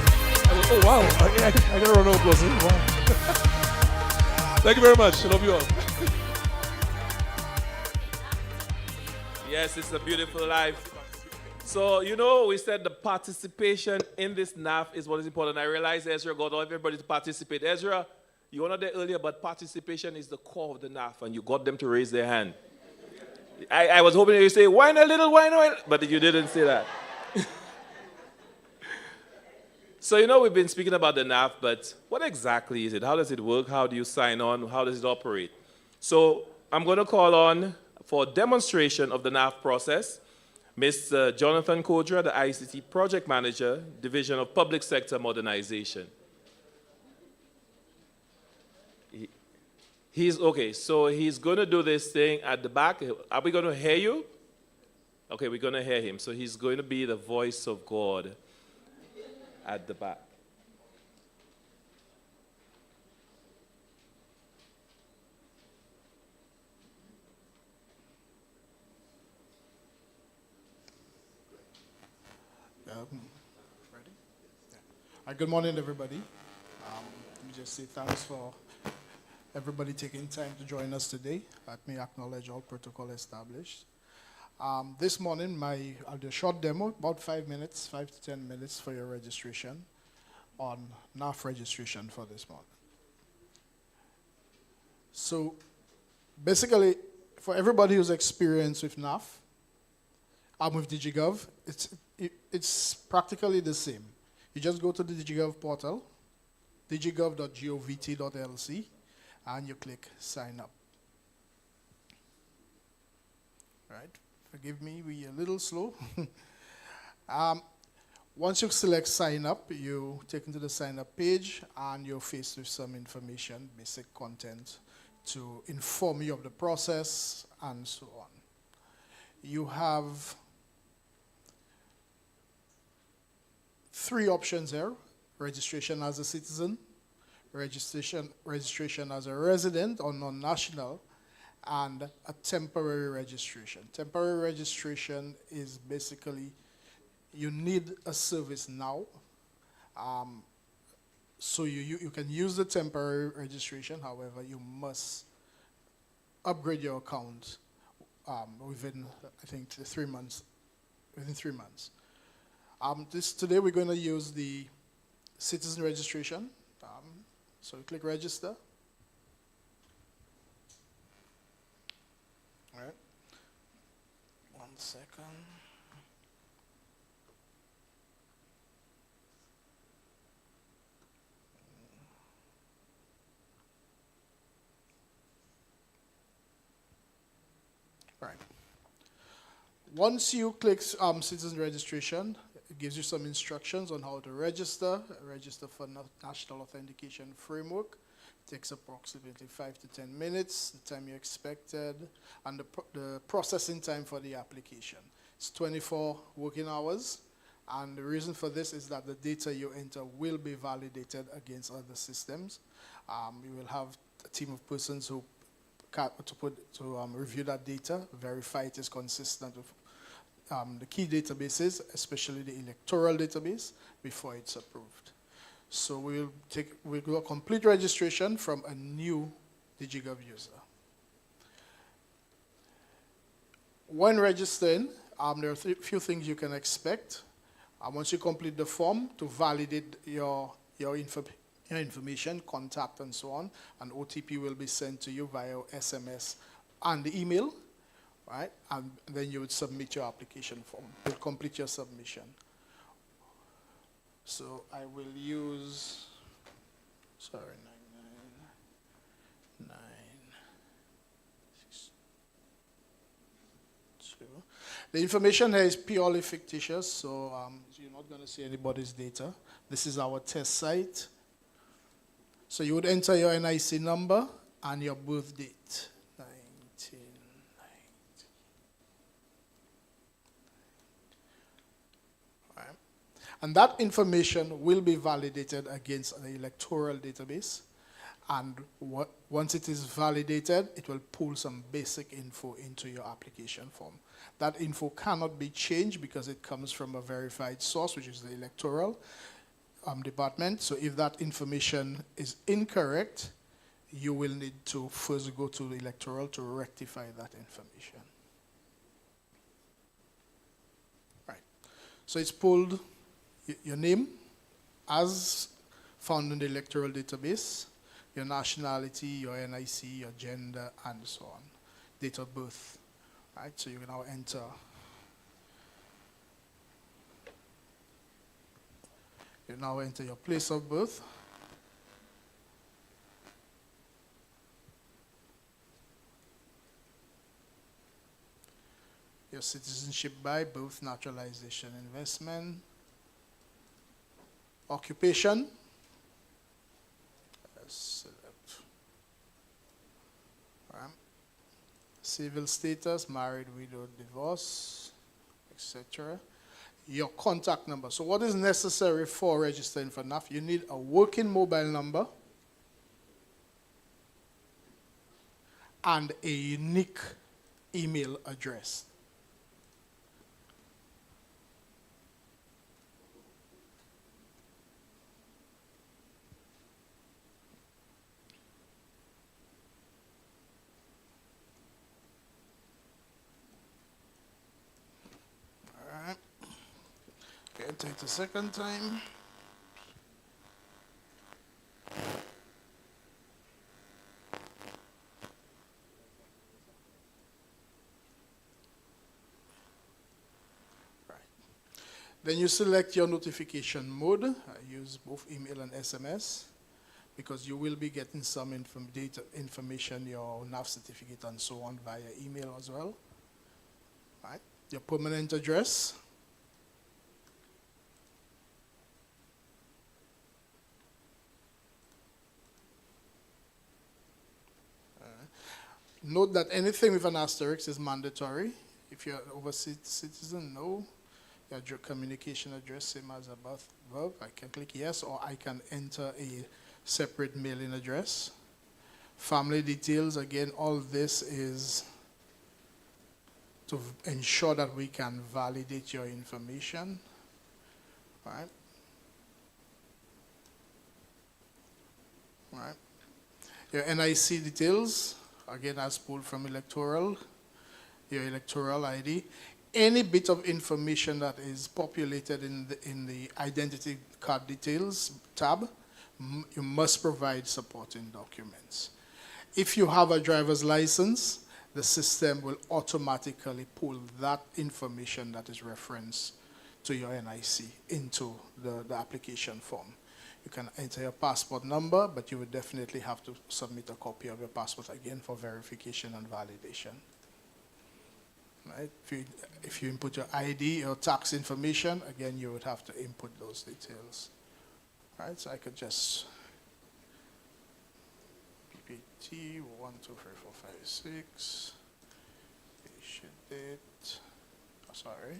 Oh wow, I gotta run over applause. Wow. Thank you very much. I love you all. Yes, it's a beautiful life. So, you know, we said the participation in this NAF is what is important. I realize Ezra got everybody to participate. Ezra, you were not there earlier, but participation is the core of the NAF, and you got them to raise their hand. I was hoping you say, whine a little, whine a little, but you didn't say that. So, you know, we've been speaking about the NAF, but what exactly is it? How does it work? How do you sign on? How does it operate? So, I'm going to call on, for demonstration of the NAF process, Mr. Jonathan Kodra, the ICT Project Manager, Division of Public Sector Modernization. He's going to do this thing at the back. Are we going to hear you? Okay, we're going to hear him. So he's going to be the voice of God at the back. Ready? Yeah. Good morning, everybody. Let me just say thanks for everybody taking time to join us today. Let me acknowledge all protocol established. This morning, I'll do a short demo, about 5 minutes, 5 to 10 minutes for your registration on NAF registration for this month. So basically, for everybody who's experienced with NAF, with DigiGov, it's practically the same. You just go to the DigiGov portal, digigov.govt.lc, and you click sign up. All right, forgive me, we're a little slow. Once you select sign up, you take into the sign up page and you're faced with some information, basic content to inform you of the process and so on. You have 3 options here: registration as a citizen, registration as a resident or non-national, and a temporary registration. Temporary registration is basically you need a service now. So you can use the temporary registration, however, you must upgrade your account within, I think, 3 months. Within 3 months. Today we're going to use the citizen registration. So you click register. All right. 1 second. All right. Once you click citizen registration, it gives you some instructions on how to register for National Authentication Framework. It takes approximately 5 to 10 minutes, the time you expected, and the processing time for the application. It's 24 working hours, and the reason for this is that the data you enter will be validated against other systems. You will have a team of persons who review that data, verify it is consistent with the key databases, especially the electoral database, before it's approved. So we'll do a complete registration from a new DigiGov user. When registering, there are a few things you can expect. And once you complete the form, to validate your information, contact and so on, an OTP will be sent to you via SMS and the email, right? And then you would submit your application form. You'll complete your submission. So I will use, sorry, 992. The information here is purely fictitious, so you're not going to see anybody's data. This is our test site. So you would enter your NIC number and your birth date. 1990. Right. And that information will be validated against the electoral database. And once it is validated, it will pull some basic info into your application form. That info cannot be changed because it comes from a verified source, which is the electoral department. So if that information is incorrect, you will need to first go to the electoral to rectify that information. Right. So it's pulled your name as found in the electoral database, your nationality, your NIC, your gender, and so on. Date of birth. Right, so you can now enter your place of birth. Your citizenship by birth, naturalization, investment, occupation. Select. Right. Civil status, married, widowed, divorce, etc. Your contact number. So what is necessary for registering for NAF? You need a working mobile number and a unique email address. Enter it a second time. Right. Then you select your notification mode. I use both email and SMS because you will be getting some information, your NAF certificate and so on via email as well. Right. Your permanent address. Note that anything with an asterisk is mandatory. If you're an overseas citizen, no. Your communication address, same as above. I can click yes, or I can enter a separate mailing address. Family details, again, all this is to ensure that we can validate your information. Right? Right. Your NIC details. Again, as pulled from electoral, your electoral ID. Any bit of information that is populated in the identity card details tab, you must provide supporting documents. If you have a driver's license, the system will automatically pull that information that is referenced to your NIC into the application form. You can enter your passport number, but you would definitely have to submit a copy of your passport again for verification and validation. Right? If you input your ID or tax information, again, you would have to input those details. Right? So I could just PPT 1, 2, 3, 4, 5, 6. Issue date. Oh, sorry.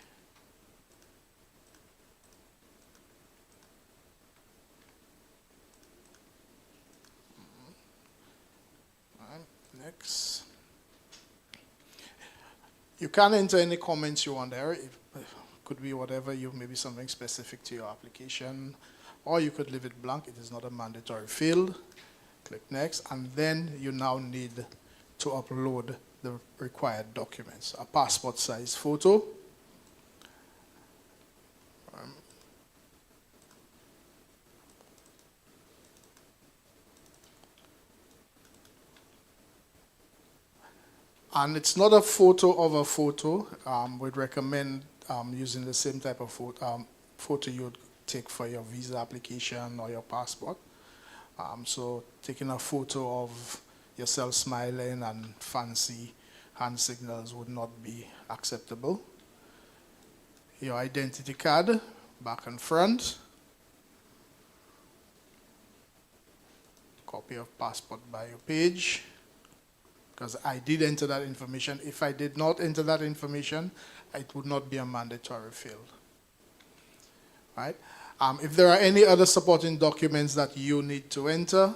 Next. You can enter any comments you want there. It could be whatever, maybe something specific to your application, or you could leave it blank. It is not a mandatory field. Click next, and then you now need to upload the required documents. A passport size photo, And it's not a photo of a photo. We'd recommend using the same type of photo you would take for your visa application or your passport. So taking a photo of yourself smiling and fancy hand signals would not be acceptable. Your identity card, back and front. Copy of passport bio page, because I did enter that information. If I did not enter that information, it would not be a mandatory field. Right? If there are any other supporting documents that you need to enter,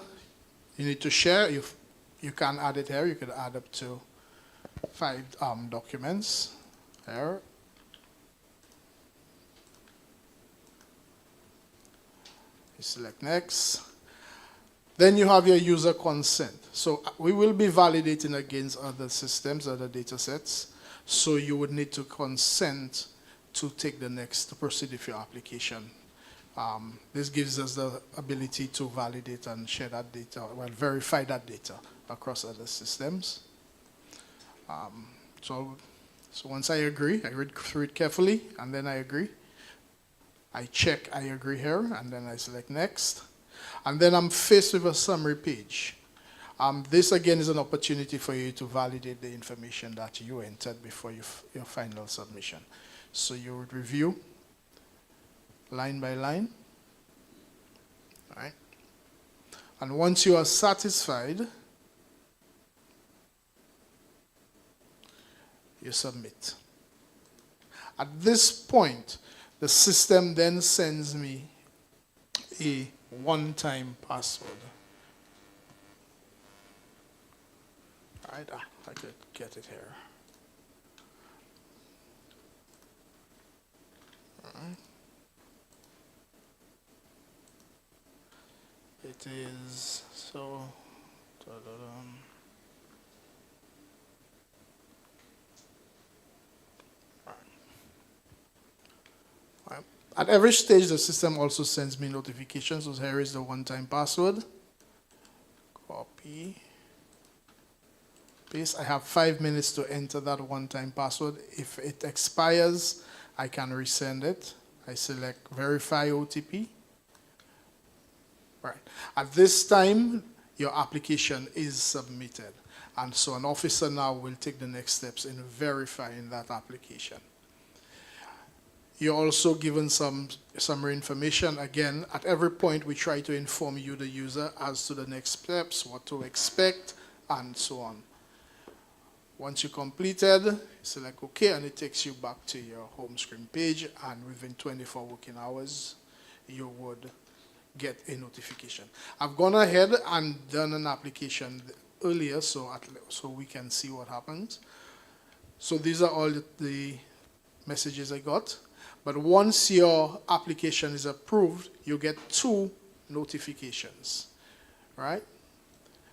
you need to share, you can add it here. You could add up to 5 documents here. You select next. Then you have your user consent. So we will be validating against other systems, other data sets. So you would need to consent to take the next, to proceed with your application. This gives us the ability to validate and share that data, well, verify that data across other systems. So once I agree, I read through it carefully, and then I agree. I check I agree here, and then I select next. And then I'm faced with a summary page. This again is an opportunity for you to validate the information that you entered before your final submission. So you would review line by line. All right. And once you are satisfied, you submit. At this point, the system then sends me a one-time password. All right, I could get it here. All right. It is so. At every stage, the system also sends me notifications. So here is the one-time password. Copy. Paste. I have 5 minutes to enter that one-time password. If it expires, I can resend it. I select Verify OTP. Right. At this time, your application is submitted. And so an officer now will take the next steps in verifying that application. You're also given some summary information. Again, at every point, we try to inform you, the user, as to the next steps, what to expect, and so on. Once you completed, select OK, and it takes you back to your home screen page, and within 24 working hours, you would get a notification. I've gone ahead and done an application earlier, so we can see what happens. So these are all the messages I got. But once your application is approved, you get 2 notifications, right?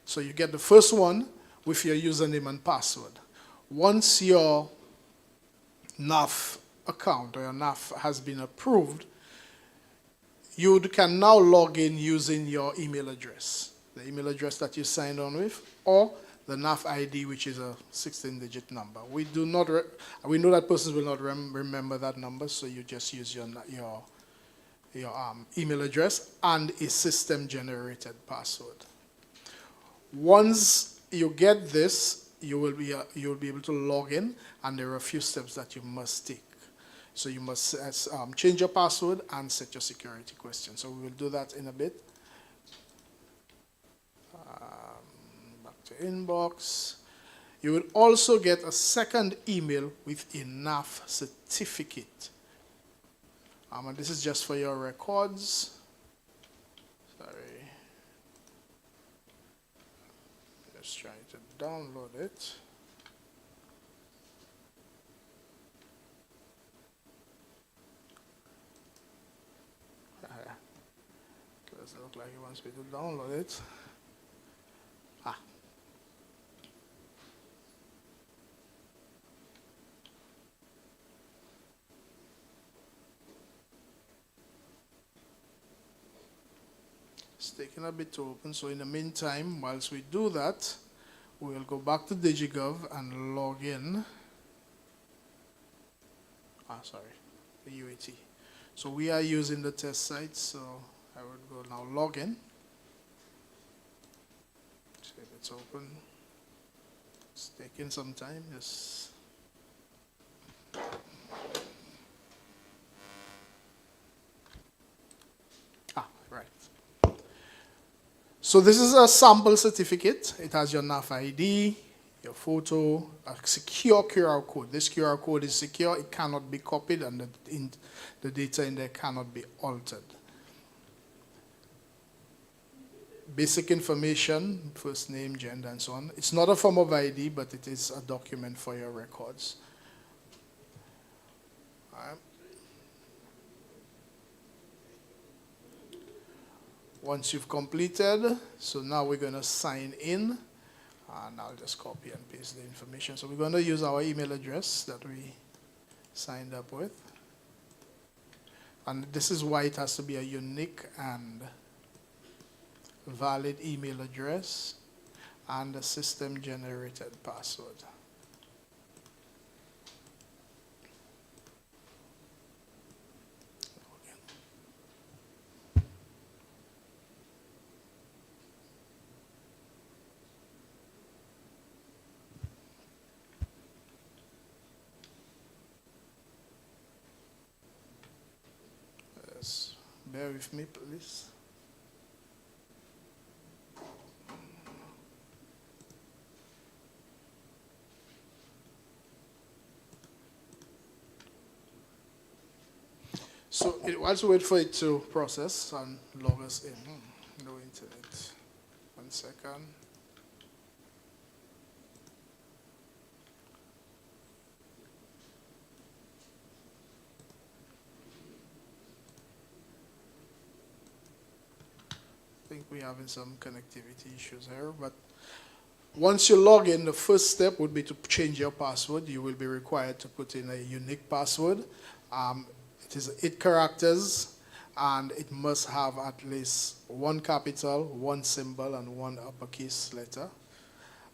So you get the first one with your username and password. Once your NAF account or your NAF has been approved, you can now log in using your email address, the email address that you signed on with, or the NAF ID, which is a 16-digit number. We know that persons will not remember that number, so you just use your email address and a system-generated password. Once you get this, you will be able to log in, and there are a few steps that you must take. So you must change your password and set your security question. So we will do that in a bit. Back to inbox. You will also get a second email with a NAF certificate. And this is just for your records. Sorry. Just trying to download it. Doesn't look like he wants me to download it. It's taking a bit to open, so in the meantime, whilst we do that, We'll go back to DigiGov and log in. The UAT. So we are using the test site, so I would go now log in. See if it's open. It's taking some time, yes. Right. So this is a sample certificate. It has your NAF ID, your photo, a secure QR code. This QR code is secure. It cannot be copied, and the data in there cannot be altered. Basic information, first name, gender, and so on. It's not a form of ID, but it is a document for your records. All right. Once you've completed, so now we're going to sign in, and I'll just copy and paste the information. So we're going to use our email address that we signed up with. And this is why it has to be a unique and valid email address and a system-generated password. Bear with me, please. So whilst we wait for it to process and log us in, no internet. 1 second. I think we're having some connectivity issues here, but once you log in, the first step would be to change your password. You will be required to put in a unique password. It is 8 characters, and it must have at least 1 capital, 1 symbol, and 1 uppercase letter.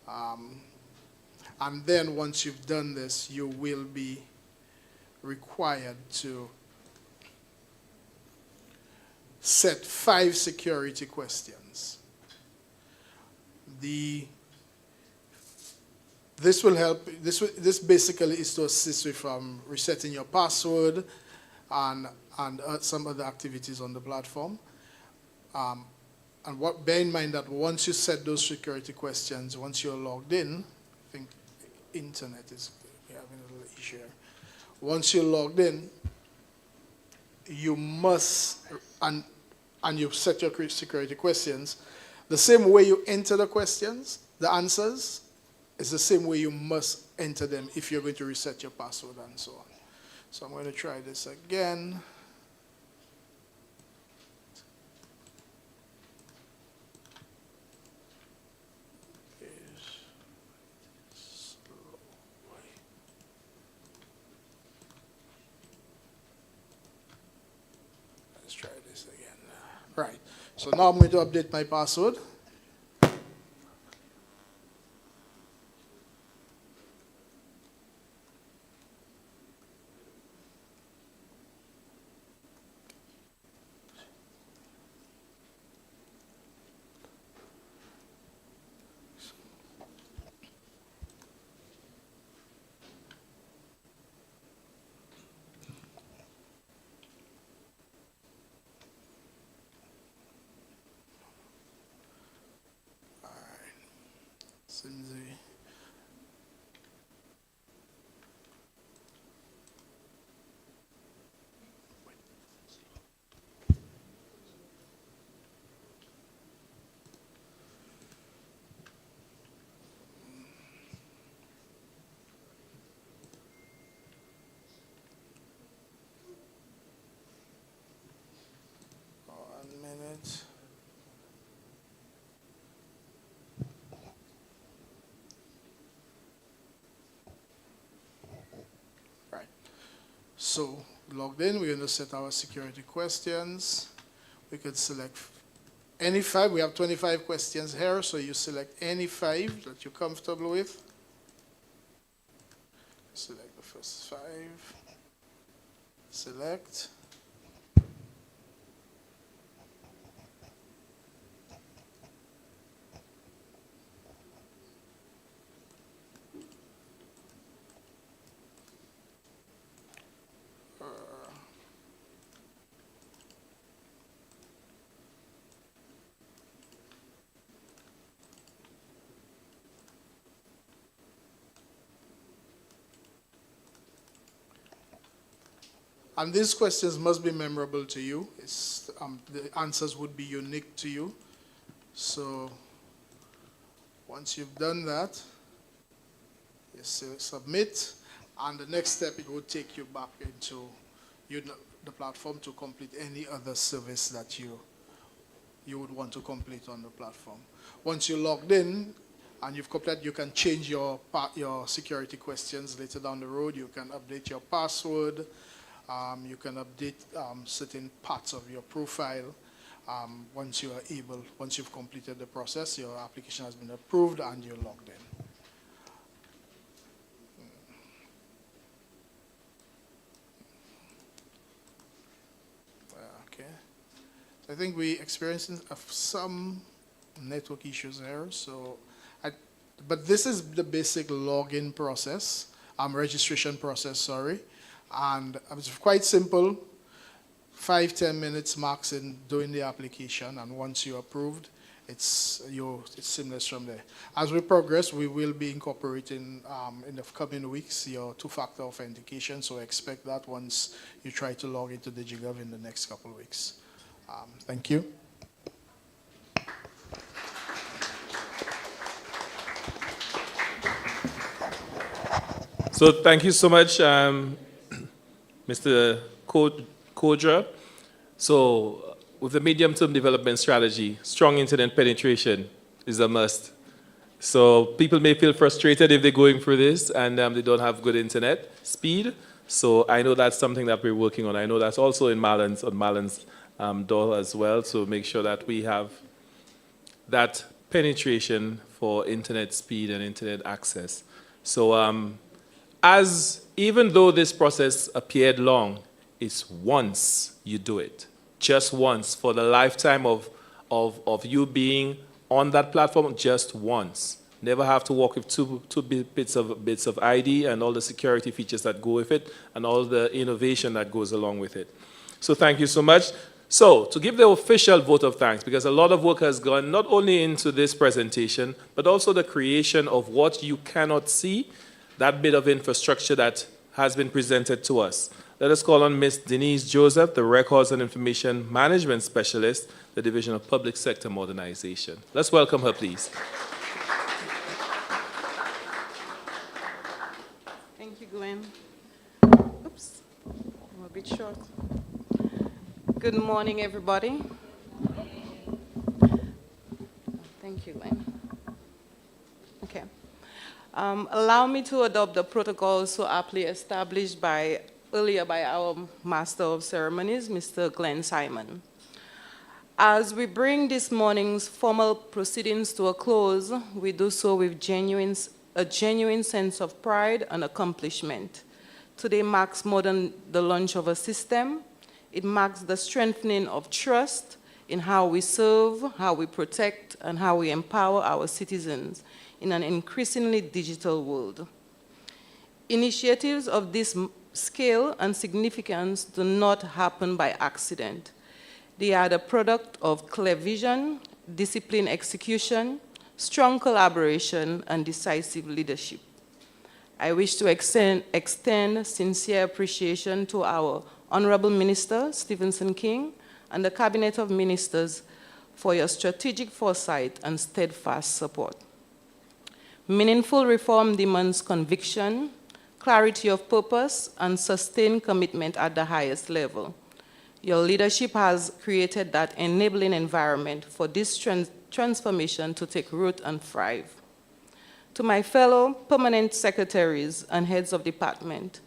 And then once you've done this, you will be required to set 5 security questions. This will help. This basically is to assist you from resetting your password and some other activities on the platform. And bear in mind that once you set those security questions, once you're logged in, I think the internet is having a little issue here. Once you're logged in, you must, and you've set your security questions, the same way you enter the questions, the answers, is the same way you must enter them if you're going to reset your password and so on. So I'm going to try this again. Let's try this again. Right. So now I'm going to update my password. Right. So logged in, we're going to set our security questions. We could select Any 5, we have 25 questions here, so you select any 5 that you're comfortable with. Select the first 5. Select. And these questions must be memorable to you. The answers would be unique to you. So once you've done that, you submit, and the next step, it will take you back into the platform to complete any other service that you would want to complete on the platform. Once you're logged in and you've completed, you can change your security questions later down the road. You can update your password. You can update certain parts of your profile. Once you've completed the process, your application has been approved and you're logged in. Okay. So I think we're experiencing some network issues here. But this is the basic login process, registration process, sorry. And it's quite simple, 5-10 minutes max in doing the application, and once you're approved, it's seamless from there. As we progress, we will be incorporating in the coming weeks your 2-factor authentication, so expect that once you try to log into DigiGov in the next couple of weeks. Thank you. So thank you so much, Mr. Kodra. So with the medium-term development strategy, strong internet penetration is a must. So people may feel frustrated if they're going through this and they don't have good internet speed. So I know that's something that we're working on. I know that's also on Marlon's door as well, so make sure that we have that penetration for internet speed and internet access. So even though this process appeared long, it's once you do it, just once, for the lifetime of you being on that platform, just once. Never have to walk with two bits of ID and all the security features that go with it and all the innovation that goes along with it. So thank you so much. So to give the official vote of thanks, because a lot of work has gone not only into this presentation, but also the creation of what you cannot see, that bit of infrastructure that has been presented to us. Let us call on Ms. Denise Joseph, the Records and Information Management Specialist, the Division of Public Sector Modernization. Let's welcome her, please. Thank you, Glenn. Oops, I'm a bit short. Good morning, everybody. Thank you, Glenn. Okay. Allow me to adopt the protocol so aptly established earlier by our Master of Ceremonies, Mr. Glenn Simon. As we bring this morning's formal proceedings to a close, we do so with a genuine sense of pride and accomplishment. Today marks more than the launch of a system. It marks the strengthening of trust in how we serve, how we protect, and how we empower our citizens in an increasingly digital world. Initiatives of this scale and significance do not happen by accident. They are the product of clear vision, disciplined execution, strong collaboration, and decisive leadership. I wish to extend sincere appreciation to our Honorable Minister, Stephenson King, and the Cabinet of Ministers for your strategic foresight and steadfast support. Meaningful reform demands conviction, clarity of purpose, and sustained commitment at the highest level. Your leadership has created that enabling environment for this transformation to take root and thrive. To my fellow permanent secretaries and heads of department,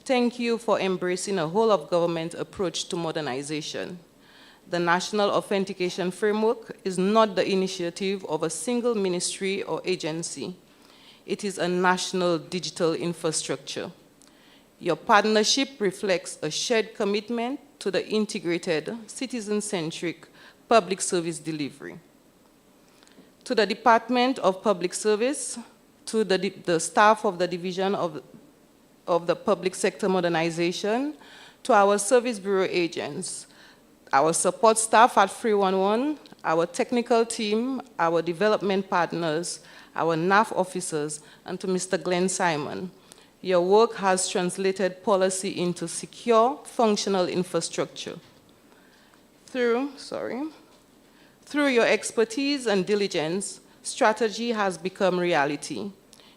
thank you for embracing a whole-of-government approach to modernization. The National Authentication Framework is not the initiative of a single ministry or agency. It is a national digital infrastructure. Your partnership reflects a shared commitment to the integrated, citizen-centric public service delivery. To the Department of Public Service, to the staff of the Division of the Public Sector Modernization, to our Service Bureau agents, our support staff at 311, our technical team, our development partners, our NAF officers, and to Mr. Glenn Simon. Your work has translated policy into secure, functional infrastructure. Through your expertise and diligence, strategy has become reality.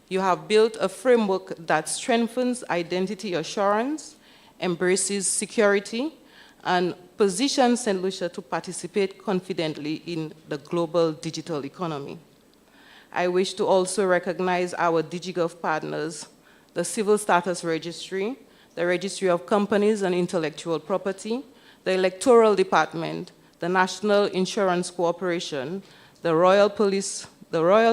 You have built a framework that strengthens identity assurance, embraces security, and positions St. Lucia to participate confidently in the global digital economy. I wish to also recognize our DigiGov partners, the Civil Status Registry, the Registry of Companies and Intellectual Property, the Electoral Department, the National Insurance Corporation, the Royal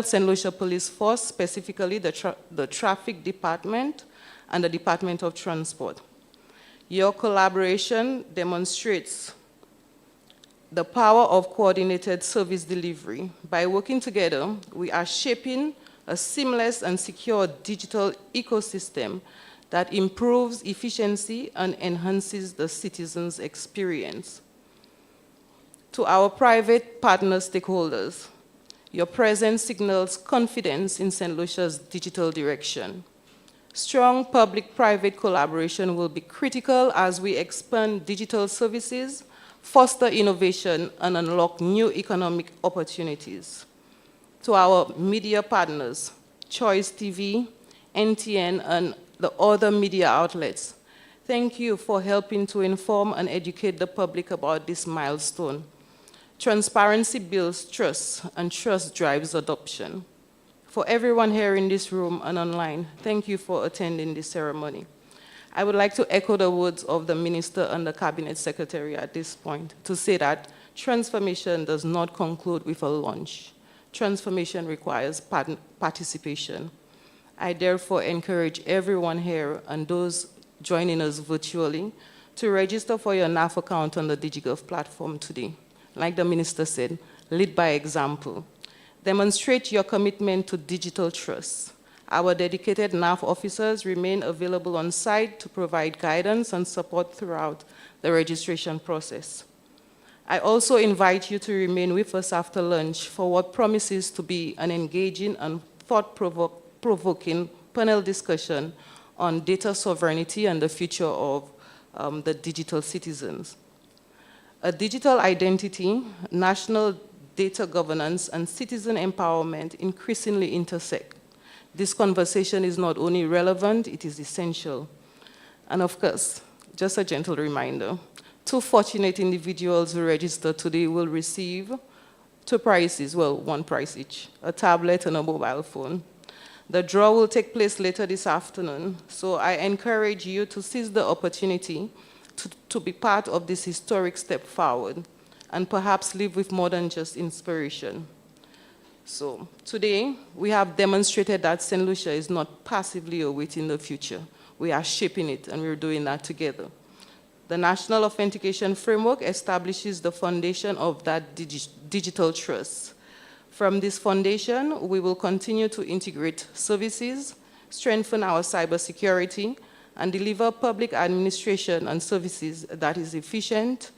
St. Lucia Police Force, specifically the Traffic Department, and the Department of Transport. Your collaboration demonstrates the power of coordinated service delivery. By working together, we are shaping a seamless and secure digital ecosystem that improves efficiency and enhances the citizens' experience. To our private partner stakeholders, your presence signals confidence in St. Lucia's digital direction. Strong public-private collaboration will be critical as we expand digital services, foster innovation, and unlock new economic opportunities. To our media partners, Choice TV, NTN, and the other media outlets, thank you for helping to inform and educate the public about this milestone. Transparency builds trust, and trust drives adoption. For everyone here in this room and online, thank you for attending this ceremony. I would like to echo the words of the Minister and the Cabinet Secretary at this point to say that transformation does not conclude with a launch. Transformation requires participation. I therefore encourage everyone here and those joining us virtually to register for your NAF account on the DigiGov platform today. Like the Minister said, lead by example. Demonstrate your commitment to digital trust. Our dedicated NAF officers remain available on site to provide guidance and support throughout the registration process. I also invite you to remain with us after lunch for what promises to be an engaging and thought-provoking panel discussion on data sovereignty and the future of the digital citizens. A digital identity, national data governance, and citizen empowerment increasingly intersect. This conversation is not only relevant, it is essential. And of course, just a gentle reminder, 2 fortunate individuals who register today will receive 2 prizes, well, 1 prize each, a tablet and a mobile phone. The draw will take place later this afternoon, so I encourage you to seize the opportunity to be part of this historic step forward and perhaps live with more than just inspiration. So today, we have demonstrated that St. Lucia is not passively awaiting the future. We are shaping it, and we're doing that together. The National Authentication Framework establishes the foundation of that digital trust. From this foundation, we will continue to integrate services, strengthen our cybersecurity, and deliver public administration and services that is efficient,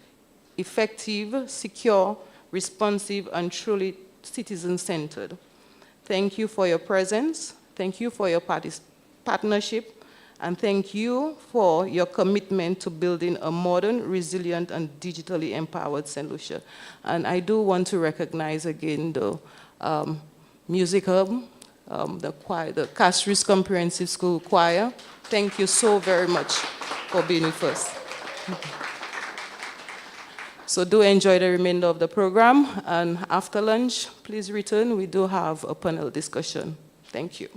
effective, secure, responsive, and truly citizen-centered. Thank you for your presence, thank you for your partnership, and thank you for your commitment to building a modern, resilient, and digitally empowered St. Lucia. And I do want to recognize again the Music Hub, the choir, the Castries Comprehensive School Choir. Thank you so very much for being with us. So do enjoy the remainder of the program, and after lunch, please return. We do have a panel discussion. Thank you.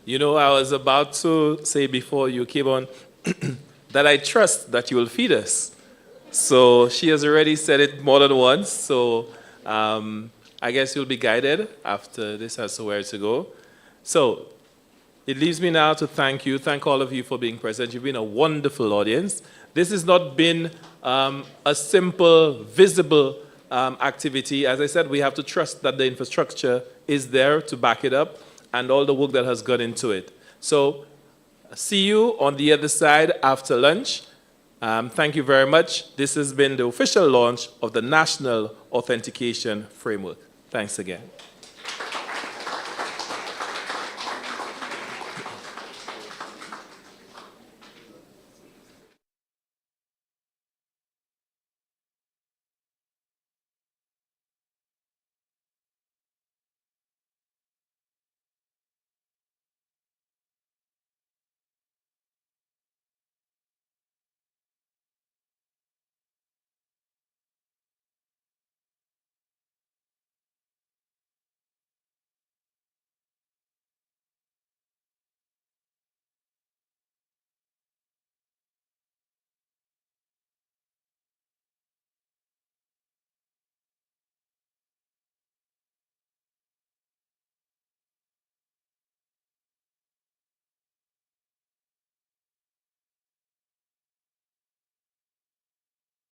You know, I was about to say before you came on that I trust that you will feed us. So she has already said it more than once. So I guess you'll be guided after this as to where to go. So it leaves me now to thank all of you for being present. You've been a wonderful audience. This has not been a simple, visible activity. As I said, we have to trust that the infrastructure is there to back it up and all the work that has gone into it. So see you on the other side after lunch. Thank you very much. This has been the official launch of the National Authentication Framework. Thanks again.